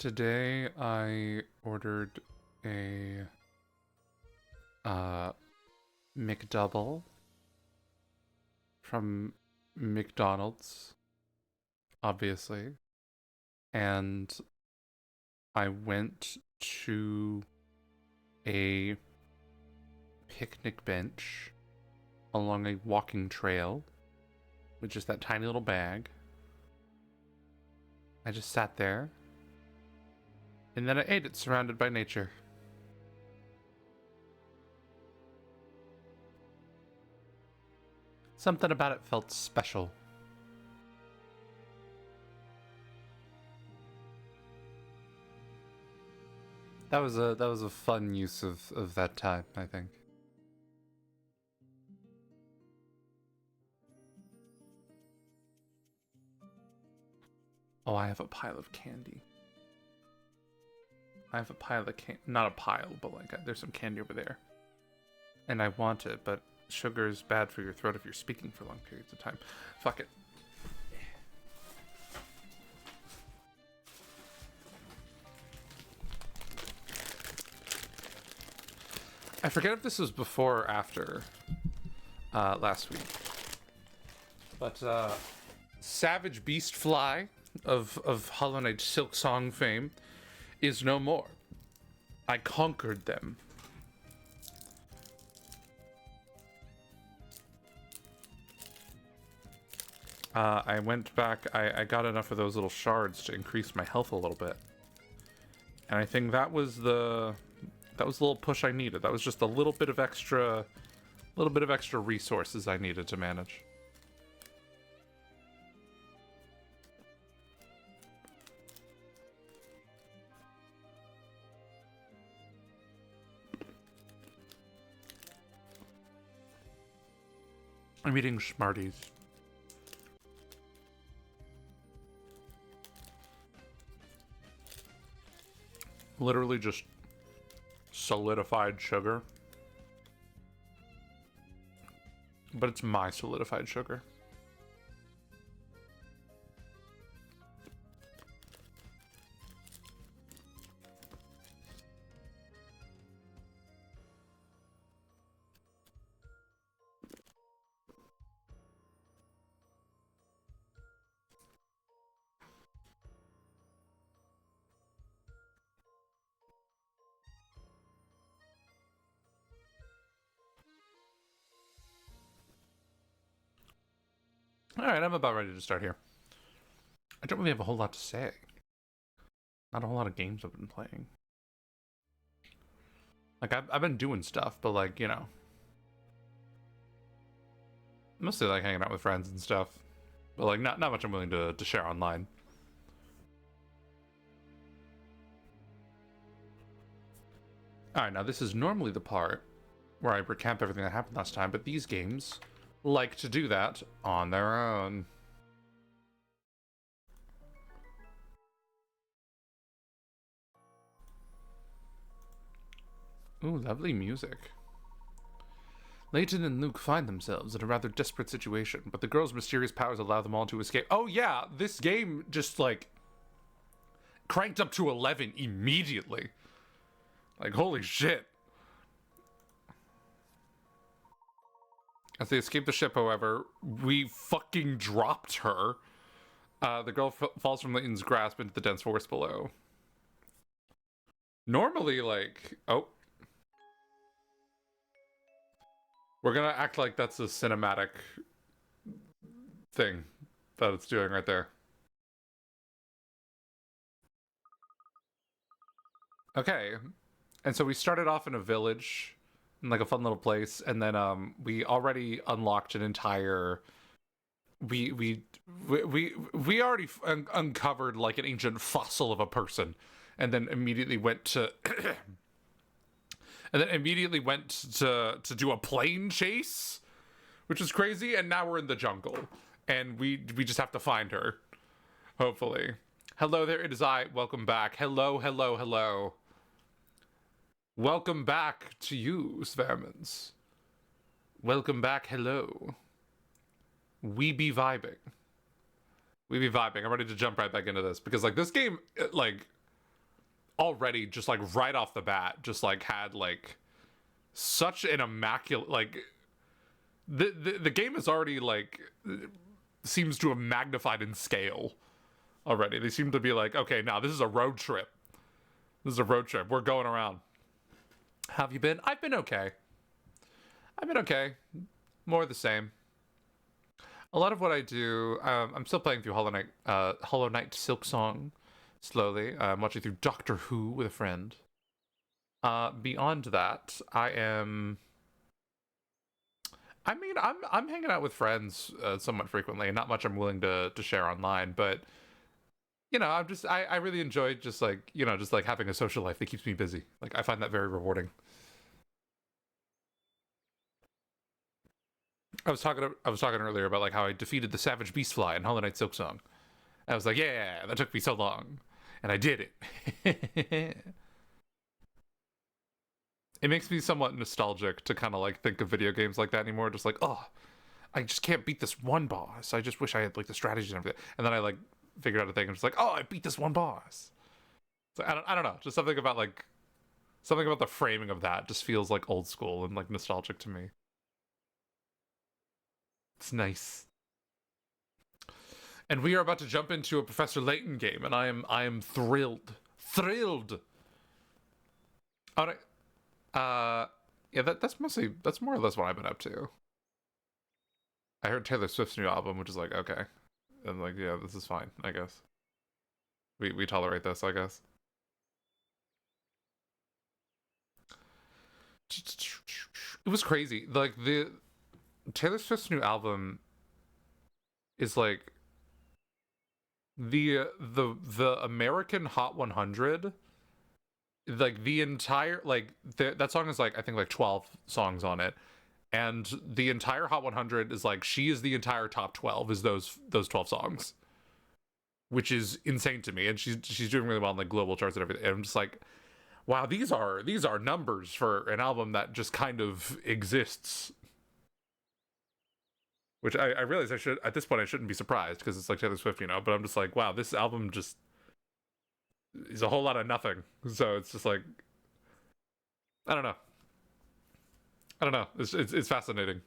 Today I ordered a uh, McDouble from McDonald's, obviously, and I went to a picnic bench along a walking trail with just that tiny little bag. I just sat there, and then I ate it surrounded by nature. Something about it felt special. That was a fun use of that time, I think. Oh, I have a pile of candy. I have a pile of not a pile, but like there's some candy over there. And I want it, but sugar is bad for your throat if you're speaking for long periods of time. Fuck it. I forget if this was before or after last week. But Savage Beast Fly of Hollow Knight Silk Song fame is no more. I conquered them. I went back, I got enough of those little shards to increase my health a little bit. And I think that was the little push I needed. That was just a little bit of extra resources I needed to manage. I'm eating Smarties. Literally just solidified sugar. But it's my solidified sugar. Alright, I'm about ready to start here. I don't really have a whole lot to say. Not a whole lot of games I've been playing. Like, I've been doing stuff, but like, you know. Mostly like hanging out with friends and stuff. But like, not much I'm willing to share online. Alright, now this is normally the part where I recap everything that happened last time, but these games like to do that on their own. Ooh, lovely music. Layton and Luke find themselves in a rather desperate situation, but the girl's mysterious powers allow them all to escape. Oh yeah, this game just like cranked up to 11 immediately. Like, holy shit. As they escape the ship, however, we fucking dropped her. The girl falls from Layton's grasp into the dense forest below. Normally, like... Oh. We're gonna act like that's a cinematic thing that it's doing right there. Okay. And so we started off in a village, in like a fun little place, and then we already unlocked an entire... We already uncovered like an ancient fossil of a person, and then immediately went to to do a plane chase, which is crazy. And now we're in the jungle, and we just have to find her, hopefully. Hello there, it is I. Welcome back. Hello, hello, hello. Welcome back to you, Svermans. Welcome back. Hello. We be vibing. I'm ready to jump right back into this because like this game, like already just like right off the bat just like had like such an immaculate like the game is already like seems to have magnified in scale already. They seem to be like, okay, now this is a road trip. This is a road trip. We're going around. How have you been? I've been okay. I've been okay. More of the same. A lot of what I do, I'm still playing through Hollow Knight Silk Song slowly. I'm watching through Doctor Who with a friend. Beyond that, I'm hanging out with friends somewhat frequently. Not much I'm willing to share online, but you know, I really enjoy just like, you know, just like having a social life that keeps me busy. Like I find that very rewarding. I was talking earlier about like how I defeated the Savage Beastfly in Hollow Knight Silk Song. I was like, yeah, that took me so long, and I did it. It makes me somewhat nostalgic to kind of like think of video games like that anymore. Just like, oh, I just can't beat this one boss. I just wish I had like the strategy and everything. And then I like figured out a thing. I'm just like, oh, I beat this one boss. So I don't know. Just something about the framing of that just feels like old school and like nostalgic to me. It's nice. And we are about to jump into a Professor Layton game, and I am thrilled. Thrilled. All right. Yeah, that's more or less what I've been up to. I heard Taylor Swift's new album, which is like, okay. And like, yeah, this is fine, I guess. We tolerate this, I guess. It was crazy. Like the Taylor Swift's new album is like the American Hot 100, like the entire like that song is like I think like 12 songs on it, and the entire Hot 100 is like she is the entire top 12 is those 12 songs, which is insane to me. And she's doing really well on like global charts and everything. And I'm just like, wow, these are numbers for an album that just kind of exists. Which I realize I should at this point I shouldn't be surprised because it's like Taylor Swift, you know. But I'm just like, wow, this album just is a whole lot of nothing. So it's just like, I don't know. I don't know. It's fascinating.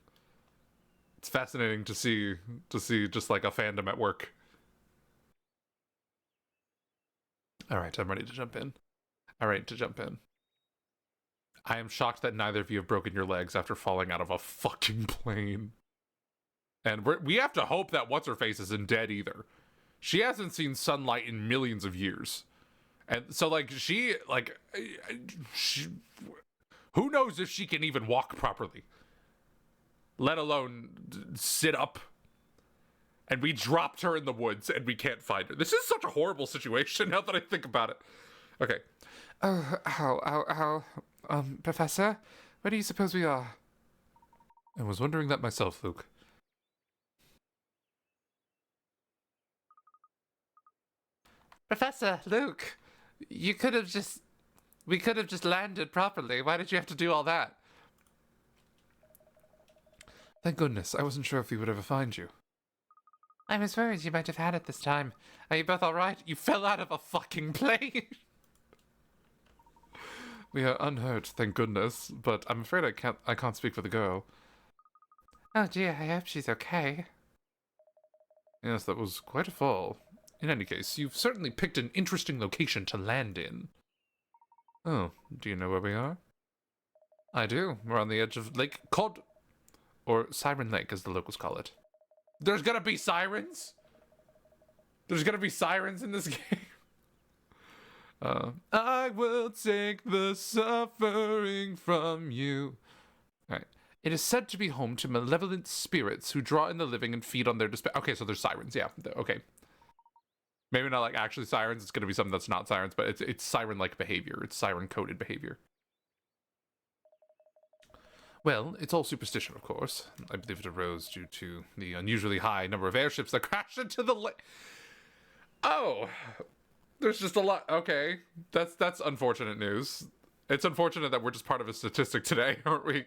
It's fascinating to see just like a fandom at work. All right, I'm ready to jump in. All right, to jump in. I am shocked that neither of you have broken your legs after falling out of a fucking plane. And we have to hope that what's her face isn't dead either. She hasn't seen sunlight in millions of years, and so like she who knows if she can even walk properly, let alone sit up. And we dropped her in the woods, and we can't find her. This is such a horrible situation now that I think about it. Okay. Oh, ow. Professor, where do you suppose we are? I was wondering that myself, Luke. Professor, Luke, we could have just landed properly. Why did you have to do all that? Thank goodness. I wasn't sure if we would ever find you. I was worried you might have had it this time. Are you both alright? You fell out of a fucking plane. We are unhurt, thank goodness, but I'm afraid I can't speak for the girl. Oh dear, I hope she's okay. Yes, that was quite a fall. In any case, you've certainly picked an interesting location to land in. Oh, do you know where we are? I do. We're on the edge of Lake Cod, or Siren Lake, as the locals call it. There's gonna be sirens? There's gonna be sirens in this game? I will take the suffering from you. Alright. It is said to be home to malevolent spirits who draw in the living and feed on their despair. Okay, so there's sirens, yeah. Okay. Maybe not like actually sirens, it's gonna be something that's not sirens, but it's siren-like behavior. It's siren-coded behavior. Well, it's all superstition, of course. I believe it arose due to the unusually high number of airships that crashed into the lake. Oh! There's just a lot. Okay. That's unfortunate news. It's unfortunate that we're just part of a statistic today, aren't we?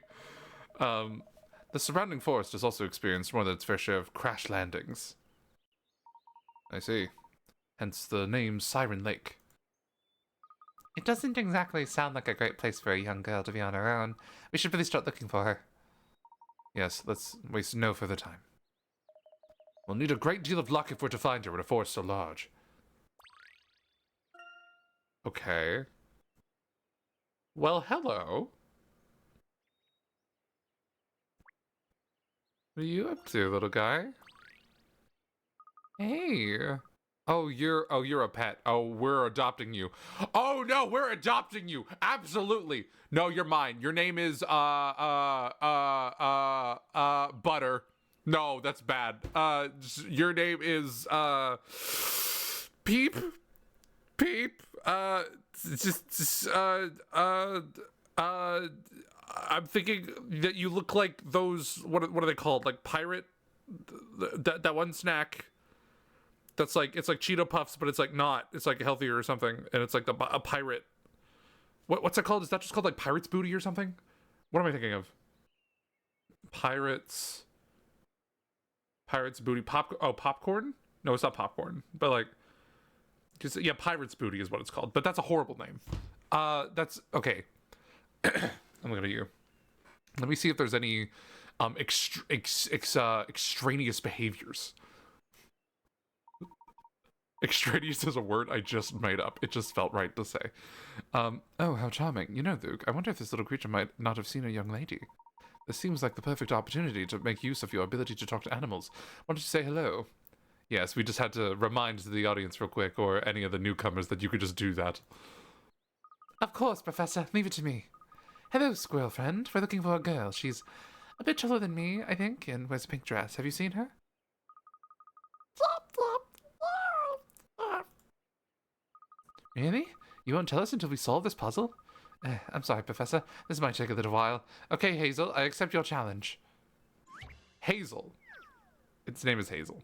The surrounding forest has also experienced more than its fair share of crash landings. I see. Hence the name Siren Lake. It doesn't exactly sound like a great place for a young girl to be on her own. We should really start looking for her. Yes, let's waste no further time. We'll need a great deal of luck if we're to find her in a forest so large. Okay. Well, hello. What are you up to, little guy? Hey. You're a pet. Oh, we're adopting you. Oh no, we're adopting you. Absolutely. No, you're mine. Your name is Butter. No, that's bad. Your name is Peep. Peep. I'm thinking that you look like those. What are they called? Like pirate. That one snack. That's like, it's like Cheeto Puffs, but it's like not. It's like healthier or something, and it's like a pirate. What's it called? Is that just called like Pirate's Booty or something? What am I thinking of? Pirates Booty popcorn? No, it's not popcorn, but like, just yeah, Pirate's Booty is what it's called. But that's a horrible name. That's okay. I'm looking at you. Let me see if there's any extraneous behaviors. Extraneous is a word I just made up. It just felt right to say. Oh, how charming. You know, Luke, I wonder if this little creature might not have seen a young lady. This seems like the perfect opportunity to make use of your ability to talk to animals. Why don't you say hello? Yes, we just had to remind the audience real quick, or any of the newcomers, that you could just do that. Of course, Professor. Leave it to me. Hello, squirrel friend. We're looking for a girl. She's a bit taller than me, I think, and wears a pink dress. Have you seen her? Really? You won't tell us until we solve this puzzle? I'm sorry, Professor. This might take a little while. Okay, Hazel, I accept your challenge. Hazel. Its name is Hazel.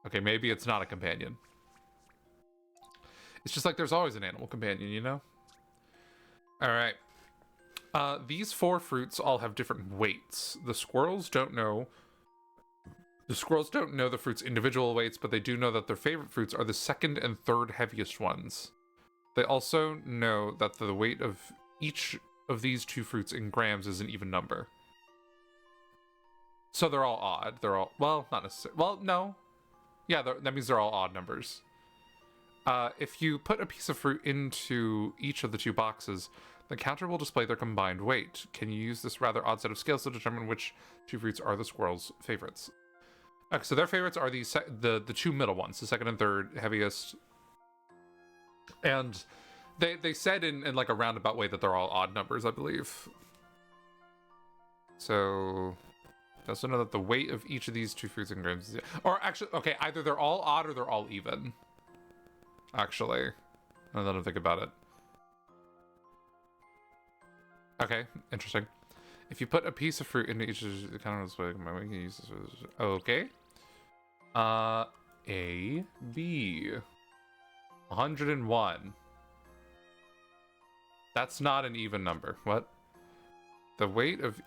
Okay, maybe it's not a companion. It's just like there's always an animal companion, you know? Alright. These 4 fruits all have different weights. The squirrels don't know the fruit's individual weights, but they do know that their favorite fruits are the second and third heaviest ones. They also know that the weight of each of these 2 fruits in grams is an even number. So they're all odd. They're all, well, not necessarily. Well, no. Yeah, that means they're all odd numbers. If you put a piece of fruit into each of the 2 boxes, the counter will display their combined weight. Can you use this rather odd set of scales to determine which 2 fruits are the squirrel's favorites? Okay, so their favorites are the 2 middle ones, the second and third heaviest. And they said in like a roundabout way that they're all odd numbers, I believe. So I also know that the weight of each of these 2 fruits in grams is, or actually, okay, either they're all odd or they're all even. Actually, now that I think about it. Okay, interesting. If you put a piece of fruit into each of the kind of display, we can use this. Okay. A, B. 101. That's not an even number. What? The weight of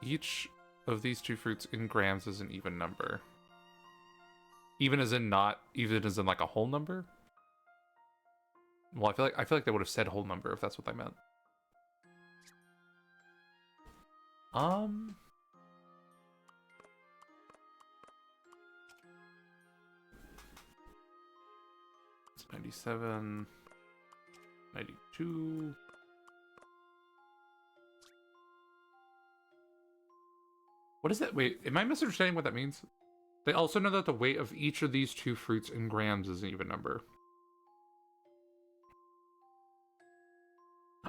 each of these 2 fruits in grams is an even number. Even as in not even as in like a whole number? Well, I feel like they would have said whole number if that's what they meant. It's 97, 92. What is that? Wait, am I misunderstanding what that means? They also know that the weight of each of these 2 fruits in grams is an even number.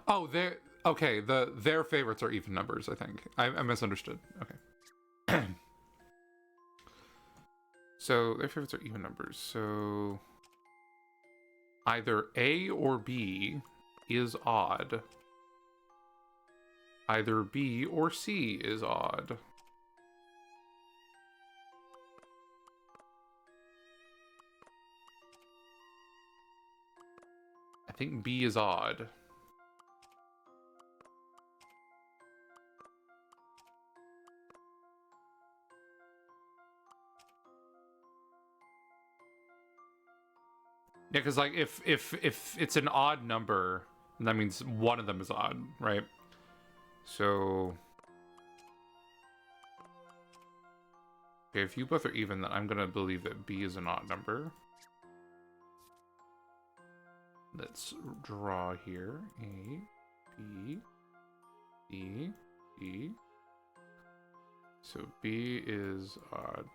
Oh, they're okay. Their favorites are even numbers. I think I misunderstood. Okay. So their favorites are even numbers. So either A or B is odd. Either B or C is odd. I think B is odd. Yeah, because like if it's an odd number, And that means one of them is odd, right? So... Okay, if you both are even, then I'm gonna believe that B is an odd number. Let's draw here. A, B, E, E. So B is odd.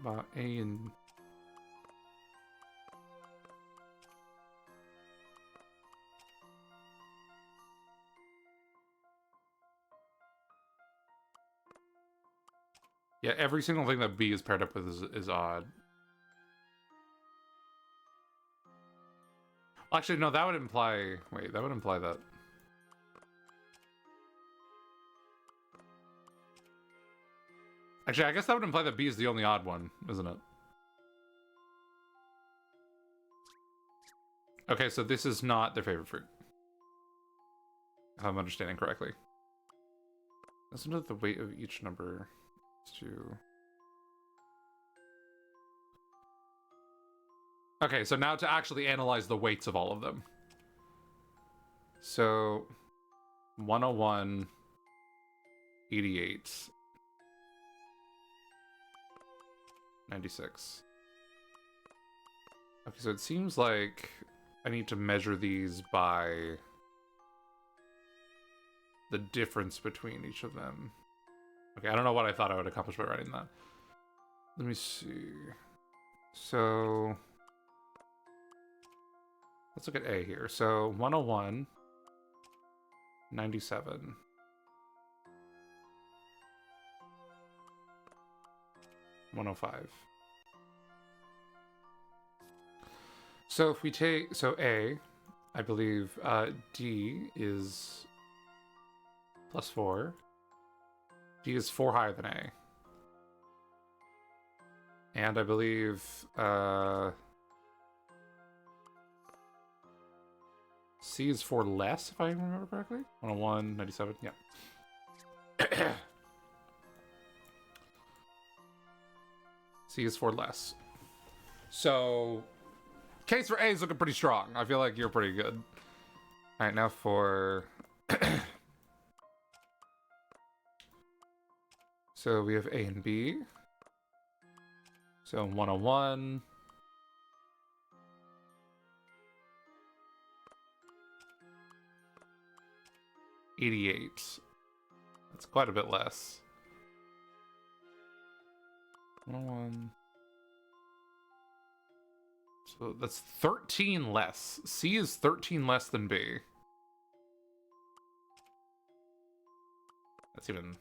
But A and... Yeah, every single thing that B is paired up with is odd. Actually, no, that would imply... Wait, that would imply that... Actually, I guess that would imply that B is the only odd one, isn't it? Okay, so this is not their favorite fruit. If I'm understanding correctly. Listen to the weight of each number. Okay, so now to actually analyze the weights of all of them. So, 101, 88, 96. Okay, so it seems like I need to measure these by the difference between each of them. Okay, I don't know what I thought I would accomplish by writing that. Let me see. So, let's look at A here. So, 101, 97. 105. So if we take, so A, I believe D is +4. D is 4 higher than A. And I believe C is 4 less, if I remember correctly. 101, 97, yeah. C is 4 less. So, case for A is looking pretty strong. I feel like you're pretty good. Alright, now for... So we have A and B. So 101. $88. That's quite a bit less. 101. So that's 13 less. C is 13 less than B. That's even...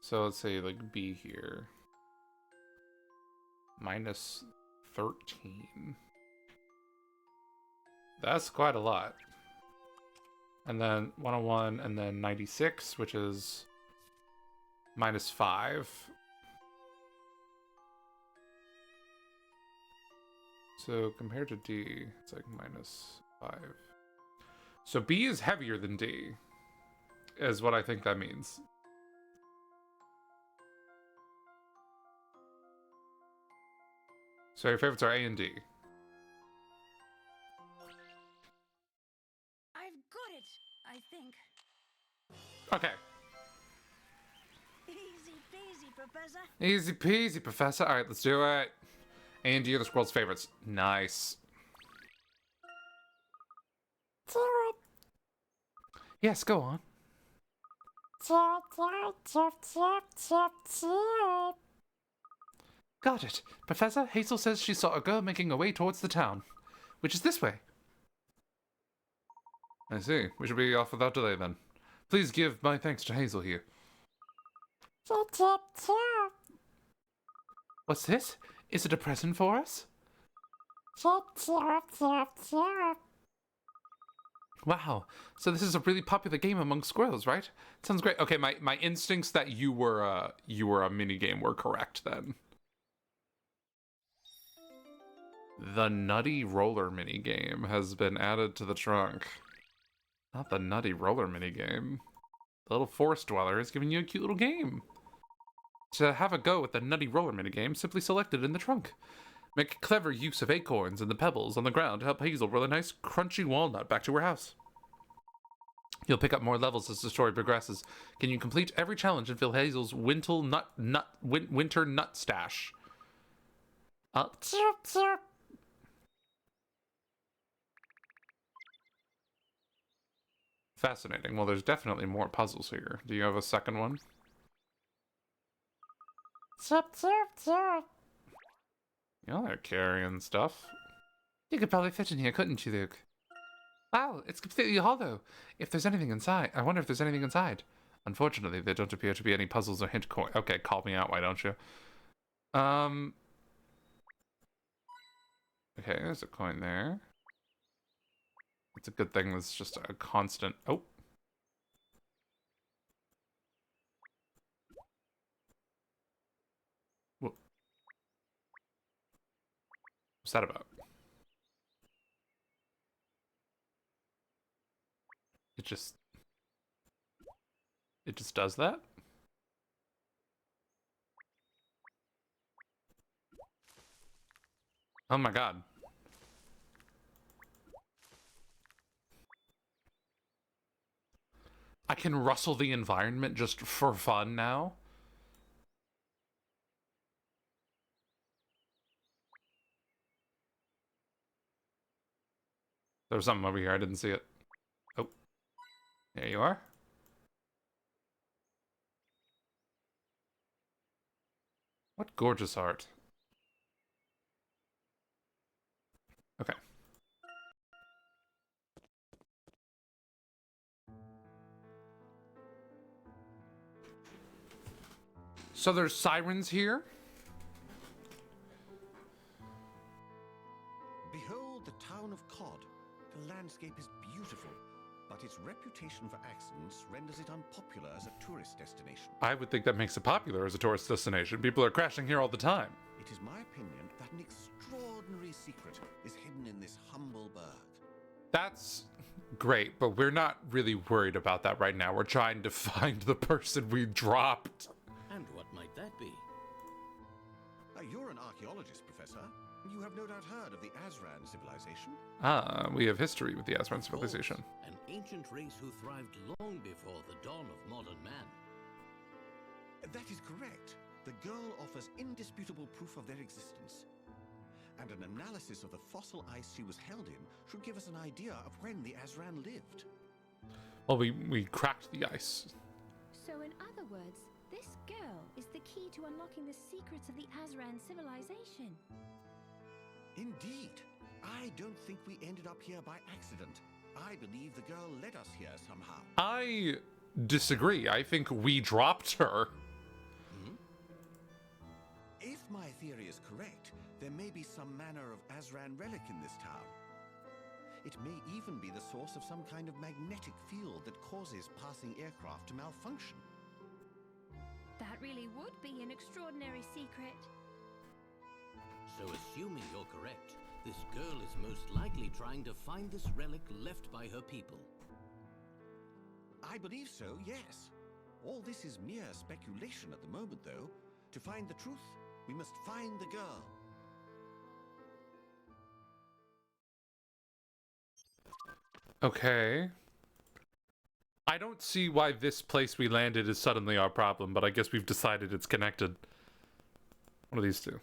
So let's say like B here. Minus 13. That's quite a lot. And then 101 and then 96, which is minus 5. So compared to D, it's like minus 5. So B is heavier than D, is what I think that means. So your favorites are A and D. I've got it, I think. Okay. Easy peasy, Professor. Easy peasy, Professor. Alright, let's do it. A and D are the squirrel's favorites. Nice. Yes, go on. Got it. Professor, Hazel says she saw a girl making her way towards the town, which is this way. I see. We should be off without delay then. Please give my thanks to Hazel here. What's this? Is it a present for us? Wow. So this is a really popular game among squirrels, right? Sounds great. Okay, my instincts that you were a mini game were correct then. The Nutty Roller mini game has been added to the trunk. Not the nutty roller minigame. The little forest dweller is giving you a cute little game. To have a go at the nutty roller minigame, simply select it in the trunk. Make clever use of acorns and the pebbles on the ground to help Hazel roll a nice crunchy walnut back to her house. You'll pick up more levels as the story progresses. Can you complete every challenge and fill Hazel's winter nut stash? Fascinating. Well, there's definitely more puzzles here. Do you have a second one? Y'all are carrying stuff. You could probably fit in here, couldn't you, Luke? Wow, it's completely hollow. If there's anything inside, I wonder if there's anything inside. Unfortunately, there don't appear to be any puzzles or hint coin. Okay, call me out, why don't you? Okay, there's a coin there. It's a good thing there's just a constant... Oh. What's that about? It just does that? Oh my god. I can rustle the environment just for fun now? There was something over here, I didn't see it. Oh. There you are. What gorgeous art. Okay. So there's sirens here? Behold the town of Cod. The landscape is beautiful, but its reputation for accidents renders it unpopular as a tourist destination. I would think that makes it popular as a tourist destination. People are crashing here all the time. It is my opinion that an extraordinary secret is hidden in this humble burg. That's great, but we're not really worried about that right now. We're trying to find the person we dropped. And what might that be? You're an archaeologist, Professor. You have no doubt heard of the Azran civilization. Ah, we have history with the Azran civilization. An ancient race who thrived long before the dawn of modern man. That is correct. The girl offers indisputable proof of their existence. And an analysis of the fossil ice she was held in should give us an idea of when the Azran lived. Well, we cracked the ice. So in other words, this girl is the key to unlocking the secrets of the Azran civilization. Indeed. I don't think we ended up here by accident. I believe the girl led us here somehow. I disagree. I think we dropped her. If my theory is correct, there may be some manner of Azran relic in this town. It may even be the source of some kind of magnetic field that causes passing aircraft to malfunction. That really would be an extraordinary secret. So assuming you're correct, this girl is most likely trying to find this relic left by her people. I believe so, yes. All this is mere speculation at the moment, though. To find the truth, we must find the girl. Okay. I don't see why this place we landed is suddenly our problem, but I guess we've decided it's connected. What are these two?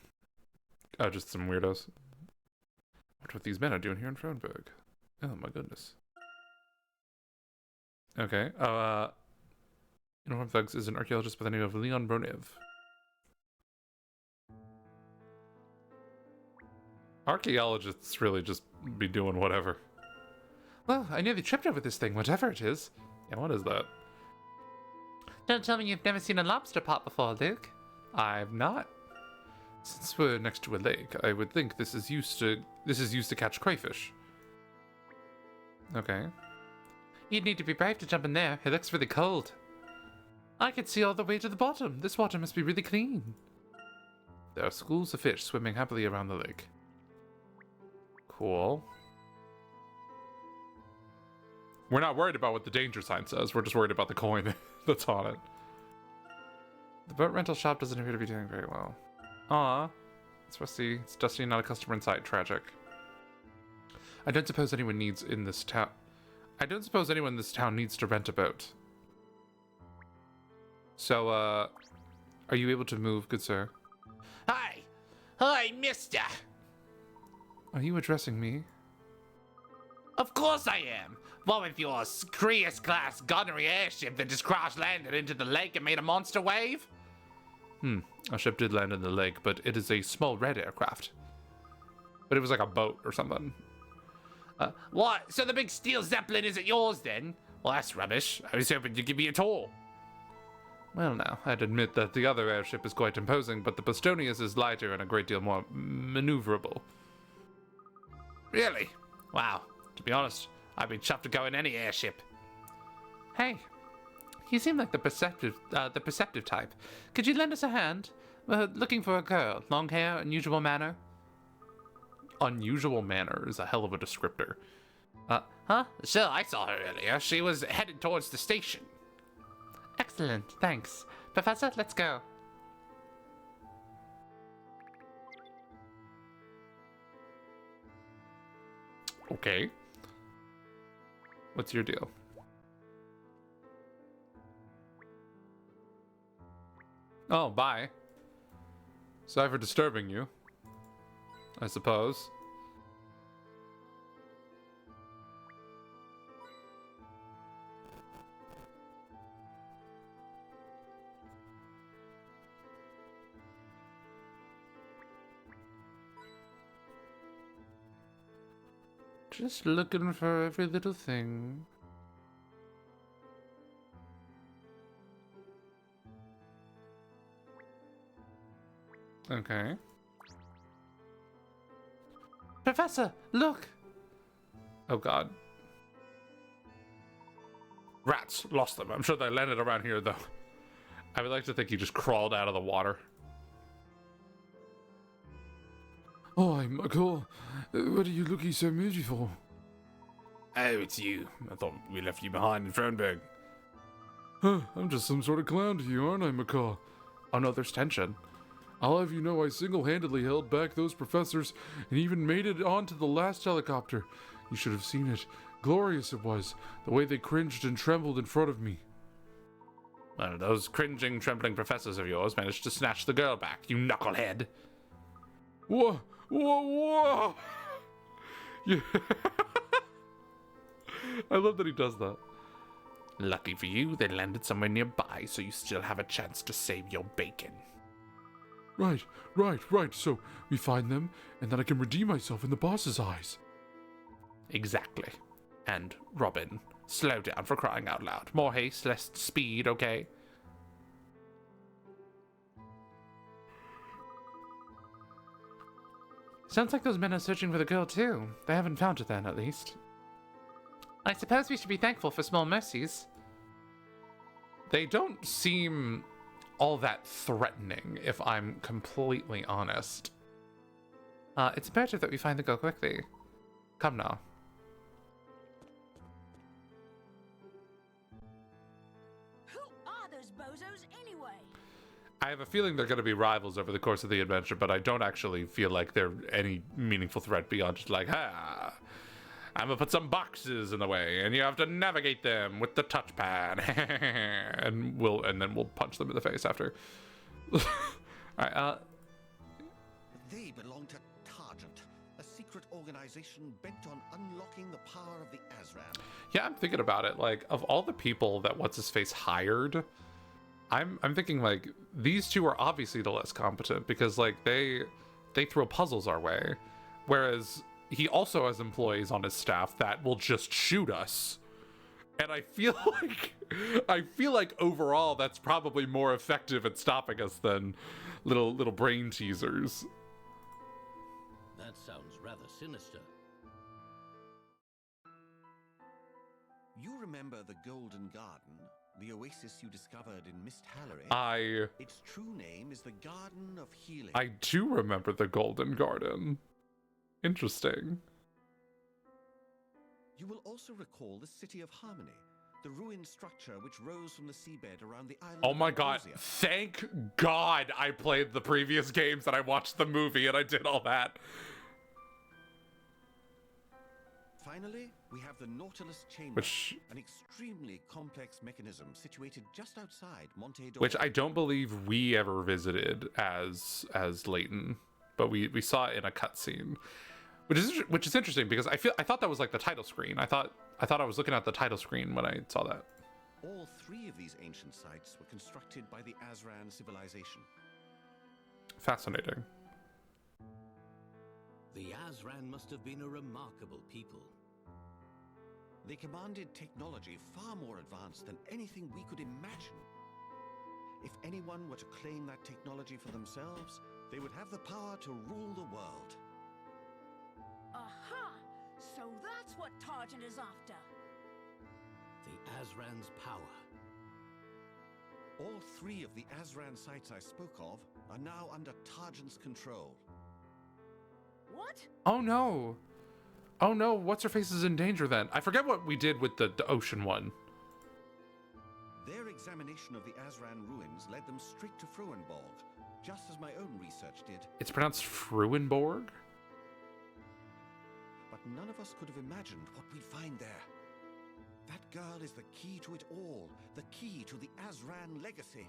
Oh, just some weirdos. I wonder what these men are doing here in Frohnberg. Oh my goodness. Okay. Uniform Thugs is an archaeologist by the name of Leon Bronev. Archaeologists really just be doing whatever. Well, I nearly tripped over this thing, whatever it is. Yeah, what is that? Don't tell me you've never seen a lobster pot before, Luke. I've not. Since we're next to a lake, I would think this is used to catch crayfish. Okay. You'd need to be brave to jump in there. It looks really cold. I can see all the way to the bottom. This water must be really clean. There are schools of fish swimming happily around the lake. Cool. We're not worried about what the danger sign says. We're just worried about the coin that's on it. The boat rental shop doesn't appear to be doing very well. Aw. It's rusty. It's dusty, not a customer in sight. Tragic. I don't suppose anyone needs in this town. I don't suppose anyone in this town needs to rent a boat. So, are you able to move, good sir? Hi! Hi, mister! Are you addressing me? Of course I am! What with your Creus-class gunnery airship that just crash-landed into the lake and made a monster wave? A ship did land in the lake, but it is a small red aircraft. But it was like a boat or something. What? So the big steel zeppelin isn't yours then? Well, that's rubbish. I was hoping you'd give me a tour. Well now, I'd admit that the other airship is quite imposing, but the Postonius is lighter and a great deal more maneuverable. Really? Wow. To be honest, I'd be chuffed to go in any airship. Hey, you seem like the perceptive type. Could you lend us a hand? We're looking for a girl. Long hair, unusual manner. Unusual manner is a hell of a descriptor. Huh? Sure, I saw her earlier. She was headed towards the station. Excellent, thanks. Professor, let's go. Okay. What's your deal? Oh, bye. Sorry for disturbing you, I suppose. Just looking for every little thing. Okay. Professor, look! Oh god. Rats, lost them. I'm sure they landed around here though. I would like to think he just crawled out of the water. Oh, Michael. What are you looking so moody for? Oh, it's you. I thought we left you behind in Fronberg. Huh, I'm just some sort of clown to you, aren't I, Macaw? Oh no, there's tension. I'll have you know I single-handedly held back those professors and even made it onto the last helicopter. You should have seen it. Glorious it was, the way they cringed and trembled in front of me. Well, those cringing, trembling professors of yours managed to snatch the girl back, you knucklehead. Whoa, whoa, whoa! Yeah. I love that he does that. Lucky for you, they landed somewhere nearby, so you still have a chance to save your bacon. Right. So we find them, and then I can redeem myself in the boss's eyes. Exactly. And, Robin, slow down for crying out loud. More haste, less speed, okay? Sounds like those men are searching for the girl, too. They haven't found her then, at least. I suppose we should be thankful for small mercies. They don't seem all that threatening, if I'm completely honest. It's imperative that we find the girl quickly. Come now. Who are those bozos anyway? I have a feeling they're going to be rivals over the course of the adventure, but I don't actually feel like they're any meaningful threat beyond just like, I'm gonna put some boxes in the way, and you have to navigate them with the touchpad, and then we'll punch them in the face after. All right. They belong to Targent, a secret organization bent on unlocking the power of the Azran. Yeah, I'm thinking about it. Like, of all the people that what's his face hired, I'm thinking like these two are obviously the less competent because like they throw puzzles our way, whereas he also has employees on his staff that will just shoot us. And I feel like overall that's probably more effective at stopping us than little brain teasers. That sounds rather sinister. You remember the Golden Garden, the oasis you discovered in Mist Hallery? Its true name is the Garden of Healing. I do remember the Golden Garden. Interesting. You will also recall the City of Harmony, the ruined structure which rose from the seabed around the island Oh of my god, Ambrosia. thank God I played the previous games and I watched the movie and I did all that. Finally, we have the Nautilus Chamber, Which an extremely complex mechanism situated just outside Monte d'Or. which I don't believe we ever visited as Layton, but we saw it in a cutscene. Which is interesting because I thought that was like the title screen. I thought I was looking at the title screen when I saw that. All three of these ancient sites were constructed by the Azran civilization. Fascinating. The Azran must have been a remarkable people. They commanded technology far more advanced than anything we could imagine. If anyone were to claim that technology for themselves, they would have the power to rule the world. Aha! So that's what Targent is after. The Azran's power. All three of the Azran sites I spoke of are now under Targent's control. What? Oh no. Oh no, what's her face is in danger then. I forget what we did with the ocean one. Their examination of the Azran ruins led them straight to Fruenborg, just as my own research did. It's pronounced Fruenborg? But none of us could have imagined what we'd find there. That girl is the key to it all, the key to the Azran legacy.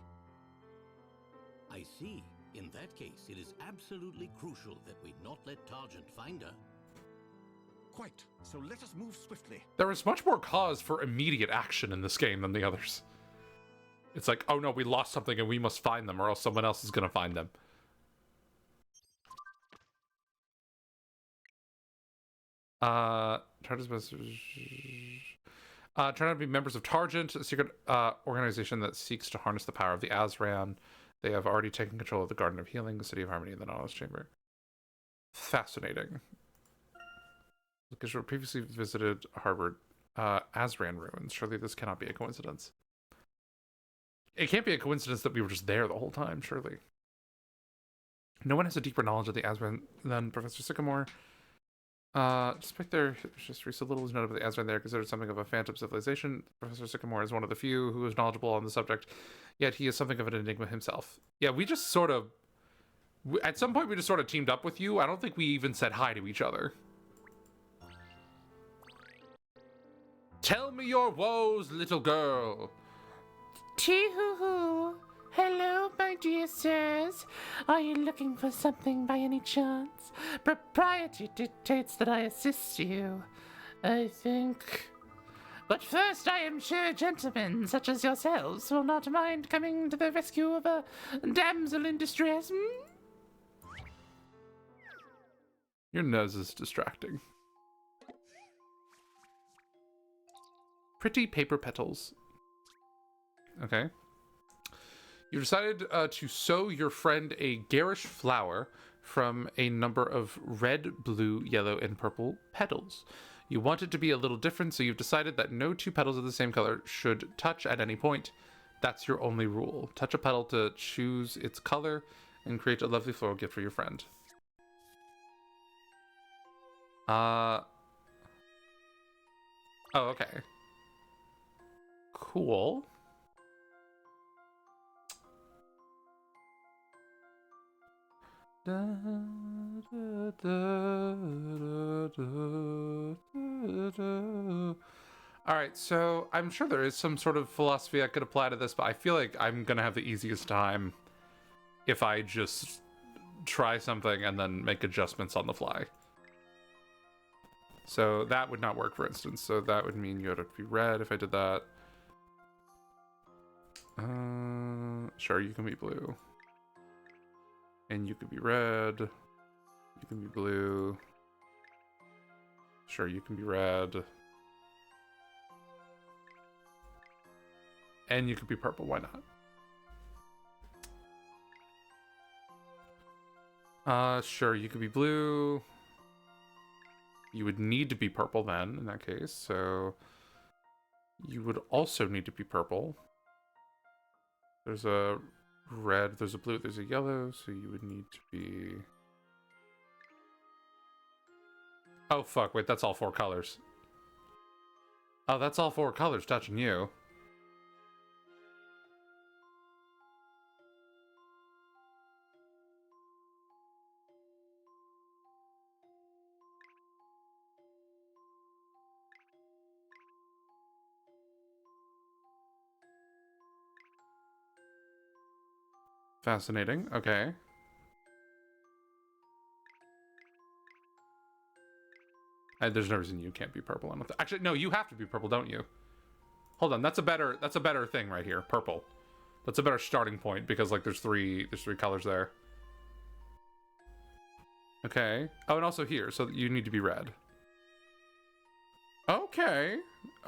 I see. In that case, it is absolutely crucial that we not let Targent find her. Quite. So let us move swiftly. There is much more cause for immediate action in this game than the others. It's like, oh no, we lost something and we must find them or else someone else is gonna find them. Try not to be members of Targent, a secret organization that seeks to harness the power of the Azran. They have already taken control of the Garden of Healing, the City of Harmony, and the Nautilus Chamber. Fascinating. Because we previously visited Harvard Azran ruins. Surely this cannot be a coincidence. It can't be a coincidence that we were just there the whole time, surely. No one has a deeper knowledge of the Azran than Professor Sycamore. Despite their history, so little is known about the Azran. They are considered something of a phantom civilization. Professor Sycamore is one of the few who is knowledgeable on the subject, yet he is something of an enigma himself. Yeah, we just sort of... At some point, we just sort of teamed up with you. I don't think we even said hi to each other. Tell me your woes, little girl. Tee-hoo-hoo. Hello, my dear sirs. Are you looking for something by any chance? Propriety dictates that I assist you, I think. But first, I am sure gentlemen such as yourselves will not mind coming to the rescue of a damsel in distress. Your nose is distracting. Pretty paper petals. Okay. You decided to sow your friend a garish flower from a number of red, blue, yellow, and purple petals. You want it to be a little different, so you've decided that no two petals of the same color should touch at any point. That's your only rule. Touch a petal to choose its color and create a lovely floral gift for your friend. Oh, okay. Cool. Alright, so I'm sure there is some sort of philosophy I could apply to this, but I feel like I'm gonna have the easiest time if I just try something and then make adjustments on the fly. So that would not work, for instance. So that would mean you had to be red if I did that. Sure, you can be blue. And you could be red. You can be blue. Sure, you can be red. And you could be purple, why not? Sure, you could be blue. You would need to be purple then, in that case, so... You would also need to be purple. There's a red, there's a blue, there's a yellow, so you would need to be... Oh fuck, wait, that's all four colors. Oh, that's all 4 colors touching you. Fascinating. Okay. There's no reason you can't be purple. I don't actually, no, you have to be purple, don't you? Hold on, that's a better thing right here. Purple. That's a better starting point because like there's three colors there. Okay. Oh, and also here, so you need to be red. Okay.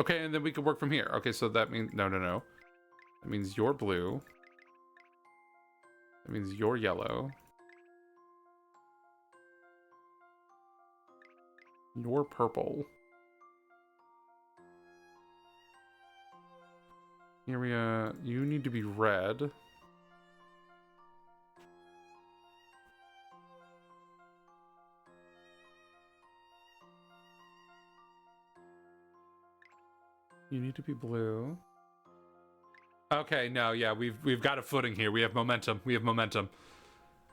Okay, and then we can work from here. Okay, so that means no. That means you're blue. That means you're yellow. You're purple. Here we you need to be red. You need to be blue. Okay, no, yeah, we've got a footing here. We have momentum. We have momentum.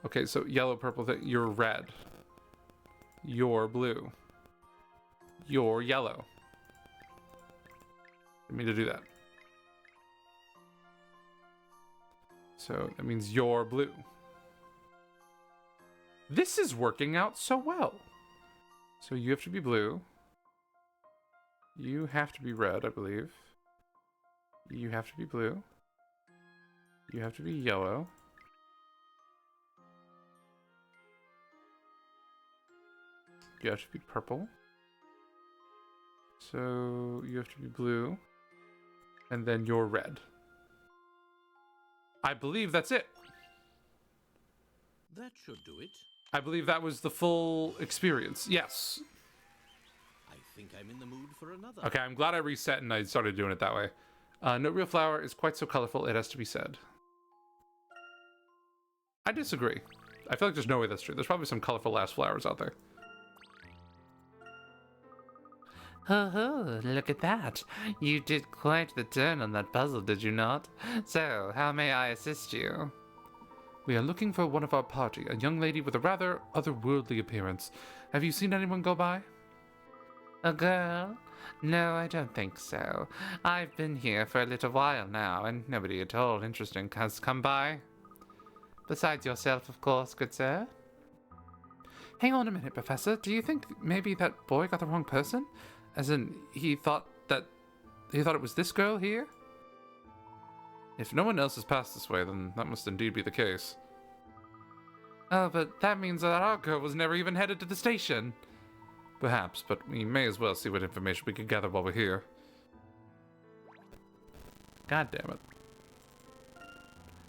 Okay, so yellow, purple, you're red. You're blue. You're yellow. Didn't mean to do that. So that means you're blue. This is working out so well. So you have to be blue. You have to be red, I believe. You have to be blue. You have to be yellow. You have to be purple. So you have to be blue. And then you're red. I believe that's it. That should do it. I believe that was the full experience. Yes. I think I'm in the mood for another. Okay, I'm glad I reset and I started doing it that way. No real flower is quite so colorful, it has to be said. I disagree. I feel like there's no way that's true. There's probably some colorful ass flowers out there. Oh, look at that. You did quite the turn on that puzzle, did you not? So, how may I assist you? We are looking for one of our party, a young lady with a rather otherworldly appearance. Have you seen anyone go by? A girl? No, I don't think so. I've been here for a little while now, and nobody at all interesting has come by. Besides yourself, of course, good sir. Hang on a minute, Professor. Do you think maybe that boy got the wrong person? As in, he thought it was this girl here? If no one else has passed this way, then that must indeed be the case. Oh, but that means that our girl was never even headed to the station. Perhaps, but we may as well see what information we can gather while we're here. God damn it.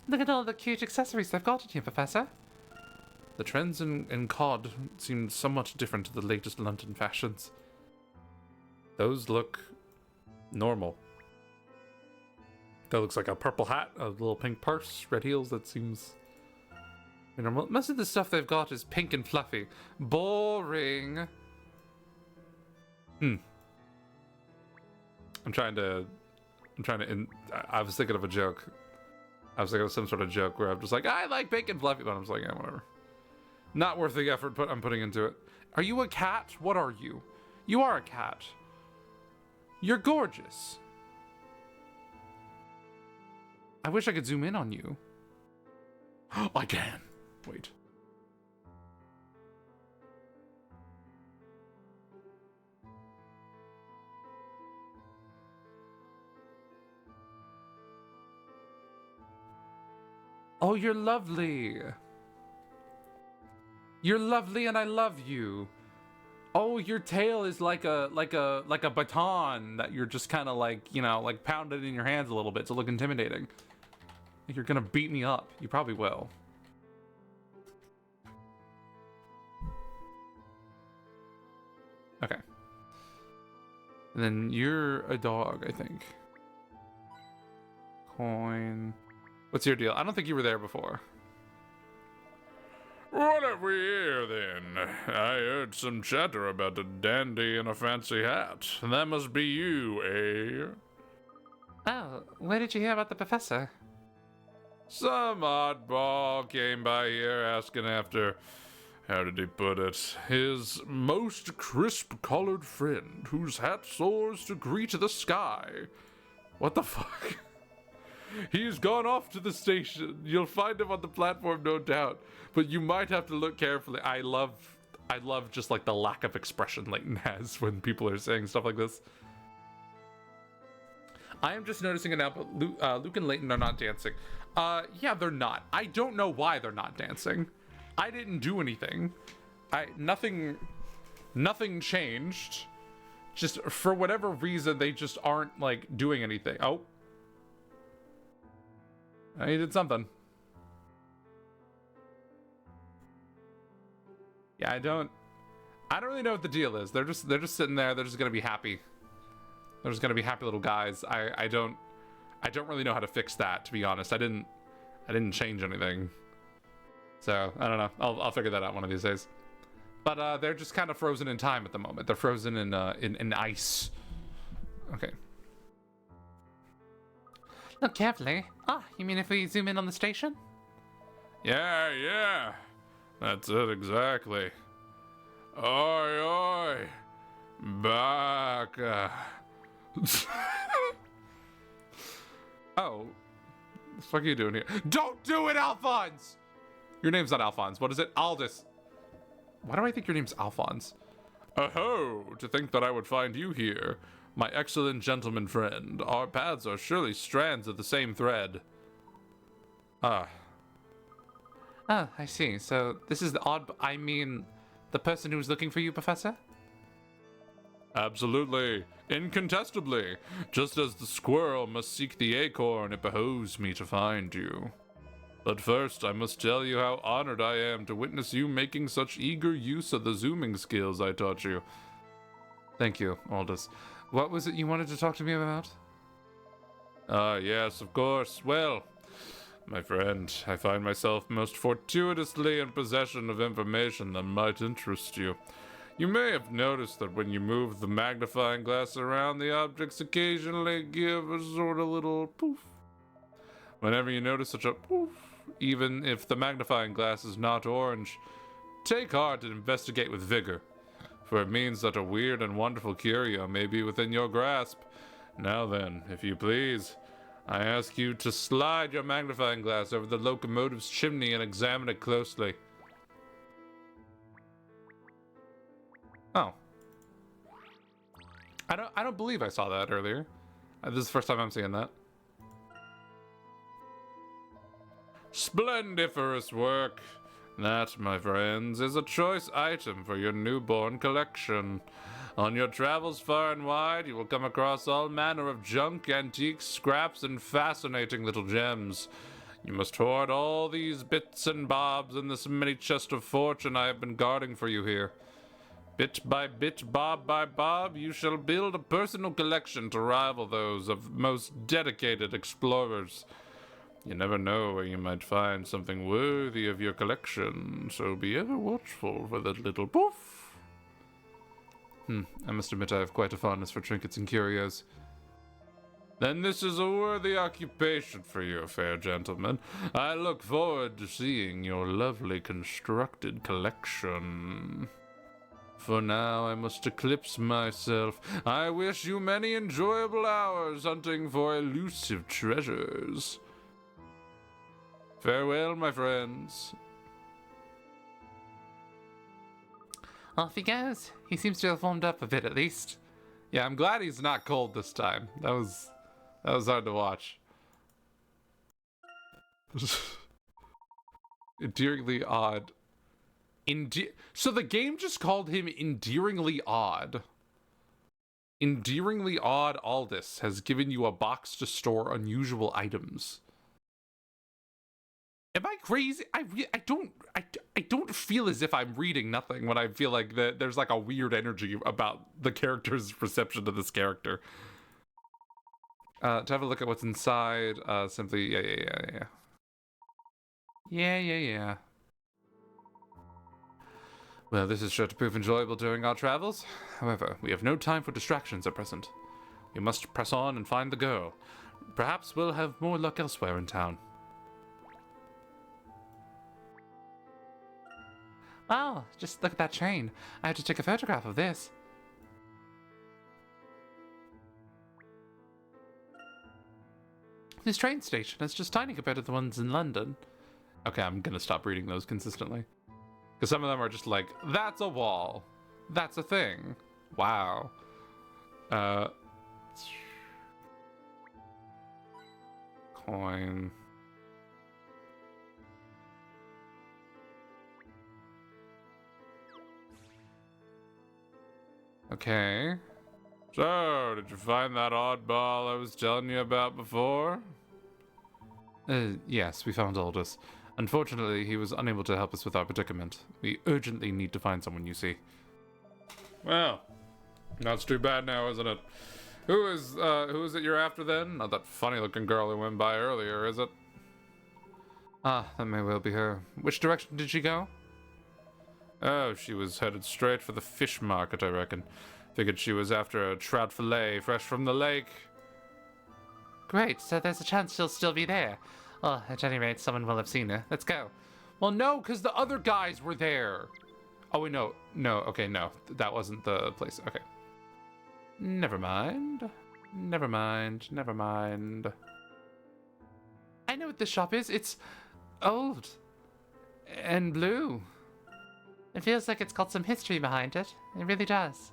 Look at all the cute accessories they've got in here, Professor. The trends in COD seem somewhat different to the latest London fashions. Those look normal. That looks like a purple hat, a little pink purse, red heels. That seems normal. Most of the stuff they've got is pink and fluffy. Boring. I was thinking of a joke. I was thinking of some sort of joke where I'm just like, I like pink and fluffy, but I'm just like, yeah, whatever. Not worth the effort I'm putting into it. Are you a cat? What are you? You are a cat. You're gorgeous. I wish I could zoom in on you. I can. Wait. Oh, you're lovely. You're lovely and I love you. Oh, your tail is like a baton that you're just kind of like, you know, like pounded in your hands a little bit to look intimidating. You're gonna beat me up. You probably will. Okay. And then you're a dog, I think. Coin. What's your deal? I don't think you were there before. What have we here, then? I heard some chatter about a dandy in a fancy hat. That must be you, eh? Oh, where did you hear about the professor? Some oddball came by here asking after, how did he put it, his most crisp-colored friend, whose hat soars to greet the sky. What the fuck? He's gone off to the station. You'll find him on the platform, no doubt. But you might have to look carefully. I love just like the lack of expression Layton has when people are saying stuff like this. I am just noticing it now, but Luke and Layton are not dancing. Yeah, they're not. I don't know why they're not dancing. I didn't do anything. Nothing changed. Just for whatever reason, they just aren't like doing anything. Oh. He did something. Yeah, I don't really know what the deal is. They're just sitting there. They're just gonna be happy. They're just gonna be happy little guys. I don't really know how to fix that, to be honest. I didn't change anything. So I don't know. I'll figure that out one of these days. But they're just kind of frozen in time at the moment. They're frozen in ice. Okay. Look carefully. Ah, you mean if we zoom in on the station? Yeah. That's it exactly. Oi, oi. Back. Oh. What the fuck are you doing here? Don't do it, Alphonse! Your name's not Alphonse. What is it? Aldous. Why do I think your name's Alphonse? Aho, to think that I would find you here, my excellent gentleman friend. Our paths are surely strands of the same thread. Ah. Oh, I see. So this is the person who's looking for you, Professor? Absolutely, incontestably. Just as the squirrel must seek the acorn, it behoves me to find you. But first, I must tell you how honored I am to witness you making such eager use of the zooming skills I taught you. Thank you, Aldous. What was it you wanted to talk to me about? Yes, of course. Well, my friend, I find myself most fortuitously in possession of information that might interest you. You may have noticed that when you move the magnifying glass around, the objects occasionally give a sort of little poof. Whenever you notice such a poof, even if the magnifying glass is not orange, take heart and investigate with vigor, for it means that a weird and wonderful curio may be within your grasp. Now then, if you please, I ask you to slide your magnifying glass over the locomotive's chimney and examine it closely. Oh. I don't believe I saw that earlier. This is the first time I'm seeing that. Splendiferous work. That, my friends, is a choice item for your newborn collection. On your travels far and wide, you will come across all manner of junk, antiques, scraps, and fascinating little gems. You must hoard all these bits and bobs in this mini chest of fortune I have been guarding for you here. Bit by bit, bob by bob, you shall build a personal collection to rival those of most dedicated explorers. You never know where you might find something worthy of your collection, so be ever watchful for that little poof. I must admit I have quite a fondness for trinkets and curios. Then this is a worthy occupation for you, fair gentleman. I look forward to seeing your lovely constructed collection. For now, I must eclipse myself. I wish you many enjoyable hours hunting for elusive treasures. Farewell, my friends. Off he goes. He seems to have warmed up a bit at least. Yeah, I'm glad he's not cold this time. That was hard to watch. Endearingly odd. So the game just called him endearingly odd. Endearingly odd Aldous has given you a box to store unusual items. Am I crazy? I don't feel as if I'm reading nothing when I feel like there's like a weird energy about the character's reception to this character. To have a look at what's inside, simply yeah. Well, this is sure to prove enjoyable during our travels. However, we have no time for distractions at present. We must press on and find the girl. Perhaps we'll have more luck elsewhere in town. Wow, just look at that train. I have to take a photograph of this. This train station is just tiny compared to the ones in London. Okay, I'm gonna stop reading those consistently. Because some of them are just like, that's a wall. That's a thing. Wow. Coin. Okay. So, did you find that oddball I was telling you about before? Yes, we found Aldous. Unfortunately, he was unable to help us with our predicament. We urgently need to find someone, you see. Well, that's too bad now, isn't it? Who is it you're after then? Not that funny-looking girl who went by earlier, is it? Ah, that may well be her. Which direction did she go? Oh, she was headed straight for the fish market, I reckon. Figured she was after a trout fillet fresh from the lake. Great, so there's a chance she'll still be there. Well, at any rate, someone will have seen her. Let's go. Well, no, because the other guys were there. Oh, wait, no. No, okay, no. That wasn't the place. Okay. Never mind. Never mind. Never mind. I know what this shop is. It's old. And blue. It feels like it's got some history behind it. It really does.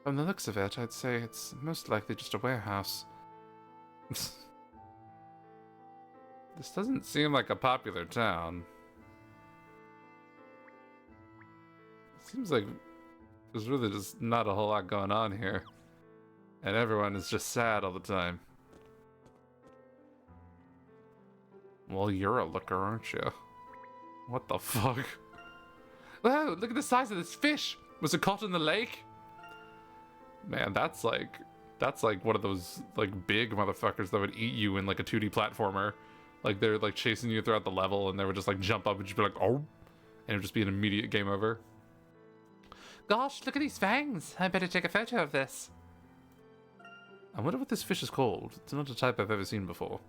From the looks of it, I'd say it's most likely just a warehouse. This doesn't seem like a popular town. Seems like there's really just not a whole lot going on here. And everyone is just sad all the time. Well, you're a looker, aren't you? What the fuck? Whoa, look at the size of this fish! Was it caught in the lake? Man, that's like one of those like big motherfuckers that would eat you in like a 2D platformer. Like they're like chasing you throughout the level and they would just like jump up and just be like, oh, and it would just be an immediate game over. Gosh, look at these fangs. I better take a photo of this. I wonder what this fish is called. It's not a type I've ever seen before.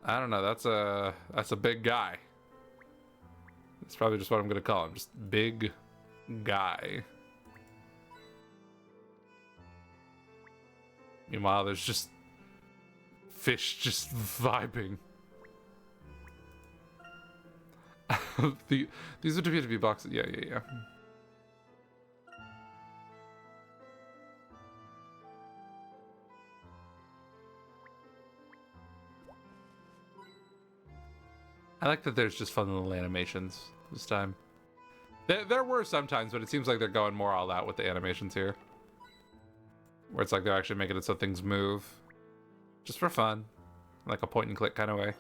I don't know, that's a big guy. That's probably just what I'm gonna call him. Just big guy. Meanwhile, there's just fish just vibing. These would appear to be boxes. Yeah. I like that there's just fun little animations this time. There were some times, but it seems like they're going more all out with the animations here. Where it's like they're actually making it so things move. Just for fun. Like a point and click kind of way.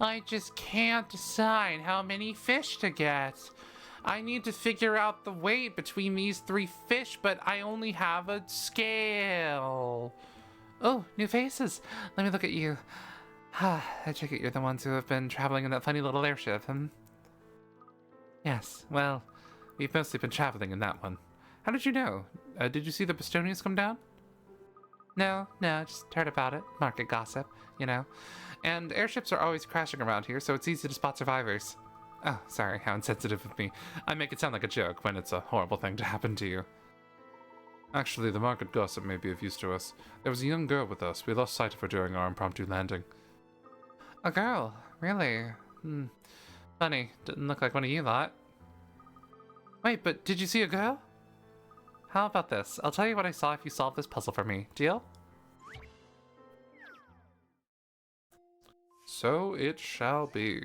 I just can't decide how many fish to get. I need to figure out the weight between these 3 fish, but I only have a scale. Oh, new faces. Let me look at you. I take it you're the ones who have been traveling in that funny little airship, hmm? Yes, well, we've mostly been traveling in that one. How did you know? Did you see the Bostonians come down? No, just heard about it. Market gossip, you know. And airships are always crashing around here, so it's easy to spot survivors. Oh, sorry, how insensitive of me. I make it sound like a joke when it's a horrible thing to happen to you. Actually, the market gossip may be of use to us. There was a young girl with us. We lost sight of her during our impromptu landing. A girl? Really? Funny. Didn't look like one of you lot. Wait, but did you see a girl? How about this? I'll tell you what I saw if you solve this puzzle for me. Deal? So it shall be.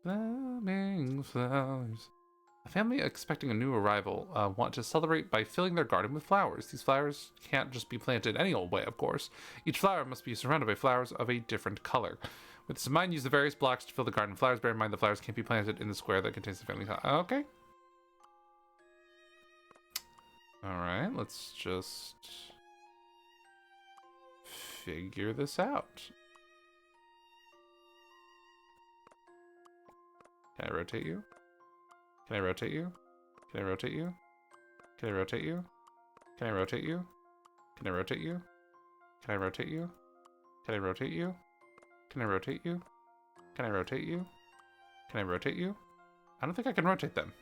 Flaming flowers. A family expecting a new arrival want to celebrate by filling their garden with flowers. These flowers can't just be planted any old way, of course. Each flower must be surrounded by flowers of a different color. With this in mind, use the various blocks to fill the garden with flowers. Bear in mind the flowers can't be planted in the square that contains the family. Okay. Alright, let's just figure this out. Can I rotate you? Can I rotate you? Can I rotate you? Can I rotate you? Can I rotate you? Can I rotate you? Can I rotate you? Can I rotate you? Can I rotate you? Can I rotate you? Can I rotate you? I don't think I can rotate them.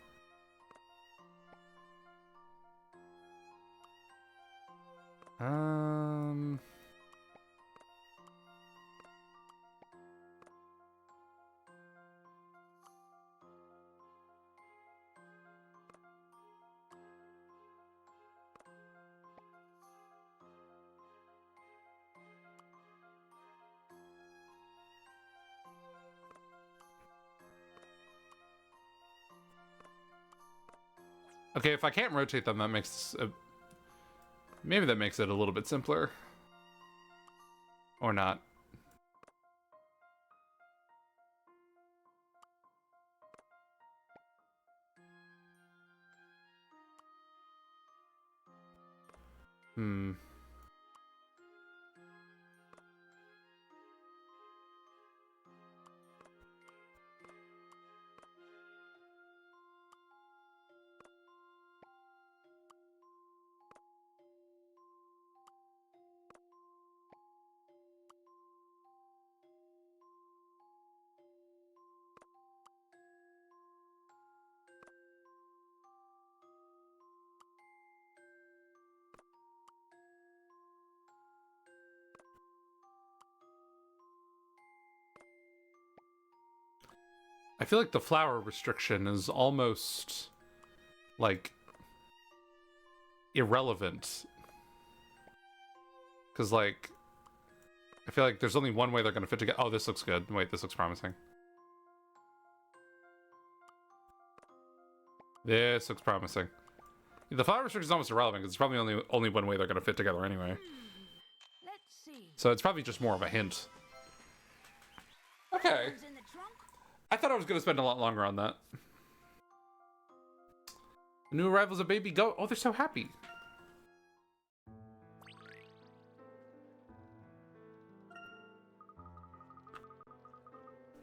Okay, if I can't rotate them, that makes maybe that makes it a little bit simpler. Or not. I feel like the flower restriction is almost like irrelevant. Because like I feel like there's only one way they're gonna fit together. Oh, this looks good. Wait, this looks promising. This looks promising. The flower restriction is almost irrelevant because it's probably only one way they're gonna fit together anyway. Let's see. So it's probably just more of a hint. Okay. Who's in the trunk? I thought I was gonna spend a lot longer on that. The new arrival's a baby goat. Oh, they're so happy.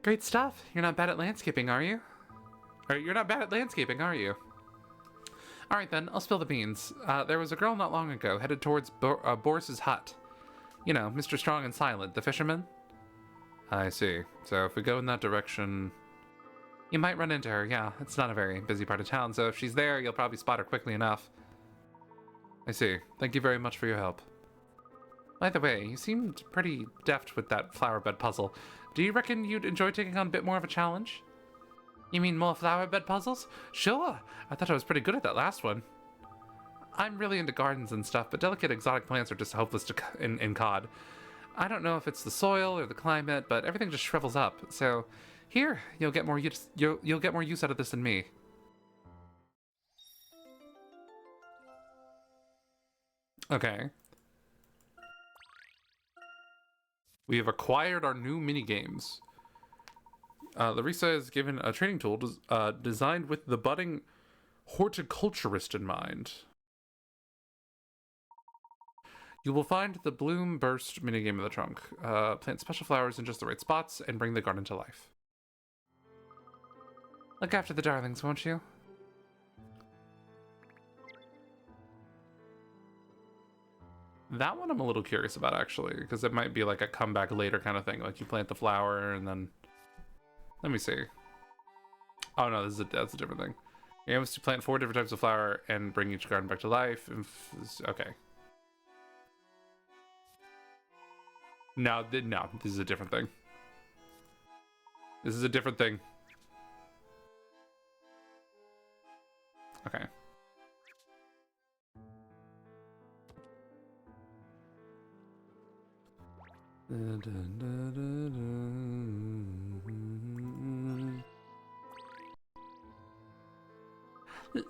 Great stuff. You're not bad at landscaping, are you? Or you're not bad at landscaping, are you? Alright then, I'll spill the beans. There was a girl not long ago headed towards Boris's hut. You know, Mr. Strong and Silent, the fisherman. I see. So if we go in that direction... You might run into her, yeah. It's not a very busy part of town, so if she's there, you'll probably spot her quickly enough. I see. Thank you very much for your help. By the way, you seemed pretty deft with that flower bed puzzle. Do you reckon you'd enjoy taking on a bit more of a challenge? You mean more flower bed puzzles? Sure! I thought I was pretty good at that last one. I'm really into gardens and stuff, but delicate exotic plants are just hopeless in COD. I don't know if it's the soil or the climate, but everything just shrivels up. So, here, you'll get more use. You'll get more use out of this than me. Okay. We have acquired our new minigames. Larissa is given a training tool designed with the budding horticulturist in mind. You will find the Bloom Burst minigame in the trunk. Plant special flowers in just the right spots and bring the garden to life. Look after the darlings, won't you? That one I'm a little curious about, actually, because it might be like a comeback later kind of thing. Like you plant the flower and then... Let me see. Oh no, that's a different thing. You have to plant 4 different types of flower and bring each garden back to life. Okay. No, this is a different thing. This is a different thing. Okay.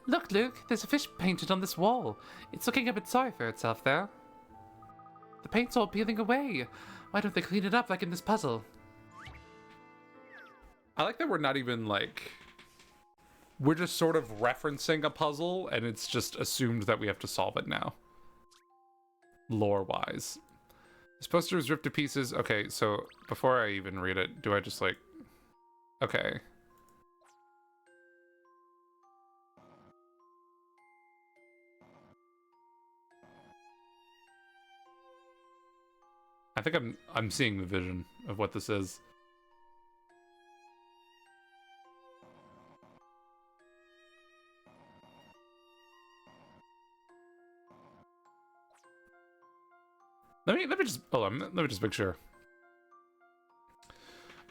Look, Luke, there's a fish painted on this wall. It's looking a bit sorry for itself there. The paint's all peeling away. Why don't they clean it up like in this puzzle? I like that we're not even like... We're just sort of referencing a puzzle and it's just assumed that we have to solve it now. Lore-wise. This poster is ripped to pieces. Okay, so before I even read it, do I just like... Okay. I think I'm seeing the vision of what this is. Let me just hold on. Let me just make sure.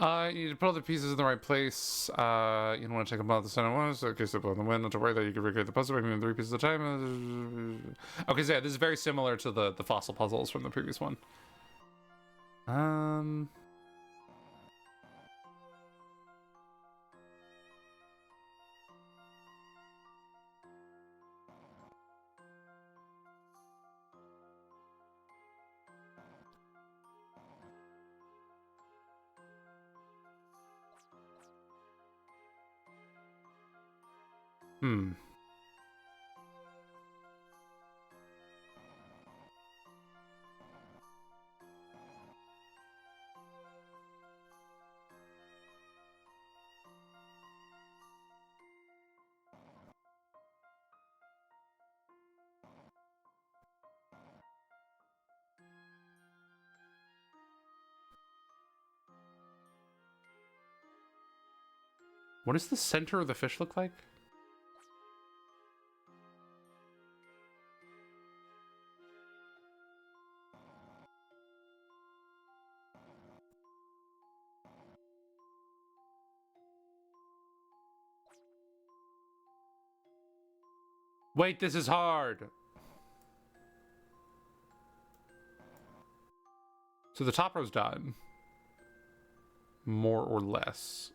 You need to put all the pieces in the right place. You don't want to take them out the center ones. Okay, so on the wind, not to worry that you can recreate the puzzle by moving 3 pieces at a time. Okay, so yeah, this is very similar to the fossil puzzles from the previous one. Hmm. What does the center of the fish look like? Wait, this is hard. So the top row's done. More or less.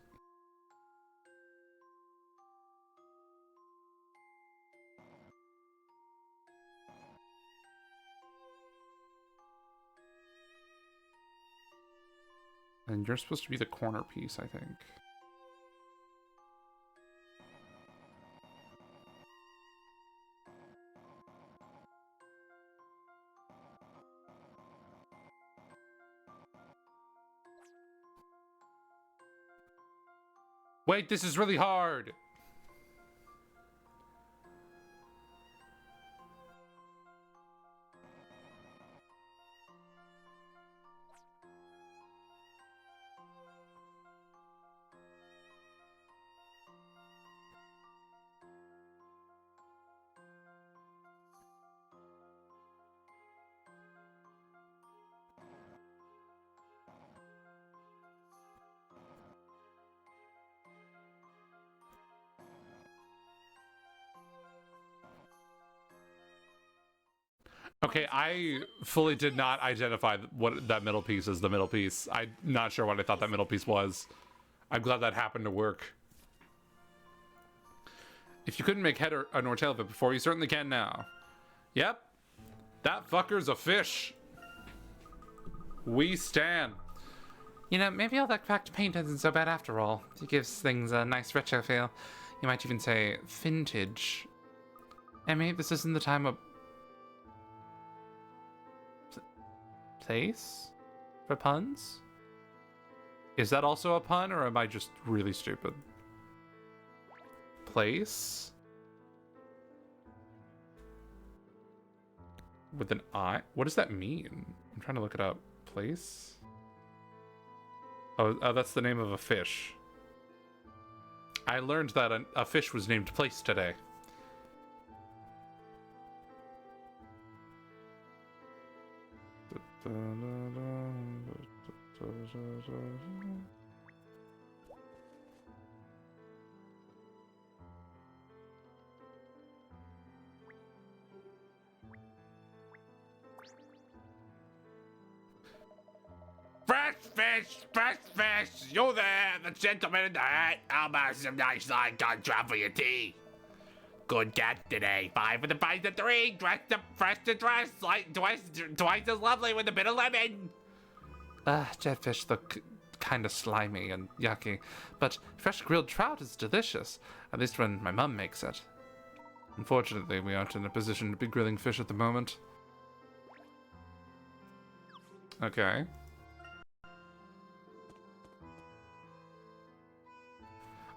And you're supposed to be the corner piece, I think. Wait, this is really hard. Okay, I fully did not identify what that middle piece is, the middle piece. I'm not sure what I thought that middle piece was. I'm glad that happened to work. If you couldn't make head or nor tail of it before, you certainly can now. Yep. That fucker's a fish. We stand. You know, maybe all that cracked paint isn't so bad after all. It gives things a nice retro feel. You might even say vintage. And maybe this isn't the time of... place? For puns? Is that also a pun, or am I just really stupid? Place? With an I? What does that mean? I'm trying to look it up. Place? Oh, that's the name of a fish. I learned that a fish was named Place today. Fresh fish, fresh fish. You there, the gentleman in the hat. I'll buy some nice line contract for your tea. Good cat today. 5 for the price of 3. Dressed up fresh to dress. Like twice as lovely with a bit of lemon. Dead fish look kind of slimy and yucky, but fresh grilled trout is delicious, at least when my mum makes it. Unfortunately, we aren't in a position to be grilling fish at the moment. Okay.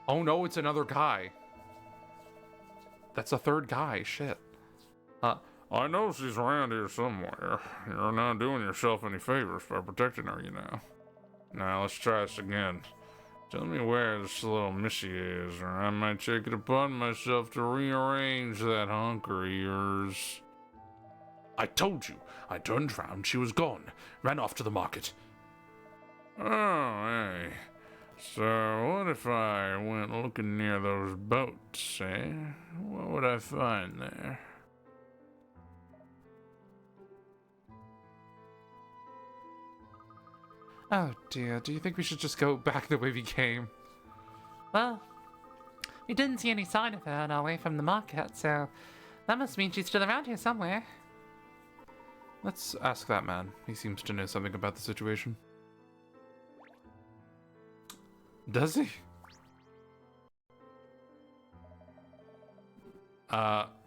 Oh no, it's another guy. That's a third guy, shit. I know she's around here somewhere. You're not doing yourself any favors by protecting her, you know. Now, let's try this again. Tell me where this little missy is, or I might take it upon myself to rearrange that hunk of yours. I told you. I turned round, she was gone. Ran off to the market. Oh, hey. So, what if I went looking near those boats, eh? What would I find there? Oh dear, do you think we should just go back the way we came? Well, we didn't see any sign of her on our way from the market, so that must mean she's still around here somewhere. Let's ask that man. He seems to know something about the situation. Does he?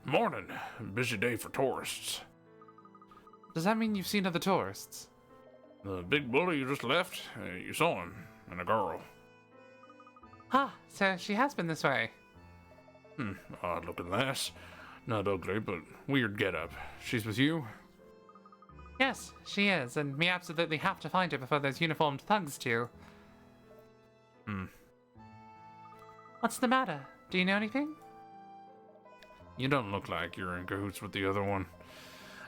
Morning. Busy day for tourists. Does that mean you've seen other tourists? The big bully you just left, you saw him, and a girl. Ah, so she has been this way. Odd looking lass. Not ugly, but weird getup. She's with you? Yes, she is, and we absolutely have to find her before those uniformed thugs do. What's the matter? Do you know anything? You don't look like you're in cahoots with the other one.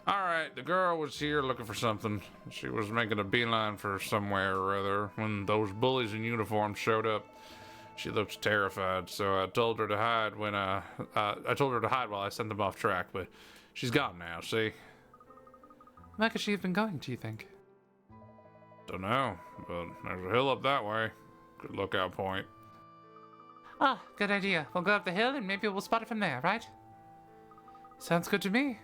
Alright, the girl was here looking for something. She was making a beeline for somewhere or other when those bullies in uniform showed up. She looked terrified, so I told her to hide when I told her to hide while I sent them off track, but she's gone now, see? Where could she have been going, do you think? Don't know, but there's a hill up that way. Good lookout point. Ah, good idea. We'll go up the hill and maybe we'll spot it from there, right? Sounds good to me.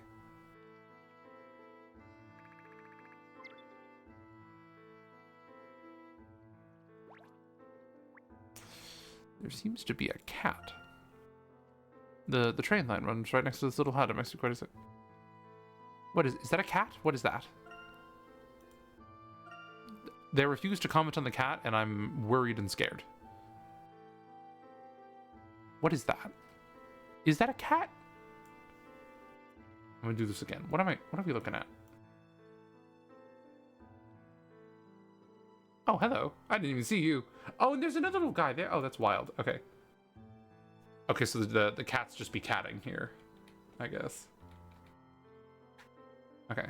There seems to be a cat. The train line runs right next to this little hut. It makes me quite a sec. What is that a cat? What is that? They refuse to comment on the cat, and I'm worried and scared. What is that? Is that a cat? I'm gonna do this again. What are we looking at? Oh, hello. I didn't even see you. Oh, and there's another little guy there. Oh, that's wild. Okay. Okay, so the cats just be catting here, I guess. Okay.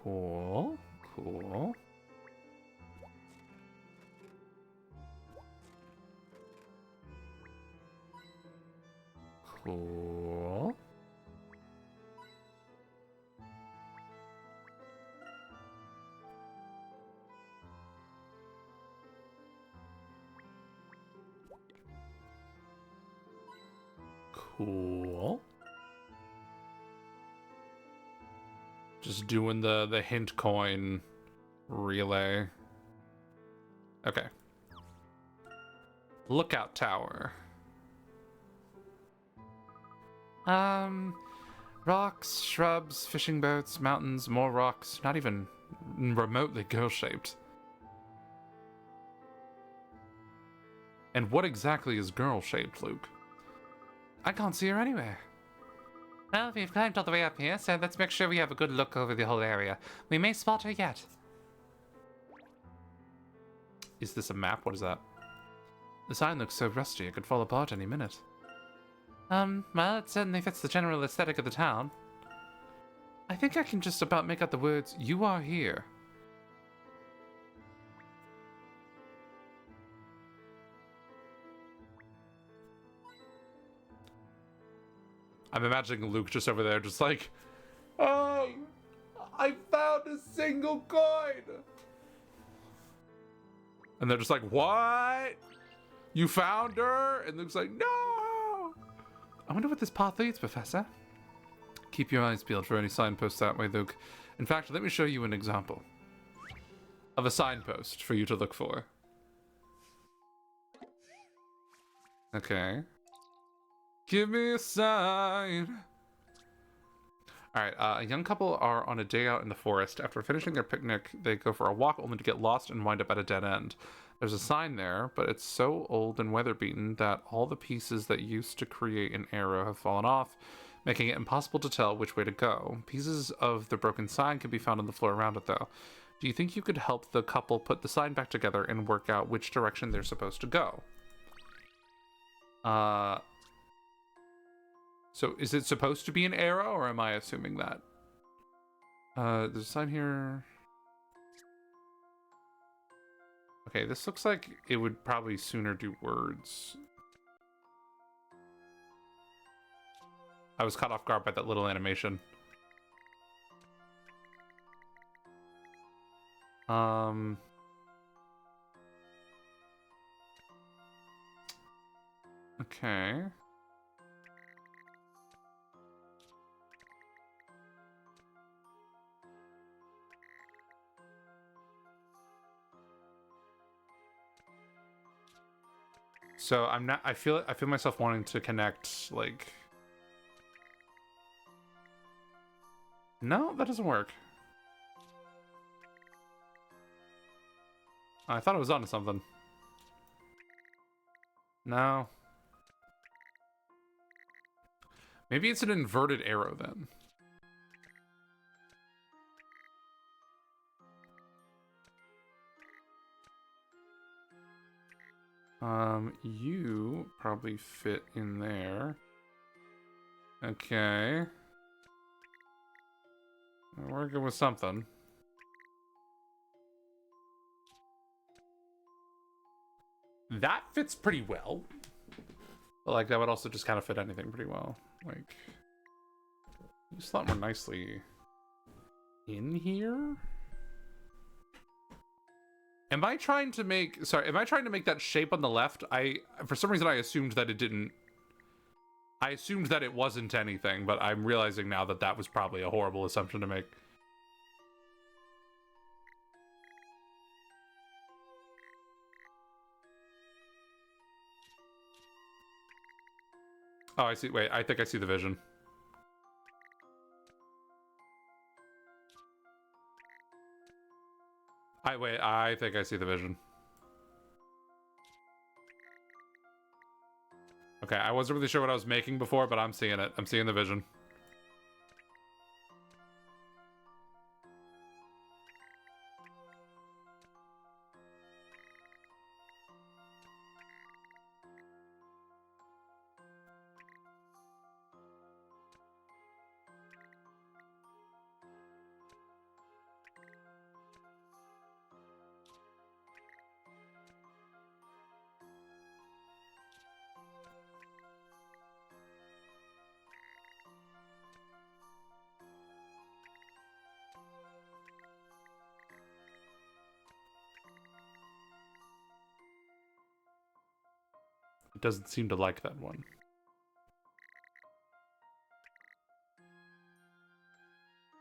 Cool. Cool. Cool. Cool. Just doing the hint coin relay. Okay. Lookout tower. Rocks, shrubs, fishing boats, mountains, more rocks. Not even remotely girl-shaped. And what exactly is girl-shaped, Luke? I can't see her anywhere. Well, we've climbed all the way up here, so let's make sure we have a good look over the whole area. We may spot her yet. Is this a map? What is that? The sign looks so rusty it could fall apart any minute. Well, it certainly fits the general aesthetic of the town. I think I can just about make out the words, "You are here." I'm imagining Luke just over there, just like, "Oh, I found a single coin!" And they're just like, "What? You found her?" And Luke's like, "No!" I wonder what this path leads, Professor. Keep your eyes peeled for any signposts that way, Luke. In fact, let me show you an example of a signpost for you to look for. Okay. Give me a sign. Alright, a young couple are on a day out in the forest. After finishing their picnic, they go for a walk only to get lost and wind up at a dead end. There's a sign there, but it's so old and weather-beaten that all the pieces that used to create an arrow have fallen off, making it impossible to tell which way to go. Pieces of the broken sign can be found on the floor around it, though. Do you think you could help the couple put the sign back together and work out which direction they're supposed to go? So is it supposed to be an arrow, or am I assuming that? There's a sign here. Okay, this looks like it would probably sooner do words. I was caught off guard by that little animation. Okay. So I'm not, I feel myself wanting to connect, like, no, that doesn't work. I thought I was onto something. No. Maybe it's an inverted arrow then. You probably fit in there. Okay. We're working with something. That fits pretty well. But like that would also just kind of fit anything pretty well. Like just a lot more nicely in here. Am I trying to make that shape on the left? For some reason I assumed that it didn't. I assumed that it wasn't anything, but I'm realizing now that that was probably a horrible assumption to make. Oh, I see. Wait, I think I see the vision. I think I see the vision. Okay, I wasn't really sure what I was making before, but I'm seeing it. I'm seeing the vision. It doesn't seem to like that one.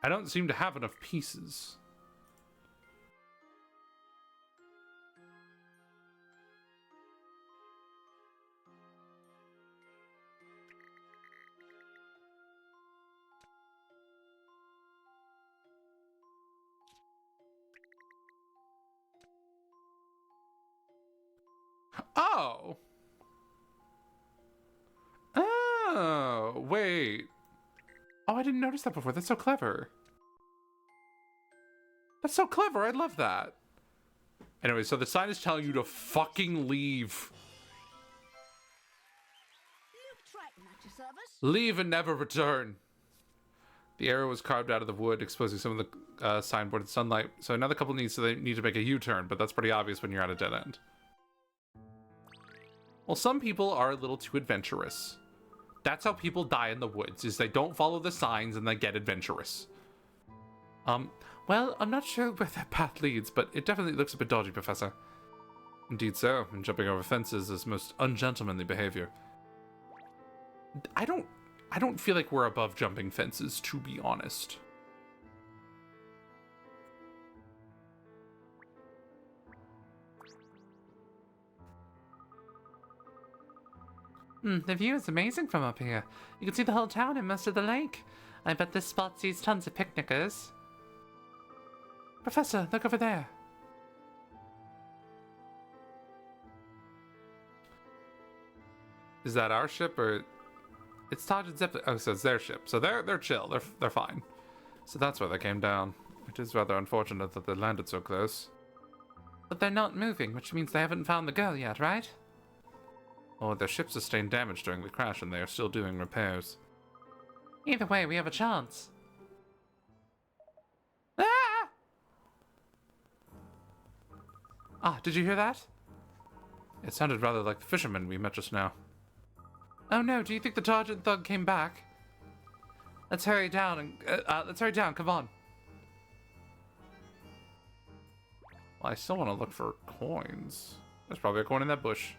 I don't seem to have enough pieces. Oh! Oh, wait. Oh, I didn't notice that before. That's so clever. That's so clever. I love that. Anyway, so the sign is telling you to fucking leave. Luke Triton at your service. Leave and never return. The arrow was carved out of the wood, exposing some of the signboard in sunlight. So another couple needs to make a U-turn, but that's pretty obvious when you're at a dead end. Well, some people are a little too adventurous. That's how people die in the woods, is they don't follow the signs and they get adventurous. Well, I'm not sure where that path leads, but it definitely looks a bit dodgy, Professor. Indeed so, and jumping over fences is most ungentlemanly behavior. I don't feel like we're above jumping fences, to be honest. The view is amazing from up here. You can see the whole town and most of the lake. I bet this spot sees tons of picnickers. Professor, look over there. Is that our ship or? It's Taj and Zip. Oh, so it's their ship. So they're chill. They're fine. So that's where they came down. It is rather unfortunate that they landed so close. But they're not moving, which means they haven't found the girl yet, right? Or their ship sustained damage during the crash and they are still doing repairs. Either way, we have a chance. Ah! Ah, did you hear that? It sounded rather like the fisherman we met just now. Oh no, do you think the Sergeant Thug came back? Let's hurry down and come on. Well, I still want to look for coins. There's probably a coin in that bush.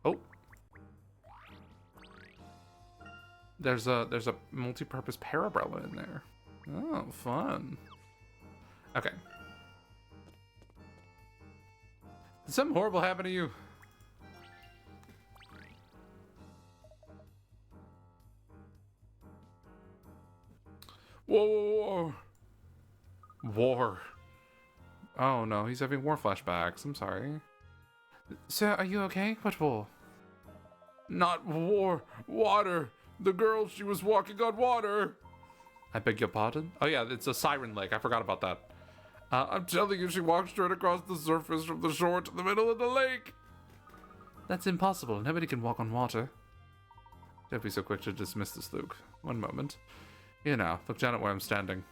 Oh. There's a multi-purpose parabella in there. Oh, fun. Okay. Did something horrible happen to you? Whoa, whoa, whoa. War. Oh no, he's having war flashbacks. I'm sorry. Sir, are you okay? What war? Not war. Water. The girl, she was walking on water. I beg your pardon? Oh yeah, it's a siren lake. I forgot about that. I'm telling you, she walked straight across the surface from the shore to the middle of the lake. That's impossible. Nobody can walk on water. Don't be so quick to dismiss this, Luke. One moment. Here now, look down at where I'm standing.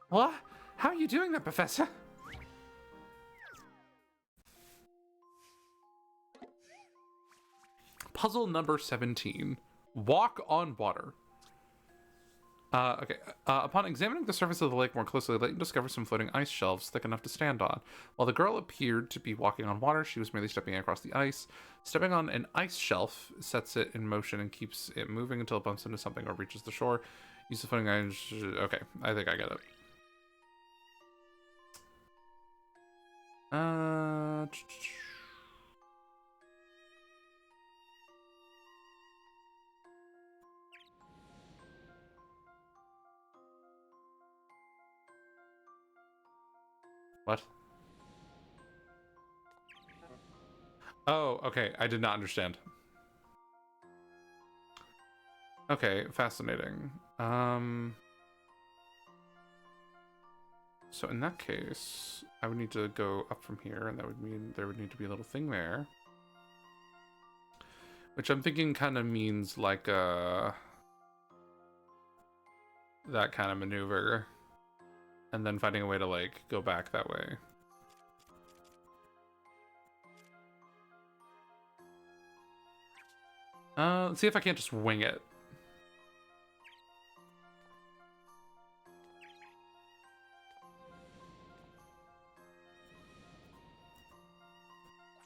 What? How are you doing that, Professor? Puzzle number 17. Walk on water. Okay. Upon examining the surface of the lake more closely, Layton discovered some floating ice shelves thick enough to stand on. While the girl appeared to be walking on water, she was merely stepping across the ice. Stepping on an ice shelf sets it in motion and keeps it moving until it bumps into something or reaches the shore. Use the floating ice. Okay, I think I get it. What? Oh, okay. I did not understand. Okay, fascinating. So in that case, I would need to go up from here, and that would mean there would need to be a little thing there. Which I'm thinking kind of means like that kind of maneuver. And then finding a way to like go back that way. Let's see if I can't just wing it.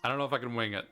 I don't know if I can wing it.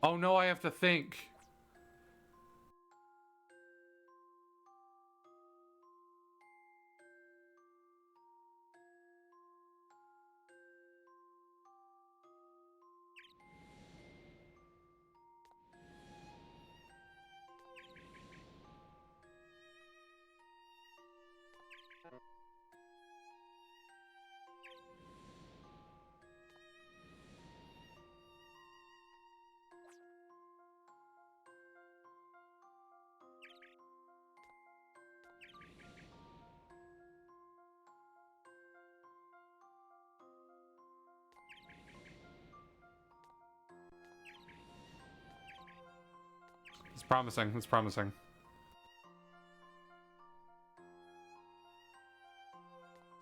Oh no, I have to think. It's promising. It's promising.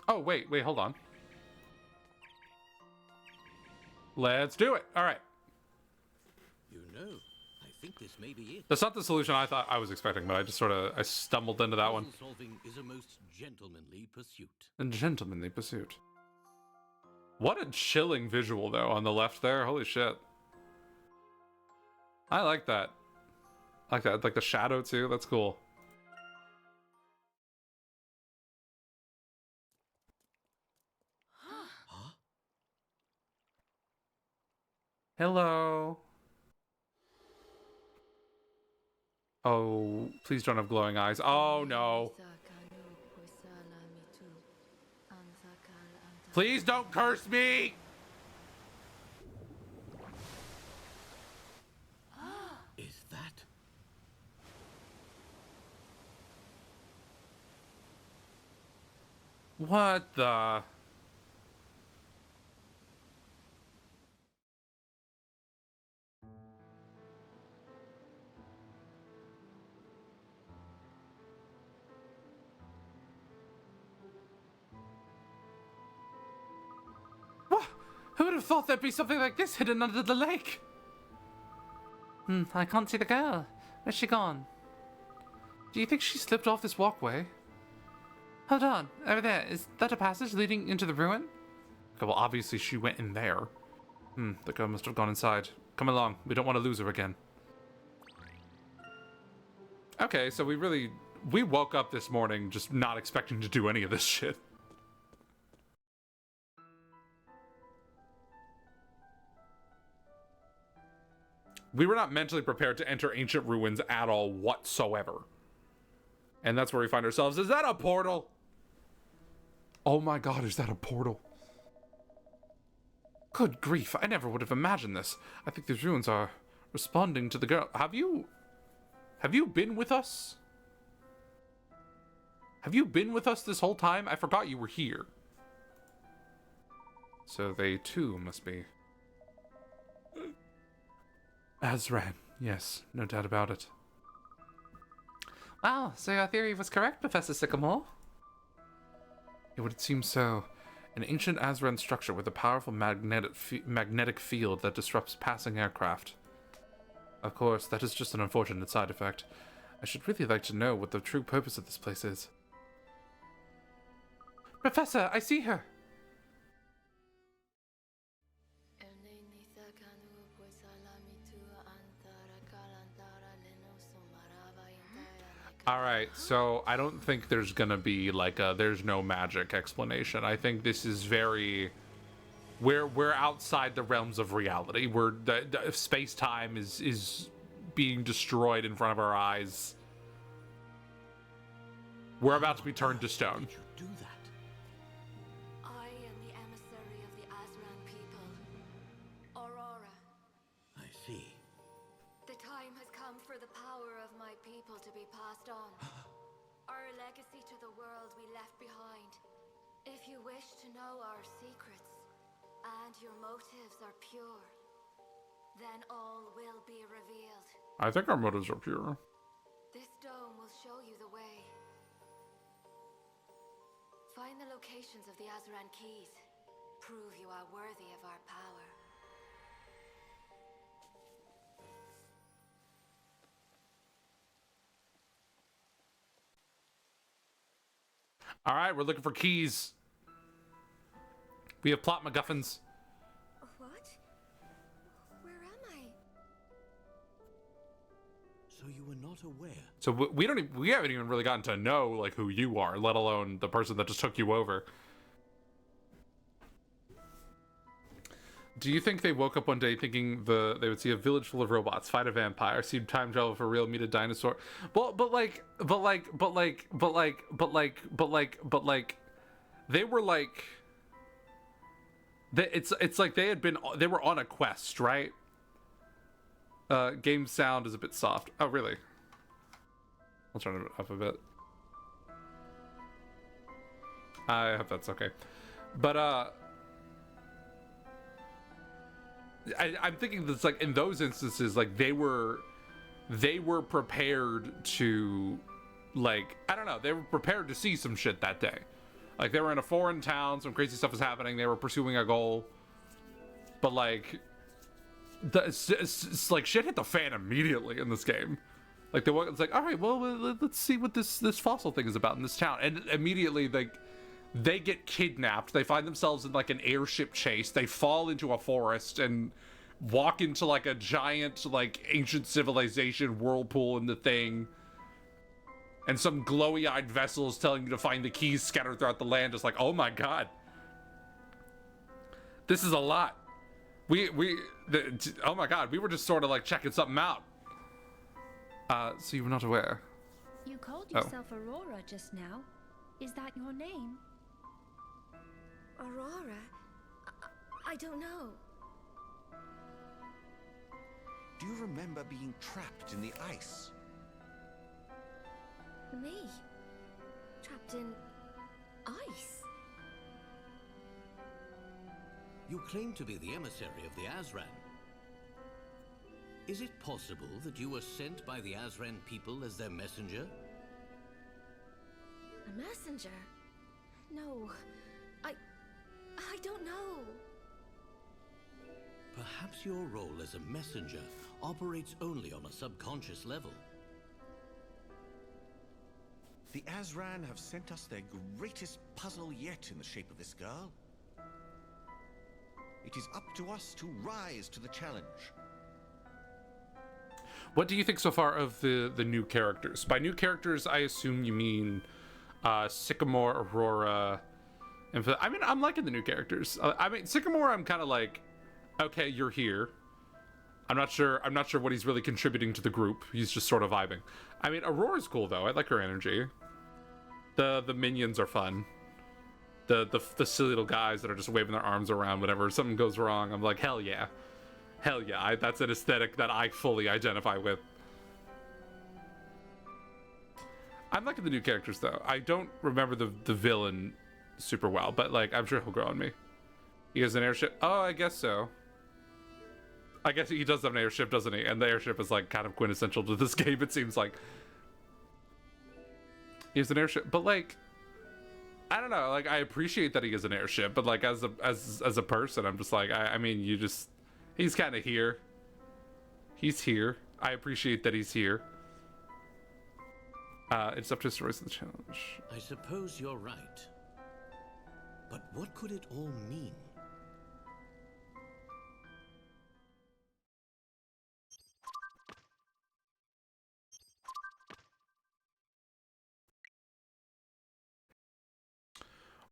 Oh, wait, hold on. Let's do it. All right. You know, I think this may be it. That's not the solution I thought I was expecting, but I just I stumbled into that one. Puzzle solving is a most gentlemanly pursuit. A gentlemanly pursuit. What a chilling visual, though, on the left there. Holy shit. I like that. I like that. Like the shadow, too. That's cool. Hello. Oh, please don't have glowing eyes. Oh, no. Please don't curse me! Is that? What the... Who would have thought there'd be something like this hidden under the lake? I can't see the girl. Where's she gone? Do you think she slipped off this walkway? Hold on, over there. Is that a passage leading into the ruin? Okay, well, obviously she went in there. The girl must have gone inside. Come along, we don't want to lose her again. Okay, so we woke up this morning just not expecting to do any of this shit. We were not mentally prepared to enter ancient ruins at all whatsoever. And that's where we find ourselves. Is that a portal? Oh my god, is that a portal? Good grief, I never would have imagined this. I think these ruins are responding to the girl. Have you been with us? Have you been with us this whole time? I forgot you were here. So they too must be. Azran, yes, no doubt about it. Wow, so your theory was correct, Professor Sycamore? It would seem so. An ancient Azran structure with a powerful magnetic field that disrupts passing aircraft. Of course, that is just an unfortunate side effect. I should really like to know what the true purpose of this place is. Professor, I see her! Alright, so I don't think there's gonna be like a there's no magic explanation. I think this is very... We're outside the realms of reality. The space-time is being destroyed in front of our eyes. We're about to be turned to stone. Did you do that? I am the emissary of the Azran people. Aurora. I see. The time has come for the power of my people to be passed on. Our legacy to the world we left behind. If you wish to know our secrets, and your motives are pure, then all will be revealed. I think our motives are pure. This dome will show you the way. Find the locations of the Azran keys. Prove you are worthy of our power. All right, we're looking for keys. We have plot MacGuffins. What? Where am I? So you were not aware? So we haven't even really gotten to know like who you are, let alone the person that just took you over. Do you think they woke up one day thinking they would see a village full of robots, fight a vampire, see time travel for real, meet a dinosaur? Well, but they were like, it's like they were on a quest, right? Game sound is a bit soft. Oh, really? I'll turn it up a bit. I hope that's okay. But I'm thinking that's like in those instances, like they were prepared to, like, I don't know, they were prepared to see some shit that day. Like they were in a foreign town, some crazy stuff was happening, they were pursuing a goal, but like it's like shit hit the fan immediately in this game. Like it's like, all right, well, let's see what this fossil thing is about in this town, and immediately they get kidnapped. They find themselves in like an airship chase. They fall into a forest and walk into like a giant like ancient civilization whirlpool in the thing. And some glowy-eyed vessel is telling you to find the keys scattered throughout the land. Just like, oh my god, this is a lot. Oh my god, we were just sort of like checking something out. So you were not aware? You called yourself Aurora just now. Is that your name? Aurora? I don't know. Do you remember being trapped in the ice? Me? Trapped in ice? You claim to be the emissary of the Azran. Is it possible that you were sent by the Azran people as their messenger? A messenger? No. I don't know. Perhaps your role as a messenger operates only on a subconscious level. The Azran have sent us their greatest puzzle yet in the shape of this girl. It is up to us to rise to the challenge. What do you think so far of the new characters? By new characters, I assume you mean Sycamore, Aurora, and I mean, I'm liking the new characters. I mean, Sycamore, I'm kind of like, okay, you're here. I'm not sure what he's really contributing to the group. He's just sort of vibing. I mean, Aurora's cool though. I like her energy. The minions are fun. The silly little guys that are just waving their arms around whenever something goes wrong. I'm like, hell yeah. Hell yeah, that's an aesthetic that I fully identify with. I'm liking the new characters though. I don't remember the villain super well, but like, I'm sure he'll grow on me. He has an airship. Oh, I guess so. I guess he does have an airship, doesn't he? And the airship is like kind of quintessential to this game, it seems like. He has an airship, but like, I don't know, like I appreciate that he has an airship, but like as a person, I'm just like, I mean, he's kind of here. He's here. I appreciate that he's here. It's up to us to rise to the challenge. I suppose you're right. But what could it all mean?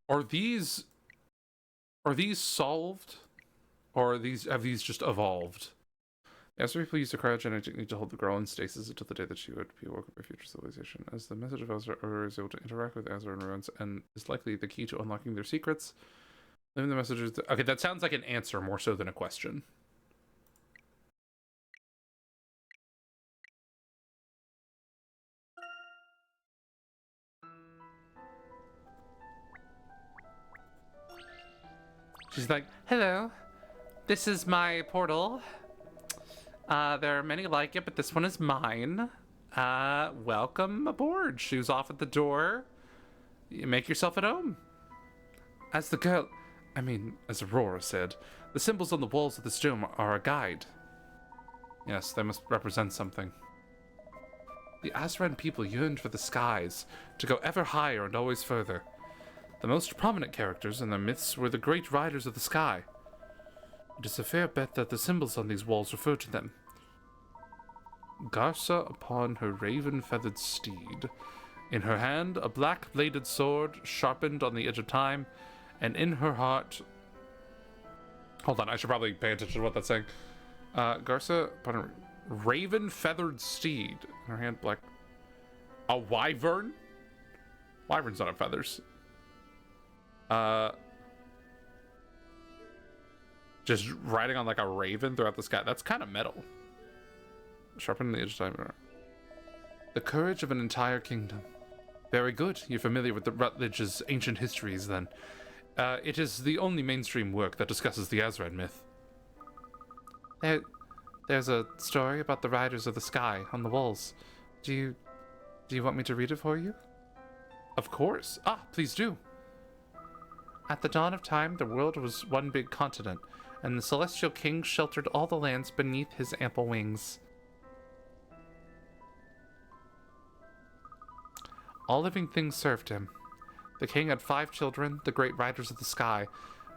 Are these solved? Or have these just evolved? As people use the cryogenic technique to hold the girl in stasis until the day that she would be awoken by future civilization. As the message of Azra is able to interact with Azran ruins and is likely the key to unlocking their secrets. Leaving the messages. Okay, that sounds like an answer more so than a question. She's like, hello, this is my portal. There are many like it, but this one is mine. Welcome aboard. Shoes off at the door. You make yourself at home. As Aurora said, the symbols on the walls of this dome are a guide. Yes, they must represent something. The Azran people yearned for the skies, to go ever higher and always further. The most prominent characters in their myths were the great riders of the sky. It is a fair bet that the symbols on these walls refer to them. Garza upon her raven-feathered steed. In her hand, a black-bladed sword, sharpened on the edge of time, and in her heart... Hold on, I should probably pay attention to what that's saying. Garza upon a raven-feathered steed. In her hand, black... A wyvern? Wyverns don't have feathers. Just riding on like a raven throughout the sky. That's kind of metal. Sharpening the edge of time. The courage of an entire kingdom. Very good. You're familiar with the Rutledge's ancient histories, then. It is the only mainstream work that discusses the Azran myth. There's a story about the riders of the sky on the walls. Do you want me to read it for you? Of course. Please do. At the dawn of time, the world was one big continent, and the celestial king sheltered all the lands beneath his ample wings. All living things served him. The king had 5 children, the great riders of the sky,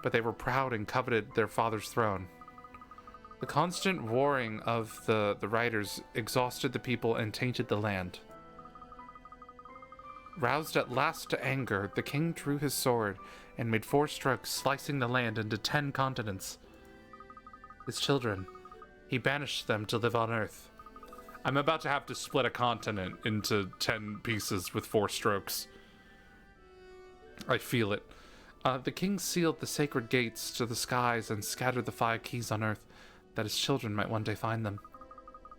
but they were proud and coveted their father's throne. The constant warring of the riders exhausted the people and tainted the land. Roused at last to anger, the king drew his sword and made 4 strokes, slicing the land into 10 continents. His children, he banished them to live on Earth. I'm about to have to split a continent into 10 pieces with 4 strokes. I feel it. The king sealed the sacred gates to the skies and scattered the 5 keys on Earth, that his children might one day find them.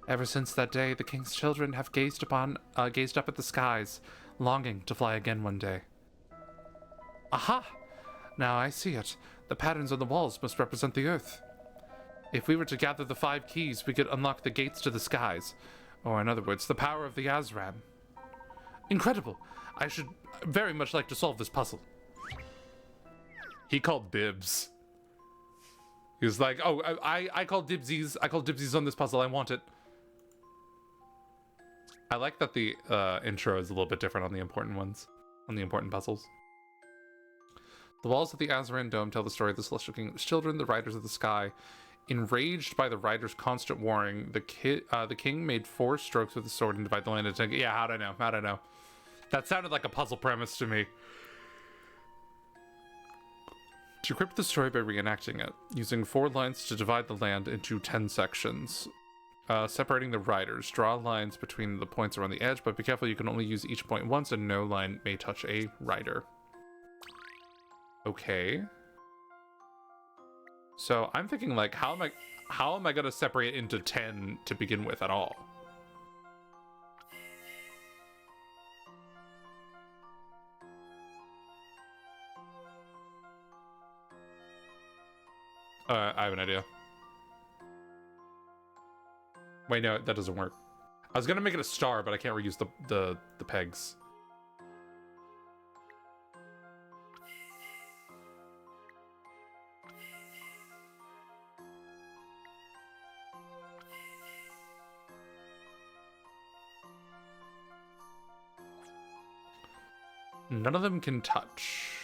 Ever since that day, the king's children have gazed up at the skies, longing to fly again one day. Aha! Now I see it. The patterns on the walls must represent the Earth. If we were to gather the 5 keys, we could unlock the gates to the skies, or in other words, the power of the Azran. Incredible! I should very much like to solve this puzzle. He called dibs. He was like, oh, I called dibsies. I called dibsies on this puzzle. I want it. I like that the intro is a little bit different on the important ones, on the important puzzles. The walls of the Azran Dome tell the story of the Celestial Kingdom's children, the Riders of the Sky. Enraged by the Riders' constant warring, the king made 4 strokes with the sword and divided the land into... Yeah, how'd I know? How'd I know? That sounded like a puzzle premise to me. Decrypt the story by reenacting it, using 4 lines to divide the land into 10 sections. Separating the riders. Draw lines between the points around the edge, but be careful you can only use each point once and no line may touch a rider. Okay. So I'm thinking, like, how am I gonna separate into 10 to begin with at all? I have an idea. Wait, no, that doesn't work. I was gonna make it a star, but I can't reuse the pegs. None of them can touch.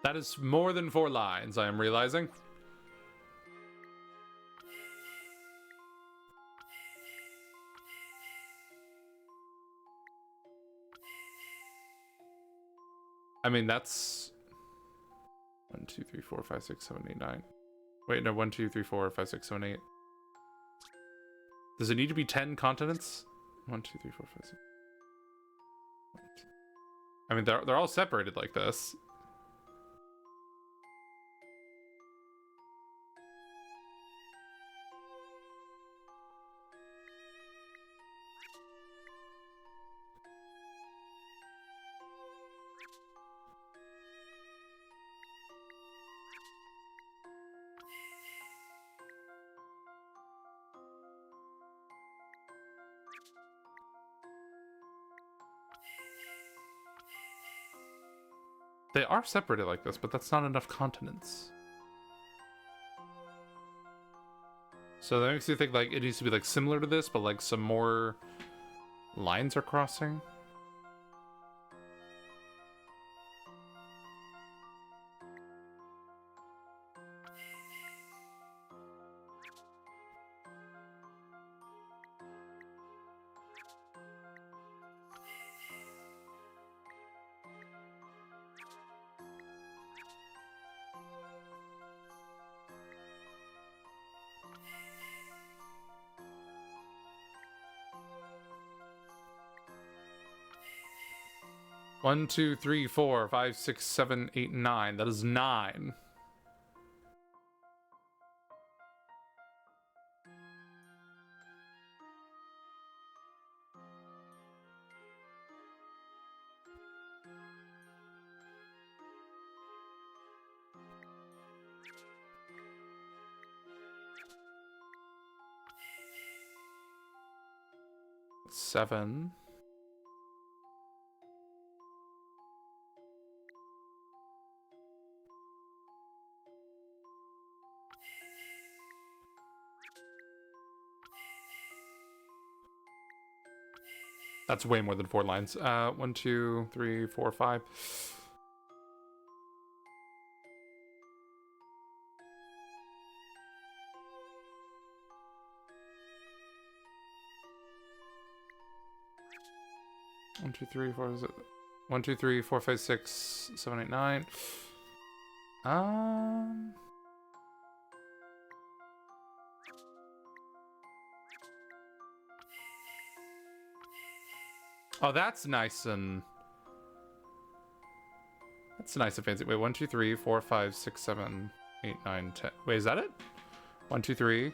That is more than 4 lines, I am realizing. I mean, that's 1, 2, 3, 4, 5, 6, 7, 8, 9. Wait, no, 1, 2, 3, 4, 5, 6, 7, 8. Does it need to be 10 continents? 1, 2, 3, 4, 5, 6. I mean, they're all separated like this. They are separated like this, but that's not enough continents. So that makes you think like it needs to be like similar to this, but like some more lines are crossing. One, 2, 3, 4, 5, 6, 7, 8, 9. That is 9. 7. That's way more than 4 lines. 1, 2, 3, 4, 5. 1, 2, 3, 4. Is it 1, 2, 3, 4, 5, 6, 7, 8, 9? Oh, that's nice and fancy. Wait, 1, 2, 3, 4, 5, 6, 7, 8, 9, 10. Wait, is that it? 1, 2, 3,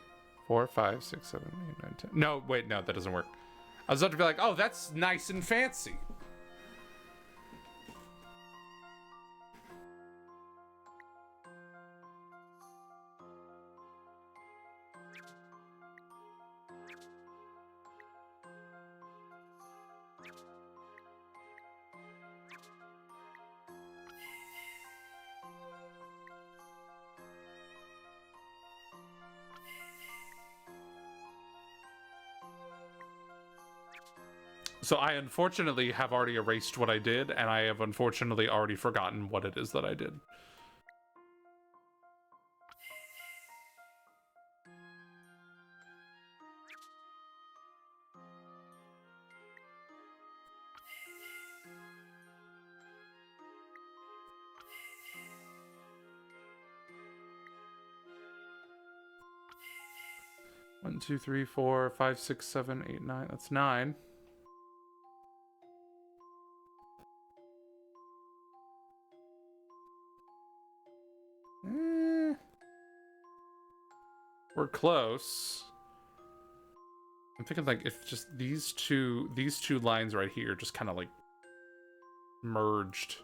4, 5, 6, 7, 8, 9, 10. No, wait, no, that doesn't work. I was about to be like, oh, that's nice and fancy. So I unfortunately have already erased what I did, and I have unfortunately already forgotten what it is that I did. One, two, three, 4, 5, 6, 7, 8, 9. That's 9. We're close. I'm thinking like if just these two lines right here just kind of like merged,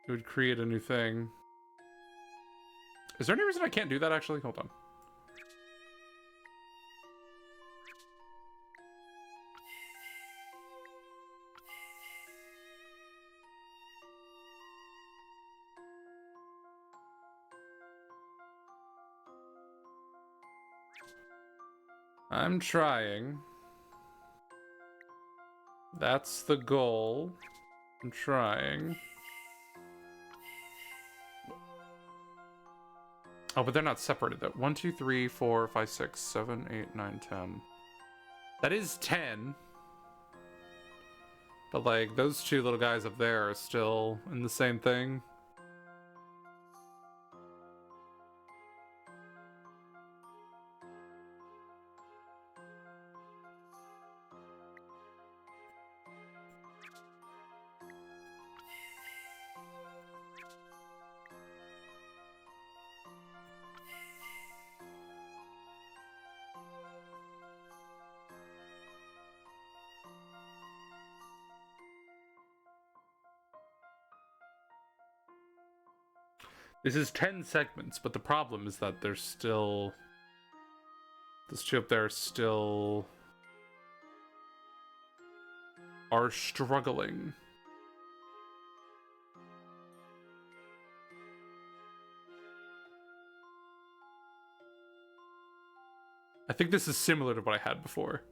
it would create a new thing. Is there any reason I can't do that actually? Hold on. I'm trying. That's the goal. I'm trying. Oh, but they're not separated though. 1, 2, 3, 4, 5, 6, 7, 8, 9, 10. That is 10. But like those two little guys up there are still in the same thing. This is 10 segments, but the problem is that there's still... Those two up there still... are struggling. I think this is similar to what I had before.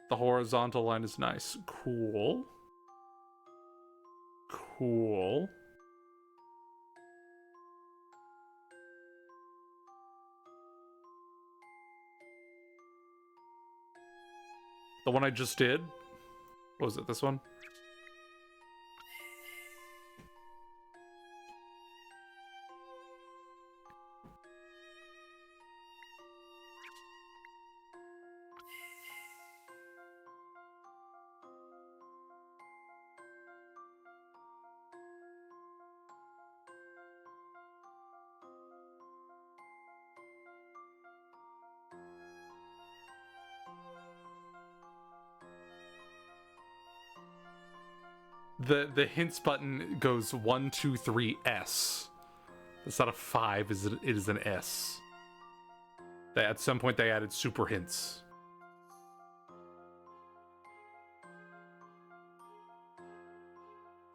The horizontal line is nice. Cool. Cool. The one I just did? What was it, this one? The hints button goes 1, 2, 3, S. It's not a 5, it is an S. At some point they added super hints.